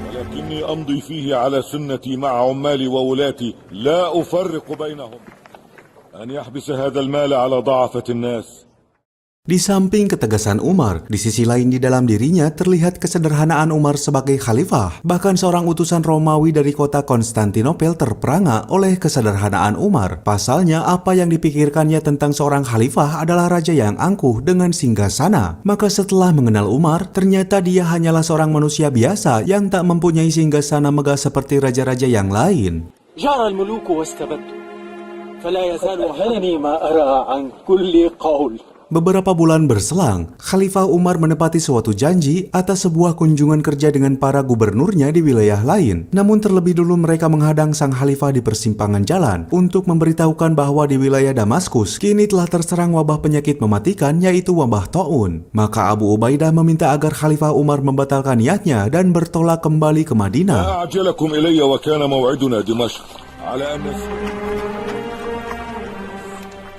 Walakinni amdi fihi ala sunnati ma'a ummali wa wulati la ufarriqu bainahum an yahbisa hadzal mal ala dha'afati an-nas. Di samping ketegasan Umar, di sisi lain di dalam dirinya terlihat kesederhanaan Umar sebagai khalifah. Bahkan seorang utusan Romawi dari kota Konstantinopel terperangah oleh kesederhanaan Umar. Pasalnya apa yang dipikirkannya tentang seorang khalifah adalah raja yang angkuh dengan singgasana. Maka setelah mengenal Umar, ternyata dia hanyalah seorang manusia biasa yang tak mempunyai singgasana megah seperti raja-raja yang lain. Jara al-muluku wastabadtu, fala yazalu hanani ma ara an kulli qawl. Beberapa bulan berselang, Khalifah Umar menepati suatu janji atas sebuah kunjungan kerja dengan para gubernurnya di wilayah lain. Namun terlebih dulu mereka menghadang sang Khalifah di persimpangan jalan untuk memberitahukan bahwa di wilayah Damaskus kini telah terserang wabah penyakit mematikan, yaitu wabah taun. Maka Abu Ubaidah meminta agar Khalifah Umar membatalkan niatnya dan bertolak kembali ke Madinah.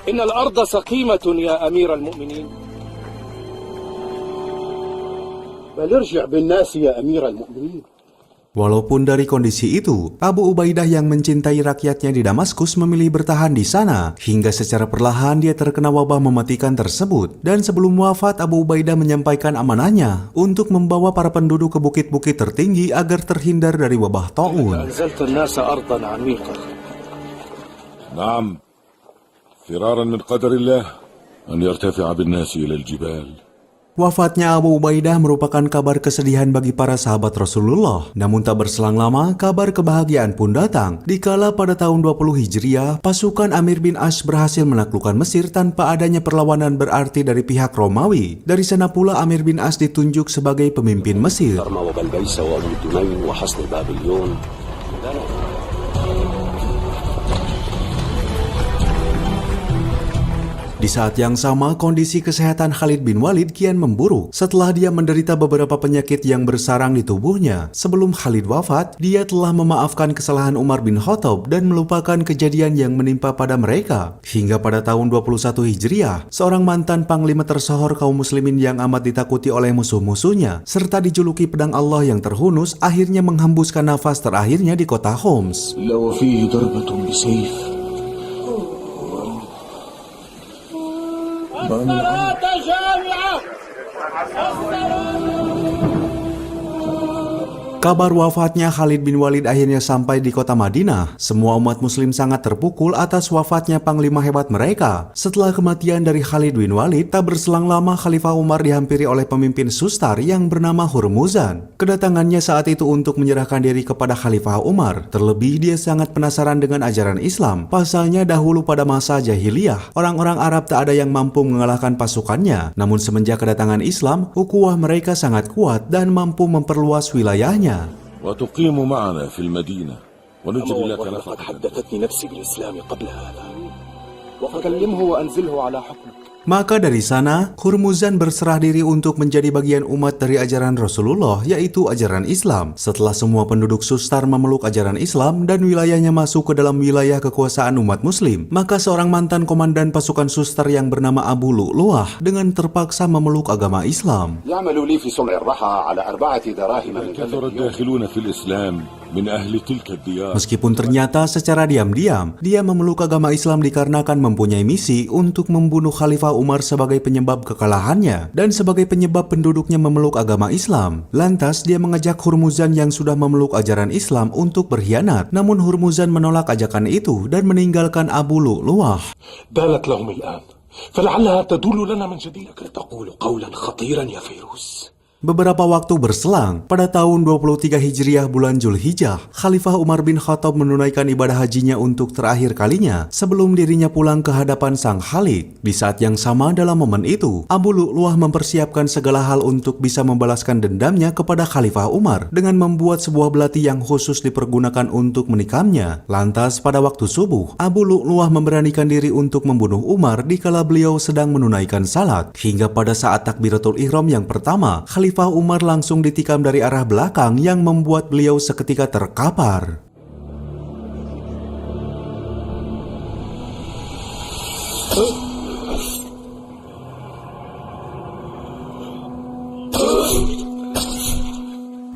إن الأرض سقيمة يا أمير المؤمنين. بل ارجع بالناس يا أمير المؤمنين. Walaupun dari kondisi itu, Abu Ubaidah yang mencintai rakyatnya di Damaskus memilih bertahan di sana, hingga secara perlahan dia terkena wabah mematikan tersebut. Dan sebelum wafat, Abu Ubaidah menyampaikan amanahnya untuk membawa para penduduk ke bukit-bukit tertinggi agar terhindar dari wabah taun. Naam. فرارا من قدر الله أن يرتفع بالناس إلى الجبال. Wafatnya Abu Ubaidah merupakan kabar kesedihan bagi para sahabat Rasulullah. Namun tak berselang lama, kabar kebahagiaan pun datang. Dikala pada tahun 20 Hijriah, pasukan Amir bin As berhasil menaklukkan Mesir tanpa adanya perlawanan berarti dari pihak Romawi. Dari sana pula Amir bin As ditunjuk sebagai pemimpin Mesir. Di saat yang sama, kondisi kesehatan Khalid bin Walid kian memburuk setelah dia menderita beberapa penyakit yang bersarang di tubuhnya. Sebelum Khalid wafat, dia telah memaafkan kesalahan Umar bin Khattab dan melupakan kejadian yang menimpa pada mereka. Hingga pada tahun 21 Hijriah, seorang mantan panglima tersohor kaum muslimin yang amat ditakuti oleh musuh-musuhnya, serta dijuluki pedang Allah yang terhunus, akhirnya menghembuskan nafas terakhirnya di kota Homs. Kabar wafatnya Khalid bin Walid akhirnya sampai di kota Madinah. Semua umat muslim sangat terpukul atas wafatnya panglima hebat mereka. Setelah kematian dari Khalid bin Walid, tak berselang lama Khalifah Umar dihampiri oleh pemimpin Sustar yang bernama Hurmuzan. Kedatangannya saat itu untuk menyerahkan diri kepada Khalifah Umar. Terlebih dia sangat penasaran dengan ajaran Islam. Pasalnya dahulu pada masa jahiliyah, orang-orang Arab tak ada yang mampu mengalahkan pasukannya. Namun semenjak kedatangan Islam, ukhuwah mereka sangat kuat dan mampu memperluas wilayahnya. وتقيم معنا في المدينة ونجب لك لقد حدثتني نفسي بالإسلام قبل هذا وأكلمه وأنزله على حكمك. Maka dari sana, Hurmuzan berserah diri untuk menjadi bagian umat dari ajaran Rasulullah, yaitu ajaran Islam. Setelah semua penduduk Sustar memeluk ajaran Islam dan wilayahnya masuk ke dalam wilayah kekuasaan umat muslim, maka seorang mantan komandan pasukan Sustar yang bernama Abu Lu'lu'ah dengan terpaksa memeluk agama Islam. Meskipun ternyata secara diam-diam, dia memeluk agama Islam dikarenakan mempunyai misi untuk membunuh Khalifah Umar sebagai penyebab kekalahannya dan sebagai penyebab penduduknya memeluk agama Islam. Lantas dia mengajak Hurmuzan yang sudah memeluk ajaran Islam untuk berkhianat. Namun Hurmuzan menolak ajakan itu dan meninggalkan Abu Lu'lu'ah. بالت لهم الآن فلعلها تدل لنا من جديد. تقول قولا خطيرا يا فيروز. Beberapa waktu berselang, pada tahun 23 Hijriah bulan Zulhijjah, Khalifah Umar bin Khattab menunaikan ibadah hajinya untuk terakhir kalinya sebelum dirinya pulang ke hadapan sang Khalid. Di saat yang sama dalam momen itu, Abu Lu'lu'ah mempersiapkan segala hal untuk bisa membalaskan dendamnya kepada Khalifah Umar dengan membuat sebuah belati yang khusus dipergunakan untuk menikamnya. Lantas pada waktu subuh, Abu Lu'lu'ah memberanikan diri untuk membunuh Umar dikala beliau sedang menunaikan salat. Hingga pada saat takbiratul ihram yang pertama, Khalifah Umar langsung ditikam dari arah belakang yang membuat beliau seketika terkapar.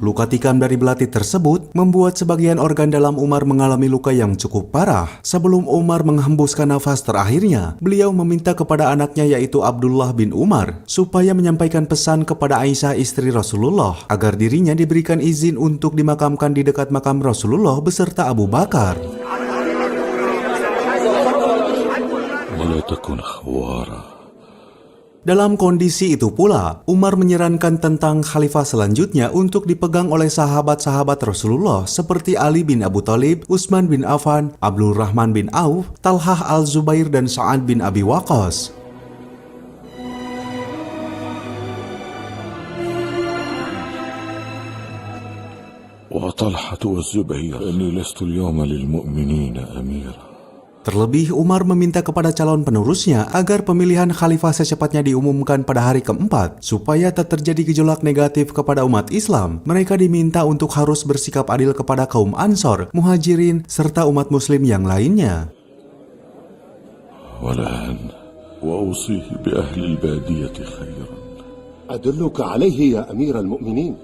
Luka tikam dari belati tersebut membuat sebagian organ dalam Umar mengalami luka yang cukup parah. Sebelum Umar menghembuskan nafas terakhirnya, beliau meminta kepada anaknya yaitu Abdullah bin Umar supaya menyampaikan pesan kepada Aisyah istri Rasulullah agar dirinya diberikan izin untuk dimakamkan di dekat makam Rasulullah beserta Abu Bakar. Dalam kondisi itu pula, Umar menyarankan tentang khalifah selanjutnya untuk dipegang oleh sahabat-sahabat Rasulullah seperti Ali bin Abu Thalib, Utsman bin Affan, Abdurrahman bin Auf, Talhah al-Zubair, dan Sa'ad bin Abi Waqqas. وطلحة والزبير إني لست اليوم للمؤمنين أميرا. Terlebih, Umar meminta kepada calon penerusnya agar pemilihan khalifah secepatnya diumumkan pada hari keempat, supaya tak terjadi gejolak negatif kepada umat Islam. Mereka diminta untuk harus bersikap adil kepada kaum Ansor, Muhajirin, serta umat Muslim yang lainnya. والآن وأوصيه بأهل البادية خيرا. أدلك عليه يا أمير المؤمنين.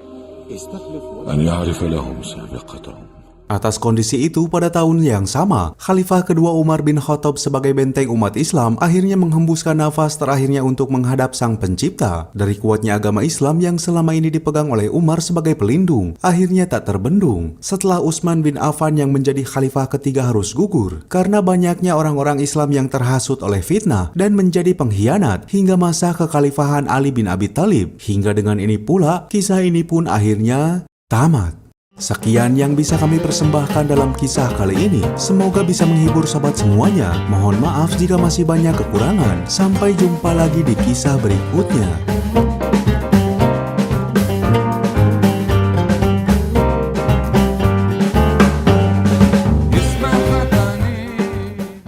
استخلف أن يعرف لهم سابقتهم. Atas kondisi itu, pada tahun yang sama, Khalifah kedua Umar bin Khattab sebagai benteng umat Islam akhirnya menghembuskan nafas terakhirnya untuk menghadap Sang Pencipta. Dari kuatnya agama Islam yang selama ini dipegang oleh Umar sebagai pelindung, akhirnya tak terbendung. Setelah Utsman bin Affan yang menjadi Khalifah ketiga harus gugur, karena banyaknya orang-orang Islam yang terhasut oleh fitnah dan menjadi pengkhianat, hingga masa kekhalifahan Ali bin Abi Thalib. Hingga dengan ini pula, kisah ini pun akhirnya tamat. Sekian yang bisa kami persembahkan dalam kisah kali ini. Semoga bisa menghibur sobat semuanya. Mohon maaf jika masih banyak kekurangan. Sampai jumpa lagi di kisah berikutnya.